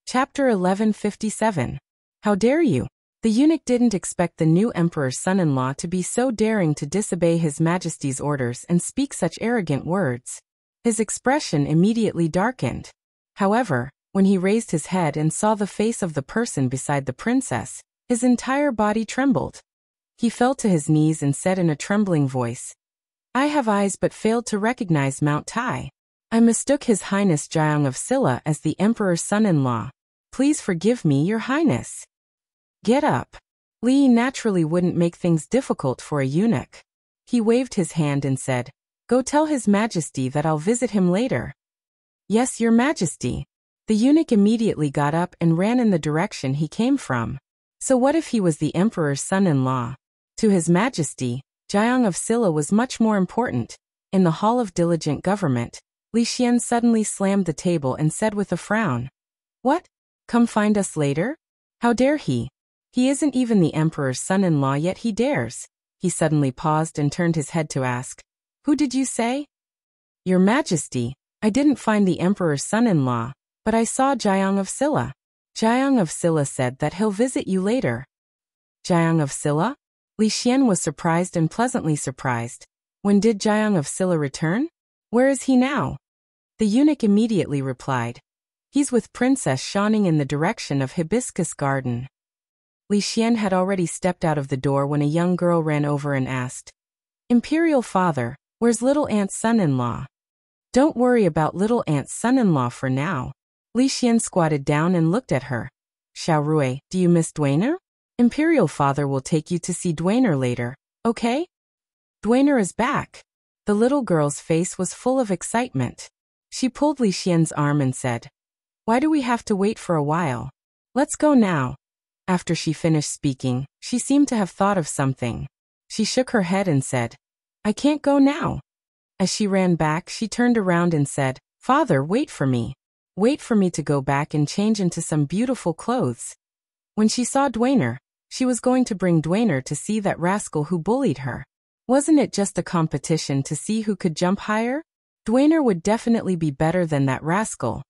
Chapter 1157. How dare you? The eunuch didn't expect the new emperor's son-in-law to be so daring to disobey His Majesty's orders and speak such arrogant words. His expression immediately darkened. However, when he raised his head and saw the face of the person beside the princess, his entire body trembled. He fell to his knees and said in a trembling voice, "I have eyes but failed to recognize Mount Tai. I mistook His Highness Jiang of Silla as the emperor's son-in-law. Please forgive me, Your Highness." "Get up." Li naturally wouldn't make things difficult for a eunuch. He waved his hand and said, "Go tell His Majesty that I'll visit him later." "Yes, Your Majesty." The eunuch immediately got up and ran in the direction he came from. So what if he was the emperor's son-in-law? To His Majesty, Jiang of Silla was much more important. In the Hall of Diligent Government, Li Xian suddenly slammed the table and said with a frown, "What? Come find us later? How dare he? He isn't even the emperor's son-in-law yet he dares." He suddenly paused and turned his head to ask, "Who did you say?" "Your Majesty, I didn't find the emperor's son-in-law, but I saw Jiang of Silla. Jiang of Silla said that he'll visit you later." Jiang of Silla? Li Xian was surprised and pleasantly surprised. When did Jiang of Silla return? Where is he now? The eunuch immediately replied, "He's with Princess Shanning in the direction of Hibiscus Garden." Li Xian had already stepped out of the door when a young girl ran over and asked, "Imperial Father, where's Little Aunt's son-in-law?" "Don't worry about Little Aunt's son-in-law for now." Li Xian squatted down and looked at her. "Xiao Rui, do you miss Dwainer? Imperial Father will take you to see Dwainer later, okay?" "Dwainer is back." The little girl's face was full of excitement. She pulled Li Xian's arm and said, "Why do we have to wait for a while? Let's go now." After she finished speaking, she seemed to have thought of something. She shook her head and said, "I can't go now." As she ran back, she turned around and said, "Father, wait for me. Wait for me to go back and change into some beautiful clothes." When she saw Dwainer, she was going to bring Dwainer to see that rascal who bullied her. Wasn't it just a competition to see who could jump higher? Dwainer would definitely be better than that rascal.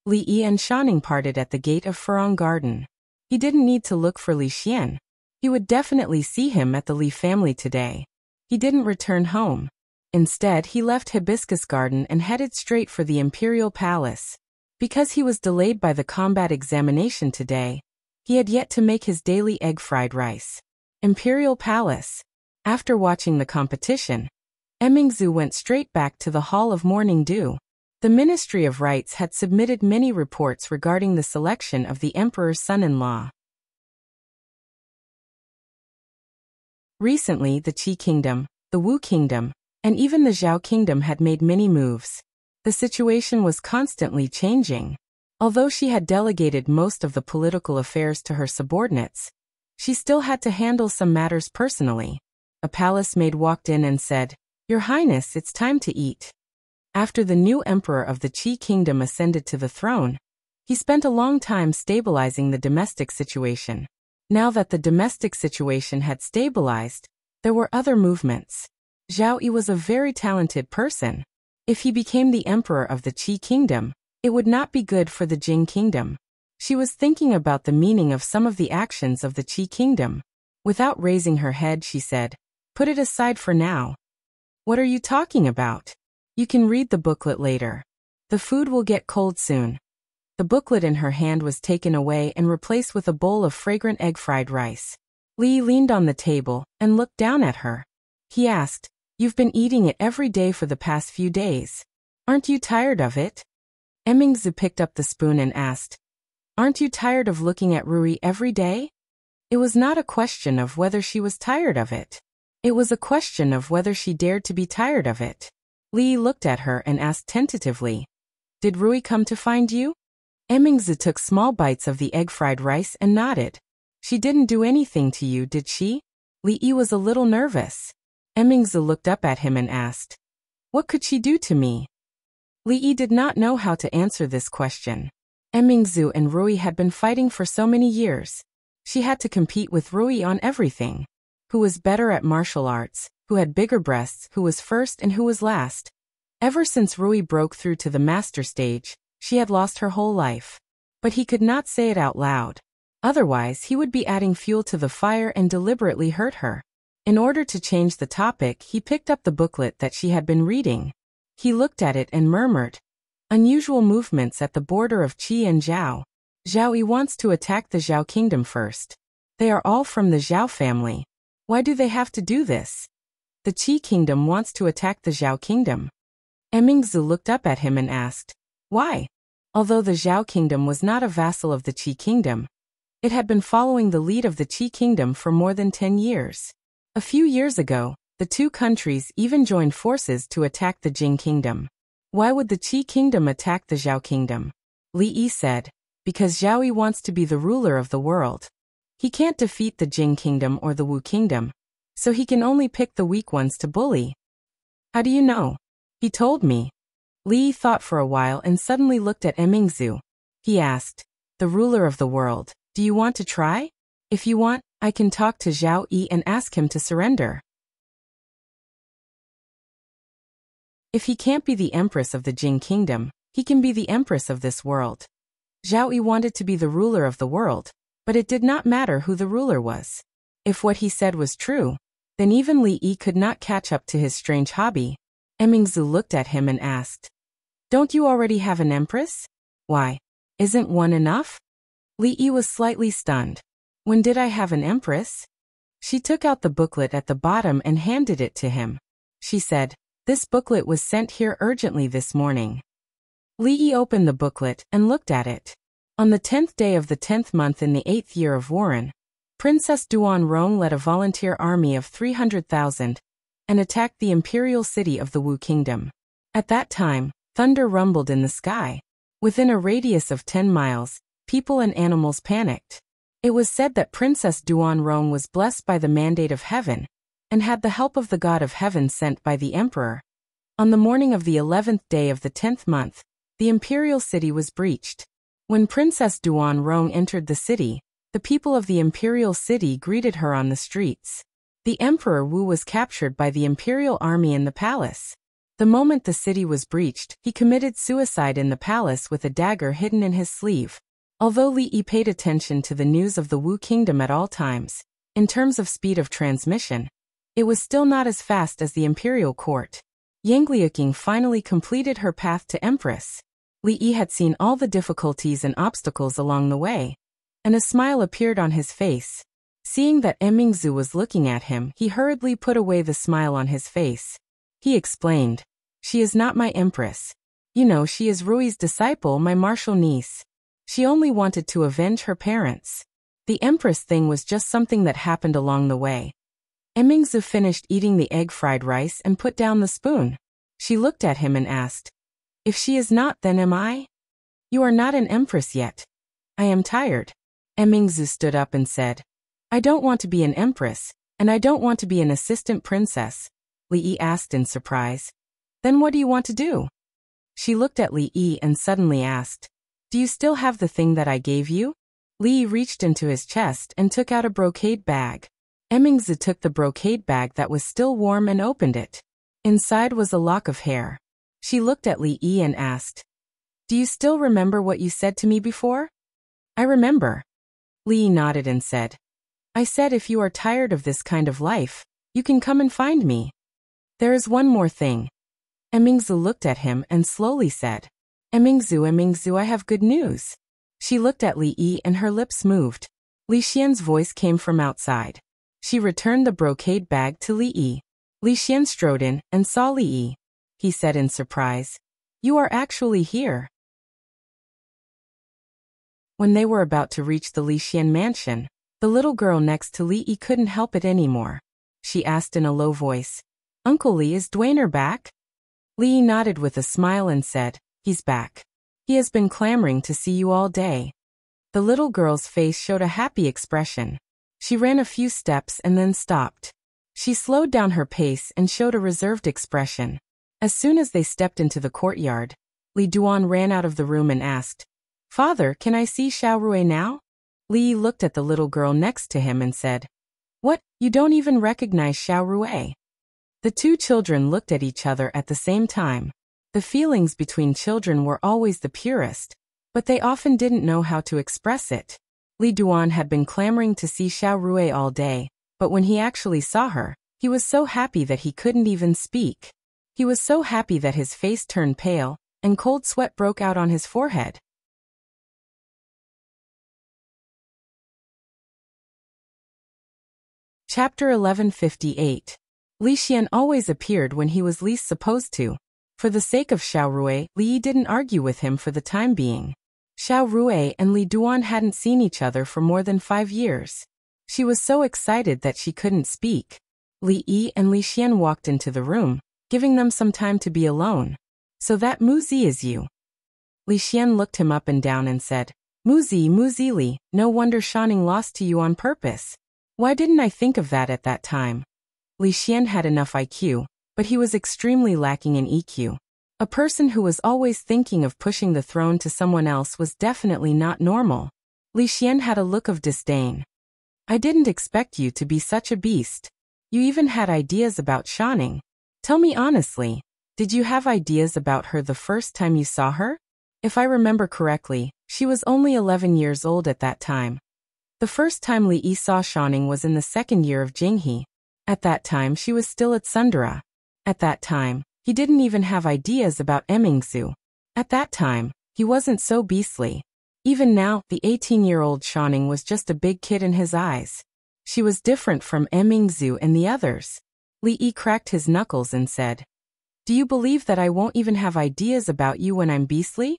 Li Yi and Shanning parted at the gate of Furong Garden. He didn't need to look for Li Xian. He would definitely see him at the Li family today. He didn't return home. Instead, he left Hibiscus Garden and headed straight for the imperial palace. Because he was delayed by the combat examination today, he had yet to make his daily egg fried rice. Imperial Palace. After watching the competition, Emingzu went straight back to the Hall of Morning Dew. The Ministry of Rites had submitted many reports regarding the selection of the emperor's son-in-law. Recently, the Qi Kingdom, the Wu Kingdom, and even the Zhao Kingdom had made many moves. The situation was constantly changing. Although she had delegated most of the political affairs to her subordinates, she still had to handle some matters personally. A palace maid walked in and said, "Your Highness, it's time to eat." After the new emperor of the Qi Kingdom ascended to the throne, he spent a long time stabilizing the domestic situation. Now that the domestic situation had stabilized, there were other movements. Zhao Yi was a very talented person. If he became the emperor of the Qi Kingdom, it would not be good for the Jing Kingdom. She was thinking about the meaning of some of the actions of the Qi Kingdom. Without raising her head, she said, "Put it aside for now." "What are you talking about? You can read the booklet later. The food will get cold soon." The booklet in her hand was taken away and replaced with a bowl of fragrant egg-fried rice. Li leaned on the table and looked down at her. He asked, "You've been eating it every day for the past few days. Aren't you tired of it?" Emingzu picked up the spoon and asked, "Aren't you tired of looking at Rui every day?" It was not a question of whether she was tired of it. It was a question of whether she dared to be tired of it. Li looked at her and asked tentatively, "Did Rui come to find you?" Emingzu took small bites of the egg-fried rice and nodded. "She didn't do anything to you, did she?" Li was a little nervous. Emingzu looked up at him and asked, "What could she do to me?" Li did not know how to answer this question. Emingzu and Rui had been fighting for so many years. She had to compete with Rui on everything. Who was better at martial arts, who had bigger breasts, who was first and who was last. Ever since Rui broke through to the master stage, she had lost her whole life. But he could not say it out loud. Otherwise, he would be adding fuel to the fire and deliberately hurt her. In order to change the topic, he picked up the booklet that she had been reading. He looked at it and murmured, "Unusual movements at the border of Qi and Zhao. Zhao Yi wants to attack the Zhao Kingdom first. They are all from the Zhao family. Why do they have to do this? The Qi Kingdom wants to attack the Zhao Kingdom." Emingzu looked up at him and asked, "Why?" Although the Zhao Kingdom was not a vassal of the Qi Kingdom, it had been following the lead of the Qi Kingdom for more than 10 years. A few years ago, the two countries even joined forces to attack the Jing Kingdom. Why would the Qi Kingdom attack the Zhao Kingdom? Li said, "Because Zhao Yi wants to be the ruler of the world. He can't defeat the Jing Kingdom or the Wu Kingdom, so he can only pick the weak ones to bully." "How do you know?" "He told me." Li thought for a while and suddenly looked at Emingzu. He asked, "The ruler of the world, do you want to try? If you want, I can talk to Zhao Yi and ask him to surrender. If he can't be the empress of the Jing Kingdom, he can be the empress of this world." Zhao Yi wanted to be the ruler of the world, but it did not matter who the ruler was. If what he said was true, then even Li could not catch up to his strange hobby. Emingzu looked at him and asked, "Don't you already have an empress? Why? Isn't one enough?" Li was slightly stunned. "When did I have an empress?" She took out the booklet at the bottom and handed it to him. She said, "This booklet was sent here urgently this morning." Li opened the booklet and looked at it. On the 10th day of the 10th month in the 8th year of Warren, Princess Duan Rong led a volunteer army of 300,000 and attacked the imperial city of the Wu Kingdom. At that time, thunder rumbled in the sky. Within a radius of 10 miles, people and animals panicked. It was said that Princess Duan Rong was blessed by the mandate of heaven and had the help of the God of heaven sent by the emperor. On the morning of the 11th day of the 10th month, the imperial city was breached. When Princess Duan Rong entered the city, the people of the imperial city greeted her on the streets. The Emperor Wu was captured by the imperial army in the palace. The moment the city was breached, he committed suicide in the palace with a dagger hidden in his sleeve. Although Li paid attention to the news of the Wu Kingdom at all times, in terms of speed of transmission, it was still not as fast as the imperial court. Yang Liuqing finally completed her path to Empress. Li Yi had seen all the difficulties and obstacles along the way, and a smile appeared on his face. Seeing that Mingzu was looking at him, he hurriedly put away the smile on his face. He explained, "She is not my empress. You know, she is Rui's disciple, my martial niece. She only wanted to avenge her parents. The empress thing was just something that happened along the way." Mingzu finished eating the egg fried rice and put down the spoon. She looked at him and asked, "If she is not, then am I? You are not an empress yet. I am tired." Mingzu stood up and said, "I don't want to be an empress, and I don't want to be an assistant princess." Li Yi asked in surprise, "Then what do you want to do?" She looked at Li Yi and suddenly asked, "Do you still have the thing that I gave you?" Li Yi reached into his chest and took out a brocade bag. Mingzu took the brocade bag that was still warm and opened it. Inside was a lock of hair. She looked at Li Yi and asked, "Do you still remember what you said to me before?" "I remember." Li Yi nodded and said, "I said if you are tired of this kind of life, you can come and find me. There is one more thing." Mingzu looked at him and slowly said, Mingzu, I have good news." She looked at Li Yi and her lips moved. Li Xian's voice came from outside. She returned the brocade bag to Li Yi. Li Xian strode in and saw Li Yi. He said in surprise, "You are actually here." When they were about to reach the Li Xian mansion, the little girl next to Li Yi couldn't help it anymore. She asked in a low voice, "Uncle Li, is Dwainer back?" Li Yi nodded with a smile and said, "He's back. He has been clamoring to see you all day." The little girl's face showed a happy expression. She ran a few steps and then stopped. She slowed down her pace and showed a reserved expression. As soon as they stepped into the courtyard, Li Duan ran out of the room and asked, "Father, can I see Xiao Rui now?" Li Yi looked at the little girl next to him and said, "What, you don't even recognize Xiao Rui?" The two children looked at each other at the same time. The feelings between children were always the purest, but they often didn't know how to express it. Li Duan had been clamoring to see Xiao Rui all day, but when he actually saw her, he was so happy that he couldn't even speak. He was so happy that his face turned pale, and cold sweat broke out on his forehead. Chapter 1158. Li Xian always appeared when he was least supposed to. For the sake of Xiao Rui, Li Yi didn't argue with him for the time being. Xiao Rui and Li Duan hadn't seen each other for more than 5 years. She was so excited that she couldn't speak. Li Yi and Li Xian walked into the room, giving them some time to be alone. "So that Mu Zi is you." Li Xian looked him up and down and said, Mu Zi Li, no wonder Shanning lost to you on purpose. Why didn't I think of that at that time?" Li Xian had enough IQ, but he was extremely lacking in EQ. A person who was always thinking of pushing the throne to someone else was definitely not normal. Li Xian had a look of disdain. "I didn't expect you to be such a beast. You even had ideas about Shanning. Tell me honestly, did you have ideas about her the first time you saw her?" If I remember correctly, she was only 11 years old at that time. The first time Li Yi saw Shanning was in the 2nd year of Jinghe. At that time she was still at Sundara. At that time, he didn't even have ideas about Mingzu. At that time, he wasn't so beastly. Even now, the 18-year-old Shanning was just a big kid in his eyes. She was different from Mingzu and the others. Li Yi cracked his knuckles and said, "Do you believe that I won't even have ideas about you when I'm beastly?"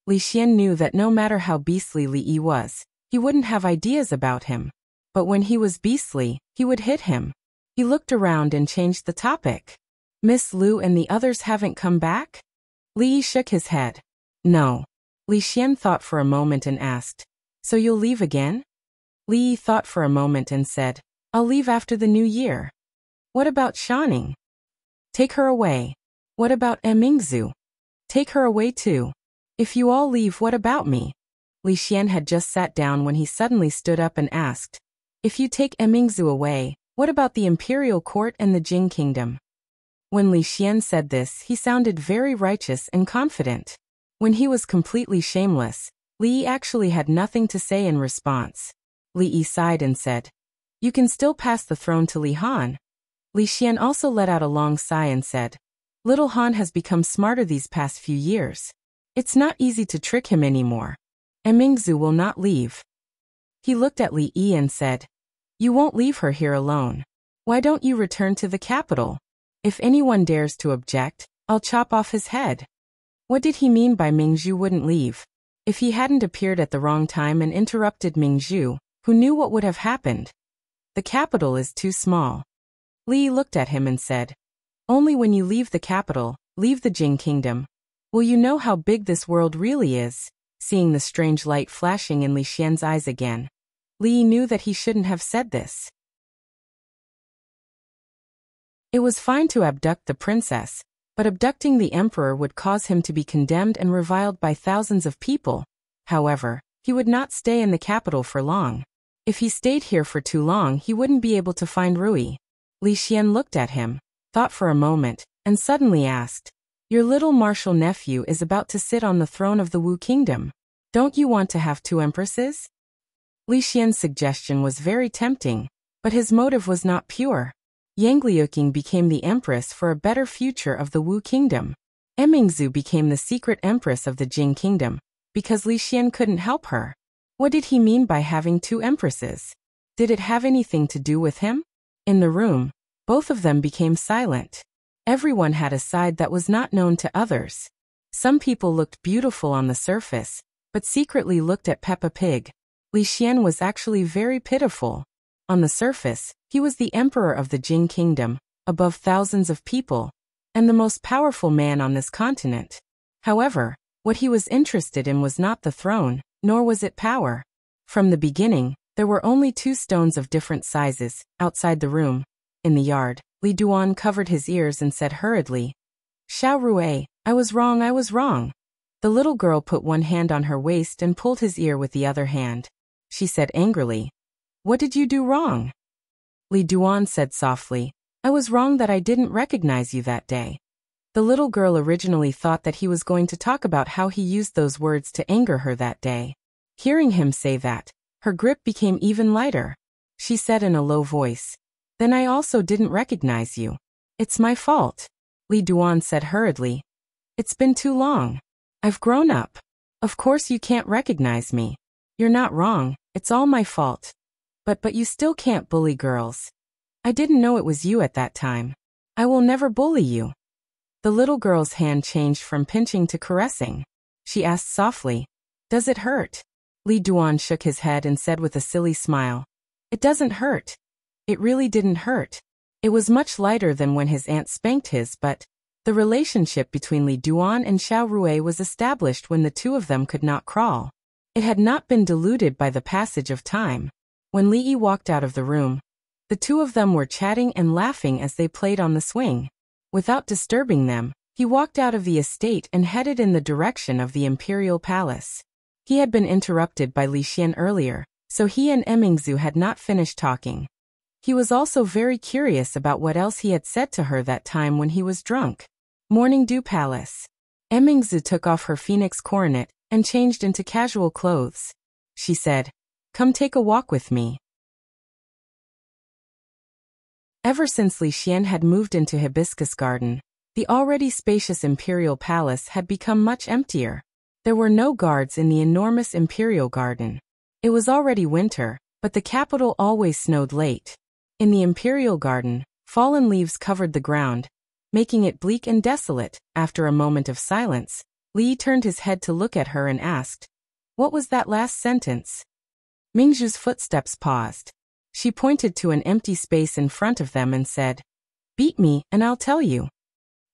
Li Xian knew that no matter how beastly Li Yi was, he wouldn't have ideas about him. But when he was beastly, he would hit him. He looked around and changed the topic. "Miss Lu and the others haven't come back?" Li Yi shook his head. "No." Li Xian thought for a moment and asked, "So you'll leave again?" Li Yi thought for a moment and said, "I'll leave after the new year." "What about Shanning?" "Take her away." "What about Mingzu?" "Take her away too." "If you all leave, what about me?" Li Xian had just sat down when he suddenly stood up and asked, "If you take Mingzu away, what about the imperial court and the Jing kingdom?" When Li Xian said this, he sounded very righteous and confident. When he was completely shameless, Li Yi actually had nothing to say in response. Li Yi sighed and said, "You can still pass the throne to Li Han." Li Xian also let out a long sigh and said, Little Han has become smarter these past few years. It's not easy to trick him anymore. And Mingzu will not leave. He looked at Li Yi and said, "You won't leave her here alone. Why don't you return to the capital? If anyone dares to object, I'll chop off his head." What did he mean by Mingzhu wouldn't leave? If he hadn't appeared at the wrong time and interrupted Mingzhu, who knew what would have happened? The capital is too small. Li looked at him and said, "Only when you leave the capital, leave the Jing kingdom, will you know how big this world really is." Seeing the strange light flashing in Li Xian's eyes again, Li knew that he shouldn't have said this. It was fine to abduct the princess, but abducting the emperor would cause him to be condemned and reviled by thousands of people. However, he would not stay in the capital for long. If he stayed here for too long, he wouldn't be able to find Rui. Li Xian looked at him, thought for a moment, and suddenly asked, "Your little martial nephew is about to sit on the throne of the Wu kingdom. Don't you want to have two empresses?" Li Xian's suggestion was very tempting, but his motive was not pure. Yang Liuqing became the empress for a better future of the Wu kingdom. Mingzu became the secret empress of the Jing kingdom, because Li Xian couldn't help her. What did he mean by having two empresses? Did it have anything to do with him? In the room, both of them became silent. Everyone had a side that was not known to others. Some people looked beautiful on the surface, but secretly looked at Peppa Pig. Li Xian was actually very pitiful. On the surface, he was the emperor of the Jing kingdom, above thousands of people, and the most powerful man on this continent. However, what he was interested in was not the throne, nor was it power. From the beginning, there were only two stones of different sizes, outside the room. In the yard, Li Duan covered his ears and said hurriedly, "Xiao Rui, I was wrong, I was wrong." The little girl put one hand on her waist and pulled his ear with the other hand. She said angrily, "What did you do wrong?" Li Duan said softly, "I was wrong that I didn't recognize you that day." The little girl originally thought that he was going to talk about how he used those words to anger her that day. Hearing him say that, her grip became even lighter. She said in a low voice, "Then I also didn't recognize you. It's my fault." Li Duan said hurriedly, "It's been too long. I've grown up. Of course you can't recognize me. You're not wrong, it's all my fault. But you still can't bully girls. I didn't know it was you at that time. I will never bully you." The little girl's hand changed from pinching to caressing. She asked softly, "Does it hurt?" Li Duan shook his head and said with a silly smile, "It doesn't hurt. It really didn't hurt." It was much lighter than when his aunt spanked his, but the relationship between Li Duan and Xiao Rui was established when the two of them could not crawl. It had not been diluted by the passage of time. When Li Yi walked out of the room, the two of them were chatting and laughing as they played on the swing. Without disturbing them, he walked out of the estate and headed in the direction of the imperial palace. He had been interrupted by Li Xian earlier, so he and Mingzu had not finished talking. He was also very curious about what else he had said to her that time when he was drunk. Morning Dew Palace. Mingzu took off her phoenix coronet and changed into casual clothes. She said, "Come take a walk with me." Ever since Li Xian had moved into Hibiscus Garden, the already spacious imperial palace had become much emptier. There were no guards in the enormous imperial garden. It was already winter, but the capital always snowed late. In the imperial garden, fallen leaves covered the ground, making it bleak and desolate. After a moment of silence, Li turned his head to look at her and asked, "What was that last sentence?" Mingzhu's footsteps paused. She pointed to an empty space in front of them and said, "Beat me, and I'll tell you."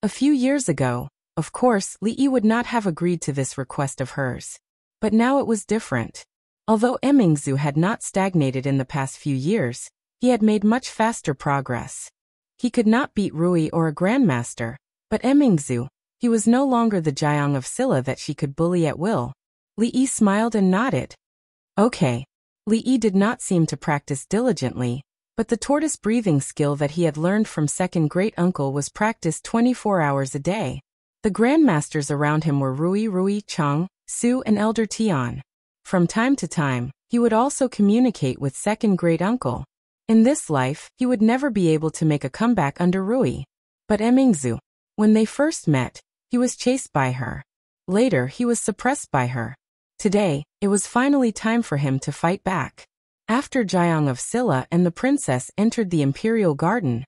A few years ago, of course, Li Yi would not have agreed to this request of hers. But now it was different. Although Mingzhu had not stagnated in the past few years, he had made much faster progress. He could not beat Rui or a grandmaster, but Mingzhu, he was no longer the Jiang of Silla that she could bully at will. Li Yi smiled and nodded. Okay. Li Yi did not seem to practice diligently, but the tortoise breathing skill that he had learned from second great-uncle was practiced 24 hours a day. The grandmasters around him were Rui, Chang, Su and Elder Tian. From time to time, he would also communicate with second great-uncle. In this life, he would never be able to make a comeback under Rui. But Mingzhu, When they first met, he was chased by her. Later, he was suppressed by her. Today, it was finally time for him to fight back. After Jiang of Silla and the princess entered the imperial garden,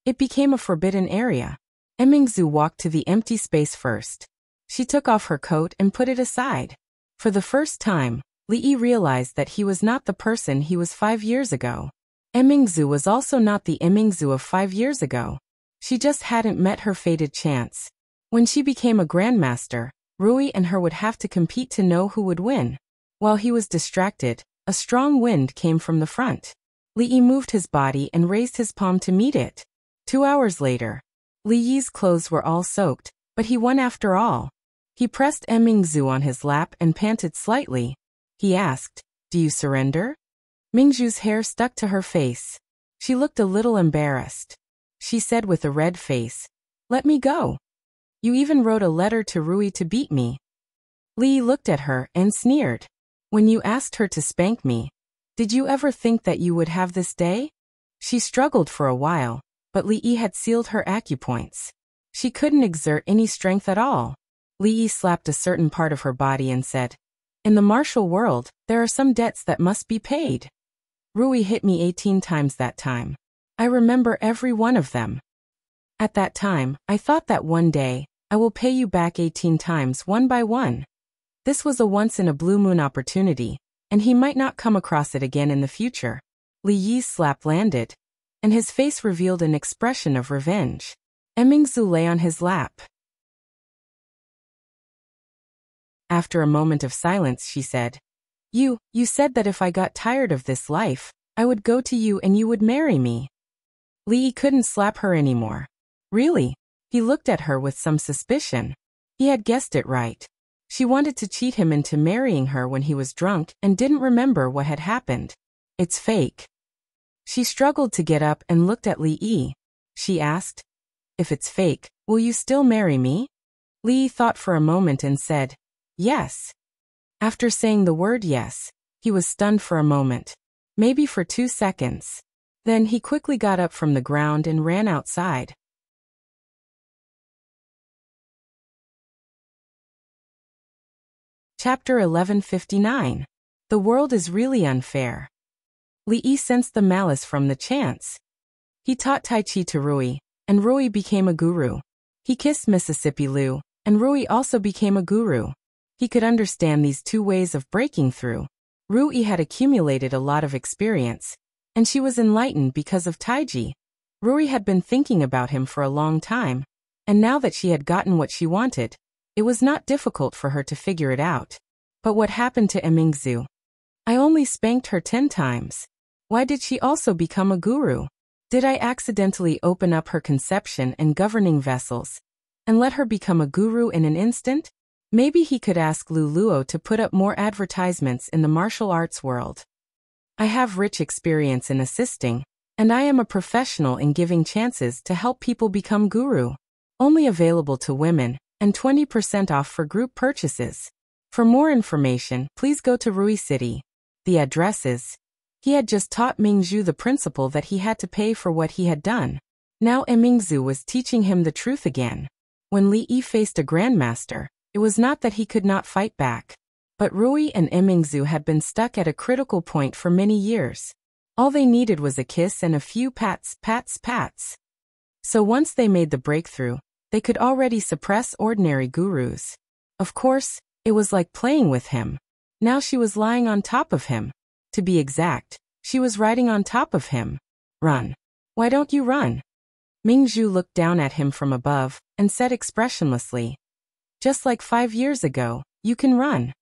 it became a forbidden area. Emingzu walked to the empty space first. She took off her coat and put it aside. For the first time, Li Yi realized that he was not the person he was 5 years ago. Emingzu was also not the Emingzu of 5 years ago. She just hadn't met her fated chance. When she became a grandmaster, Rui and her would have to compete to know who would win. While he was distracted, a strong wind came from the front. Li Yi moved his body and raised his palm to meet it. 2 hours later, Li Yi's clothes were all soaked, but he won after all. He pressed Emingzu on his lap and panted slightly. He asked, "Do you surrender?" Mingzhu's hair stuck to her face. She looked a little embarrassed. She said with a red face, "Let me go. You even wrote a letter to Rui to beat me." Li looked at her and sneered. "When you asked her to spank me, did you ever think that you would have this day?" She struggled for a while, but Li Yi had sealed her acupoints. She couldn't exert any strength at all. Li Yi slapped a certain part of her body and said, "In the martial world, there are some debts that must be paid. Rui hit me 18 times that time. I remember every one of them. At that time, I thought that one day, I will pay you back 18 times one by one. This was a once-in-a-blue-moon opportunity, and he might not come across it again in the future." Li Yi's slap landed, and his face revealed an expression of revenge. Emingzu lay on his lap. After a moment of silence, she said, You said that if I got tired of this life, I would go to you and you would marry me." Li Yi couldn't slap her anymore. Really? He looked at her with some suspicion. He had guessed it right. She wanted to cheat him into marrying her when he was drunk and didn't remember what had happened. It's fake. She struggled to get up and looked at Li Yi. She asked, "If it's fake, will you still marry me?" Li Yi thought for a moment and said, "Yes." After saying the word yes, he was stunned for a moment. Maybe for 2 seconds. Then he quickly got up from the ground and ran outside. Chapter 1159. The world is really unfair. Li Yi sensed the malice from the chance. He taught Tai Chi to Rui, and Rui became a guru. He kissed Mississippi Liu, and Rui also became a guru. He could understand these two ways of breaking through. Rui had accumulated a lot of experience, and she was enlightened because of Taiji. Rui had been thinking about him for a long time, and now that she had gotten what she wanted, it was not difficult for her to figure it out. But what happened to Emingzu? I only spanked her 10 times. Why did she also become a guru? Did I accidentally open up her conception and governing vessels, and let her become a guru in an instant? Maybe he could ask Lu Luo to put up more advertisements in the martial arts world. I have rich experience in assisting, and I am a professional in giving chances to help people become guru. Only available to women, and 20% off for group purchases. For more information, please go to Rui City. The address is. He had just taught Mingzhu the principle that he had to pay for what he had done. Now Emingzu was teaching him the truth again. When Li Yi faced a grandmaster, it was not that he could not fight back. But Rui and Emingzu had been stuck at a critical point for many years. All they needed was a kiss and a few pats. So once they made the breakthrough, they could already suppress ordinary gurus. Of course, it was like playing with him. Now she was lying on top of him. To be exact, she was riding on top of him. Run. Why don't you run? Mingzhu looked down at him from above and said expressionlessly, Just like 5 years ago, you can run.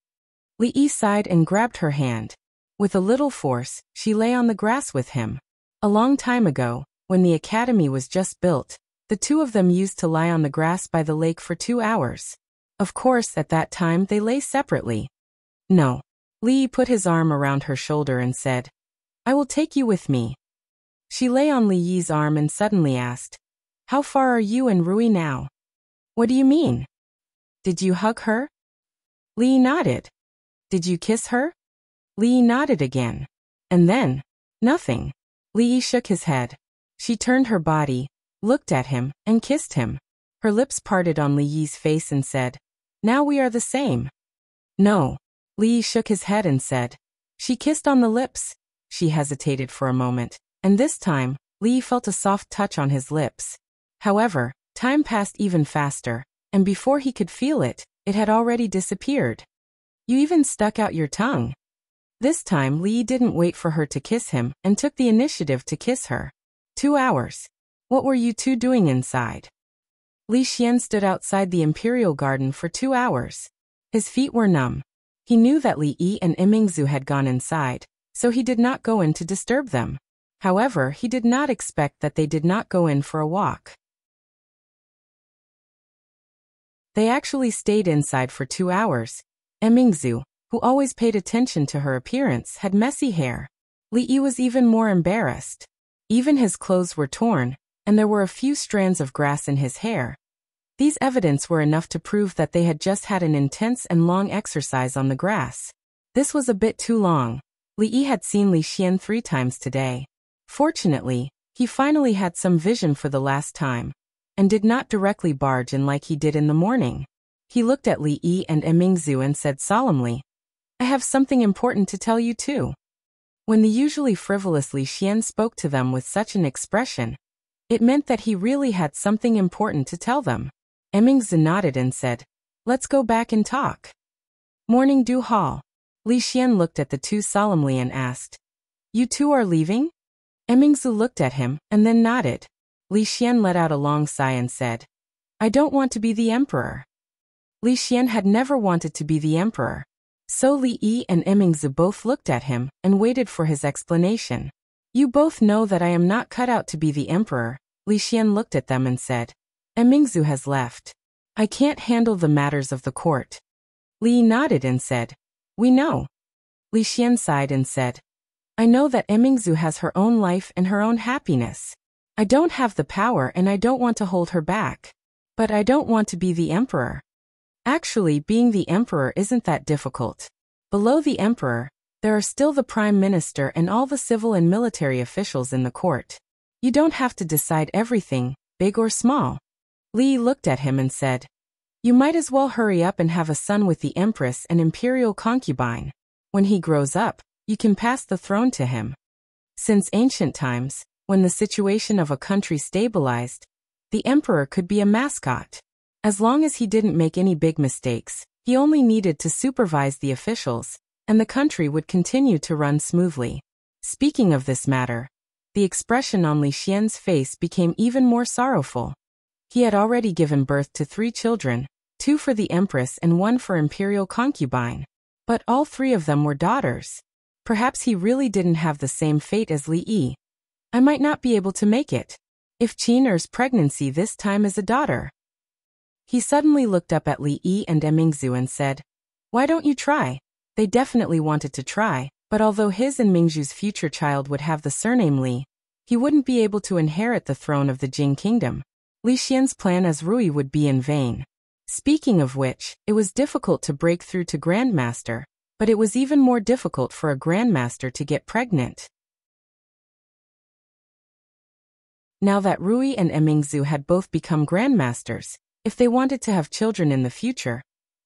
Li Yi sighed and grabbed her hand. With a little force, she lay on the grass with him. A long time ago, when the academy was just built, the two of them used to lie on the grass by the lake for 2 hours. Of course, at that time they lay separately. No. Li Yi put his arm around her shoulder and said, I will take you with me. She lay on Li Yi's arm and suddenly asked, How far are you and Rui now? What do you mean? Did you hug her? Li Yi nodded. Did you kiss her? Li Yi nodded again. And then, nothing. Li Yi shook his head. She turned her body, looked at him, and kissed him. Her lips parted on Li Yi's face and said, "Now we are the same." "No." Li Yi shook his head and said, "She kissed on the lips." She hesitated for a moment, and this time, Li Yi felt a soft touch on his lips. However, time passed even faster, and before he could feel it, it had already disappeared. "You even stuck out your tongue." This time Li Yi didn't wait for her to kiss him and took the initiative to kiss her. 2 hours. What were you two doing inside? Li Xian stood outside the Imperial Garden for 2 hours. His feet were numb. He knew that Li Yi and Mingzu had gone inside, so he did not go in to disturb them. However, he did not expect that they did not go in for a walk. They actually stayed inside for 2 hours. Mingzu, who always paid attention to her appearance, had messy hair. Li Yi was even more embarrassed. Even his clothes were torn, and there were a few strands of grass in his hair. These evidence were enough to prove that they had just had an intense and long exercise on the grass. This was a bit too long. Li Yi had seen Li Xian 3 times today. Fortunately, he finally had some vision for the last time, and did not directly barge in like he did in the morning. He looked at Li Yi and Mingzu and said solemnly, "I have something important to tell you too." When the usually frivolous Li Xian spoke to them with such an expression, it meant that he really had something important to tell them. Mingzu nodded and said, "Let's go back and talk." Morning Dew Hall. Li Xian looked at the two solemnly and asked, "You two are leaving?" Mingzu looked at him and then nodded. Li Xian let out a long sigh and said, "I don't want to be the emperor." Li Xian had never wanted to be the emperor. So Li Yi and Mingzu both looked at him and waited for his explanation. "You both know that I am not cut out to be the emperor." Li Xian looked at them and said, "Mingzu has left. I can't handle the matters of the court." Li Yi nodded and said, "We know." Li Xian sighed and said, "I know that Mingzu has her own life and her own happiness. I don't have the power and I don't want to hold her back. But I don't want to be the emperor." Actually, being the emperor isn't that difficult. Below the emperor, there are still the prime minister and all the civil and military officials in the court. You don't have to decide everything, big or small. Li Yi looked at him and said, "You might as well hurry up and have a son with the empress and imperial concubine. When he grows up, you can pass the throne to him." Since ancient times, when the situation of a country stabilized, the emperor could be a mascot. As long as he didn't make any big mistakes, he only needed to supervise the officials, and the country would continue to run smoothly. Speaking of this matter, the expression on Li Xian's face became even more sorrowful. He had already given birth to 3 children, 2 for the empress and 1 for imperial concubine. But all 3 of them were daughters. Perhaps he really didn't have the same fate as Li Yi. "I might not be able to make it. If Qin Er's pregnancy this time is a daughter." He suddenly looked up at Li Yi and Mingzu and said, "Why don't you try?" They definitely wanted to try, but although his and Mingzhu's future child would have the surname Li, he wouldn't be able to inherit the throne of the Jing kingdom. Li Xian's plan as Rui would be in vain. Speaking of which, it was difficult to break through to Grandmaster, but it was even more difficult for a Grandmaster to get pregnant. Now that Rui and Mingzhu had both become Grandmasters, if they wanted to have children in the future,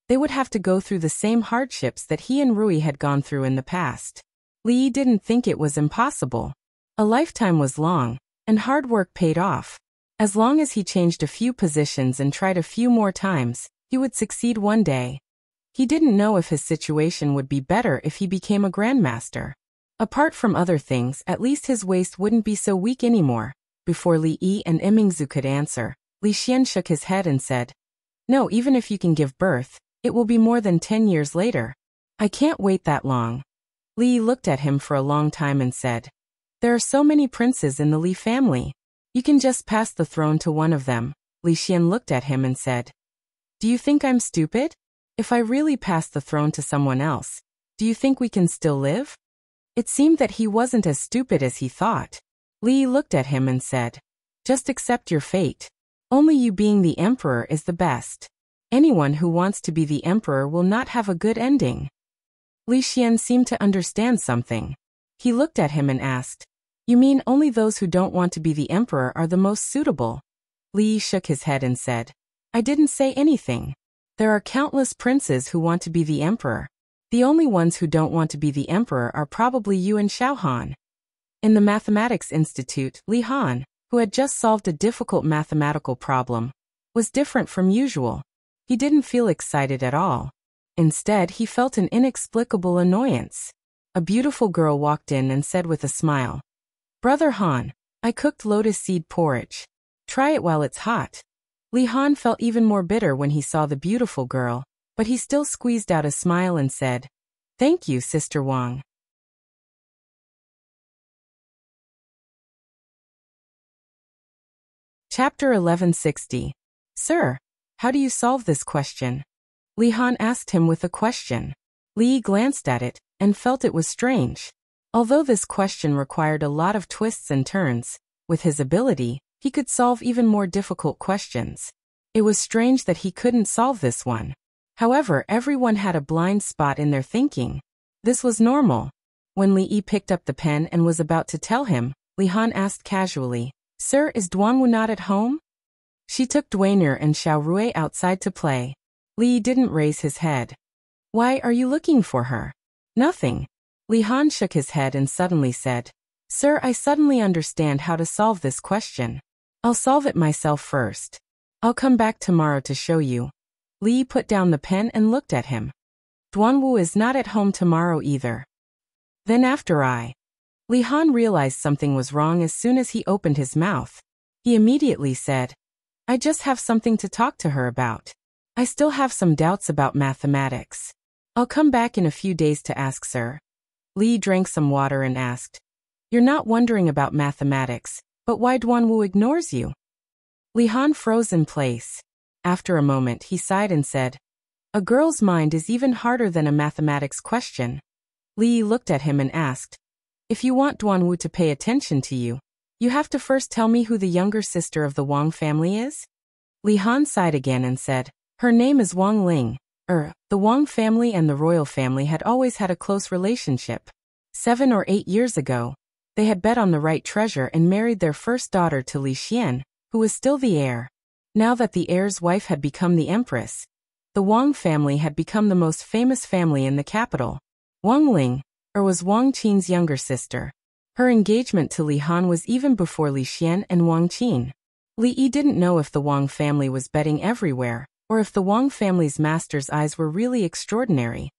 they would have to go through the same hardships that he and Rui had gone through in the past. Li Yi didn't think it was impossible. A lifetime was long, and hard work paid off. As long as he changed a few positions and tried a few more times, he would succeed one day. He didn't know if his situation would be better if he became a Grandmaster. Apart from other things, at least his waist wouldn't be so weak anymore. Before Li Yi and Mingzhu could answer, Li Xian shook his head and said, "No, even if you can give birth, it will be more than 10 years later. I can't wait that long." Li Yi looked at him for a long time and said, "There are so many princes in the Li family. You can just pass the throne to one of them." Li Xian looked at him and said, "Do you think I'm stupid? If I really pass the throne to someone else, do you think we can still live?" It seemed that he wasn't as stupid as he thought. Li Yi looked at him and said, "Just accept your fate. Only you being the emperor is the best. Anyone who wants to be the emperor will not have a good ending." Li Xian seemed to understand something. He looked at him and asked, "You mean only those who don't want to be the emperor are the most suitable?" Li Yi shook his head and said, I didn't say anything. There are countless princes who want to be the emperor. The only ones who don't want to be the emperor are probably you and Xiao Han. In the Mathematics Institute, Li Han, who had just solved a difficult mathematical problem, was different from usual. He didn't feel excited at all. Instead, he felt an inexplicable annoyance. A beautiful girl walked in and said with a smile, "Brother Han, I cooked lotus seed porridge. Try it while it's hot." Li Han felt even more bitter when he saw the beautiful girl, but he still squeezed out a smile and said, "Thank you, Sister Wang." Chapter 1160. Sir, how do you solve this question? Li Han asked him with a question. Li glanced at it and felt it was strange. Although this question required a lot of twists and turns, with his ability, he could solve even more difficult questions. It was strange that he couldn't solve this one. However, everyone had a blind spot in their thinking. This was normal. When Li Yi picked up the pen and was about to tell him, Li Han asked casually, "Sir, is Duanwu not at home?" She took Duan'er and Xiao Rui outside to play. Li Yi didn't raise his head. "Why are you looking for her?" "Nothing." Li Han shook his head and suddenly said, "Sir, I suddenly understand how to solve this question. I'll solve it myself first. I'll come back tomorrow to show you." Li Yi put down the pen and looked at him. "Duanwu is not at home tomorrow either." "Then after Li Han realized something was wrong as soon as he opened his mouth. He immediately said, "I just have something to talk to her about. I still have some doubts about mathematics. I'll come back in a few days to ask sir." Li drank some water and asked, "You're not wondering about mathematics, but why Duanwu ignores you?" Li Han froze in place. After a moment he sighed and said, "A girl's mind is even harder than a mathematics question." Li looked at him and asked, "If you want Duanwu to pay attention to you, you have to first tell me who the younger sister of the Wang family is?" Li Han sighed again and said, "Her name is Wang Ling. The Wang family and the royal family had always had a close relationship. 7 or 8 years ago, they had bet on the right treasure and married their first daughter to Li Xian, who was still the heir. Now that the heir's wife had become the empress, the Wang family had become the most famous family in the capital. Wang Ling, was Wang Qin's younger sister. Her engagement to Li Han was even before Li Xian and Wang Qin. Li Yi didn't know if the Wang family was betting everywhere, or if the Wang family's master's eyes were really extraordinary.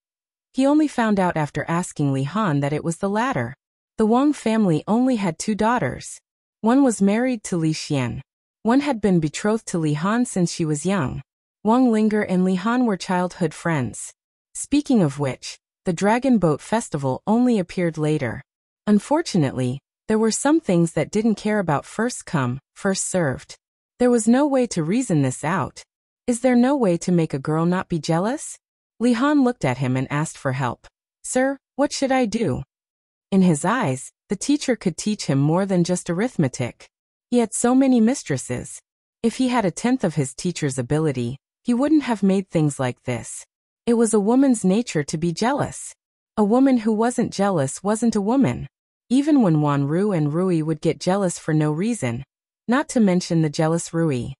He only found out after asking Li Han that it was the latter. The Wang family only had 2 daughters. One was married to Li Xian. One had been betrothed to Li Han since she was young. Wang Linger and Li Han were childhood friends. Speaking of which, the Dragon Boat Festival only appeared later. Unfortunately, there were some things that didn't care about first come, first served. There was no way to reason this out. Is there no way to make a girl not be jealous? Li Han looked at him and asked for help. "Sir, what should I do?" In his eyes, the teacher could teach him more than just arithmetic. He had so many mistresses. If he had 1/10 of his teacher's ability, he wouldn't have made things like this. It was a woman's nature to be jealous. A woman who wasn't jealous wasn't a woman. Even when Wan Ru and Rui would get jealous for no reason, not to mention the jealous Rui.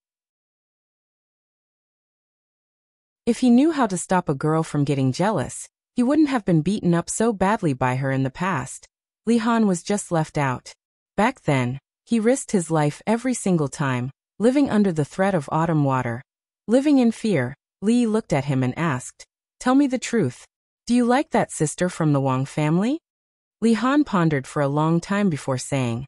If he knew how to stop a girl from getting jealous, he wouldn't have been beaten up so badly by her in the past. Li Han was just left out. Back then, he risked his life every single time, living under the threat of autumn water. Living in fear, Li looked at him and asked, "Tell me the truth. Do you like that sister from the Wang family?" Li Han pondered for a long time before saying,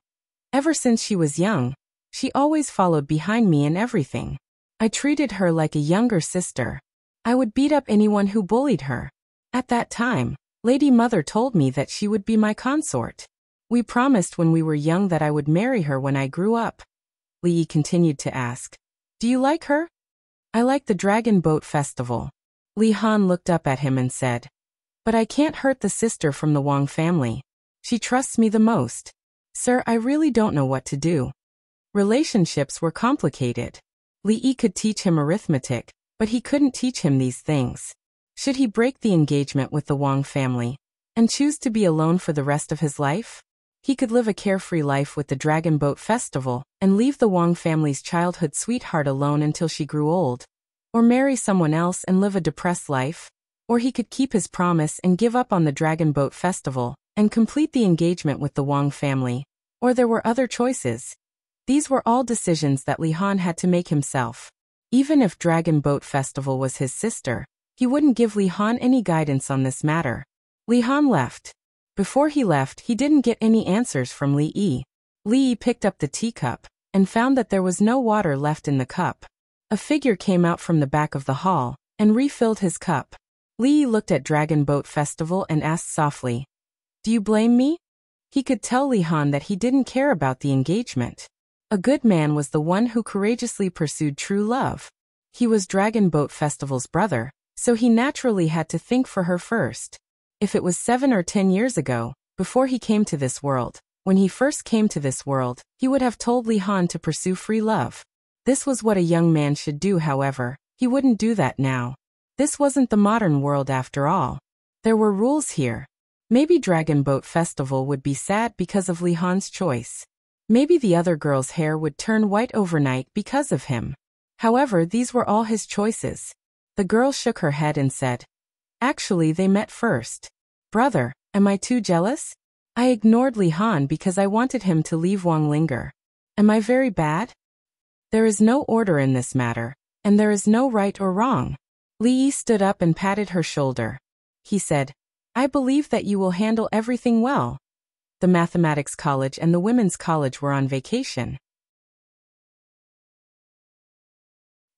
"Ever since she was young, she always followed behind me in everything. I treated her like a younger sister. I would beat up anyone who bullied her. At that time, Lady Mother told me that she would be my consort. We promised when we were young that I would marry her when I grew up." Li Yi continued to ask, "Do you like her?" "I like the Dragon Boat Festival." Li Han looked up at him and said, "But I can't hurt the sister from the Wang family. She trusts me the most. Sir, I really don't know what to do." Relationships were complicated. Li Yi could teach him arithmetic, but he couldn't teach him these things. Should he break the engagement with the Wang family and choose to be alone for the rest of his life? He could live a carefree life with the Dragon Boat Festival and leave the Wang family's childhood sweetheart alone until she grew old, or marry someone else and live a depressed life, or he could keep his promise and give up on the Dragon Boat Festival and complete the engagement with the Wang family, or there were other choices. These were all decisions that Li Han had to make himself. Even if Dragon Boat Festival was his sister, he wouldn't give Li Han any guidance on this matter. Li Han left. Before he left, he didn't get any answers from Li Yi. Li Yi picked up the teacup and found that there was no water left in the cup. A figure came out from the back of the hall and refilled his cup. Li Yi looked at Dragon Boat Festival and asked softly, "Do you blame me?" He could tell Li Han that he didn't care about the engagement. A good man was the one who courageously pursued true love. He was Dragon Boat Festival's brother, so he naturally had to think for her first. If it was 7 or 10 years ago, before he came to this world, when he first came to this world, he would have told Li Han to pursue free love. This was what a young man should do. However, he wouldn't do that now. This wasn't the modern world after all. There were rules here. Maybe Dragon Boat Festival would be sad because of Li Han's choice. Maybe the other girl's hair would turn white overnight because of him. However, these were all his choices. The girl shook her head and said, "Actually, they met first. Brother, am I too jealous? I ignored Li Han because I wanted him to leave Wang Linger. Am I very bad? There is no order in this matter, and there is no right or wrong." Li Yi stood up and patted her shoulder. He said, "I believe that you will handle everything well." The Mathematics College and the Women's College were on vacation.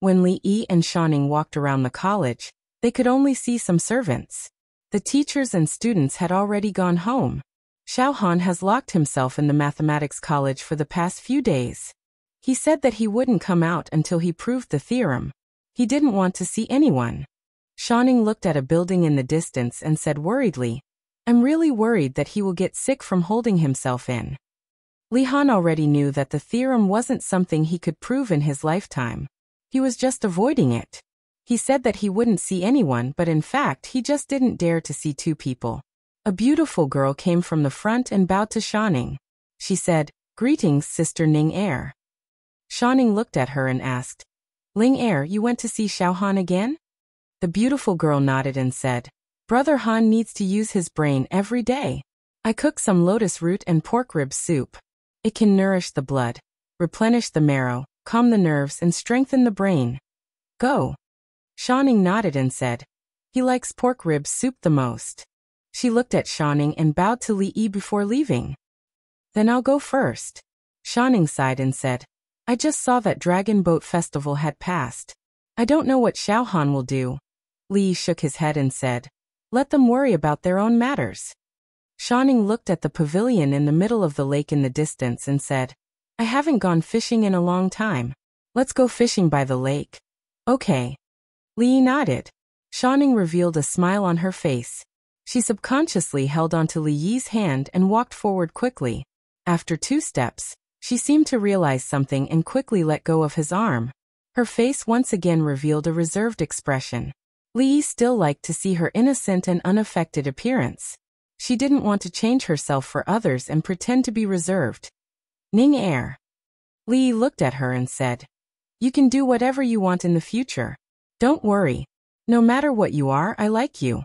When Li Yi and Shanning walked around the college, they could only see some servants. The teachers and students had already gone home. Xiao Han has locked himself in the Mathematics College for the past few days. He said that he wouldn't come out until he proved the theorem. He didn't want to see anyone. Shanning looked at a building in the distance and said worriedly, "I'm really worried that he will get sick from holding himself in." Li Han already knew that the theorem wasn't something he could prove in his lifetime. He was just avoiding it. He said that he wouldn't see anyone, but in fact he just didn't dare to see two people. A beautiful girl came from the front and bowed to Shanning. She said, "Greetings, Sister Ning Er." Shanning looked at her and asked, "Ling Er, you went to see Xiao Han again?" The beautiful girl nodded and said, "Brother Han needs to use his brain every day. I cooked some lotus root and pork rib soup. It can nourish the blood, replenish the marrow, calm the nerves and strengthen the brain. Go." Shanning nodded and said, "He likes pork rib soup the most." She looked at Shanning and bowed to Li Yi before leaving. "Then I'll go first." Shanning sighed and said, "I just saw that Dragon Boat Festival had passed. I don't know what Xiao Han will do." Li Yi shook his head and said, "Let them worry about their own matters." Shanning looked at the pavilion in the middle of the lake in the distance and said, "I haven't gone fishing in a long time. Let's go fishing by the lake." "Okay." Li Yi nodded. Shanning revealed a smile on her face. She subconsciously held onto Li Yi's hand and walked forward quickly. After 2 steps, she seemed to realize something and quickly let go of his arm. Her face once again revealed a reserved expression. Li Yi still liked to see her innocent and unaffected appearance. She didn't want to change herself for others and pretend to be reserved. "Ning Er." Li Yi looked at her and said, "You can do whatever you want in the future. Don't worry. No matter what you are, I like you."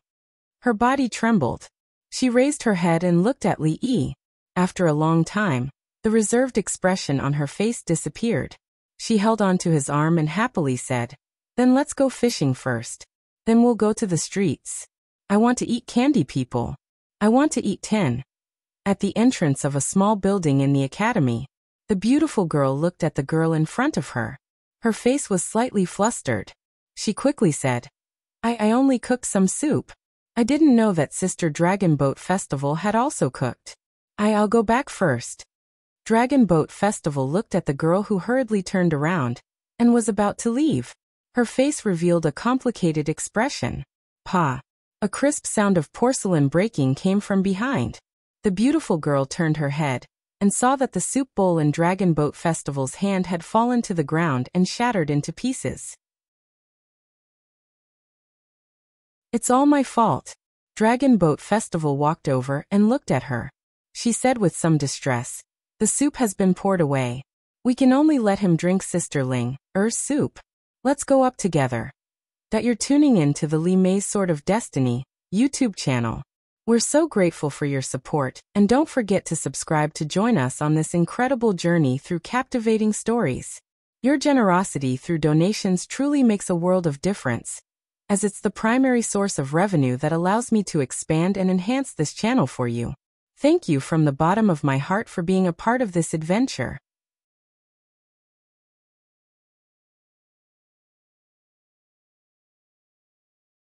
Her body trembled. She raised her head and looked at Li Yi. After a long time, the reserved expression on her face disappeared. She held on to his arm and happily said, "Then let's go fishing first. Then we'll go to the streets. I want to eat candy, people. I want to eat 10. At the entrance of a small building in the academy, the beautiful girl looked at the girl in front of her. Her face was slightly flustered. She quickly said, I only cooked some soup. I didn't know that Sister Dragon Boat Festival had also cooked. I'll go back first." Dragon Boat Festival looked at the girl who hurriedly turned around and was about to leave. Her face revealed a complicated expression. Pa! A crisp sound of porcelain breaking came from behind. The beautiful girl turned her head and saw that the soup bowl in Dragon Boat Festival's hand had fallen to the ground and shattered into pieces. "It's all my fault." Dragon Boat Festival walked over and looked at her. She said with some distress, "The soup has been poured away. We can only let him drink Sister Ling Er's soup. Let's go up together." that you're tuning in to the Lee May's Sword of Destiny YouTube channel. We're so grateful for your support, and don't forget to subscribe to join us on this incredible journey through captivating stories. Your generosity through donations truly makes a world of difference, as it's the primary source of revenue that allows me to expand and enhance this channel for you. Thank you from the bottom of my heart for being a part of this adventure.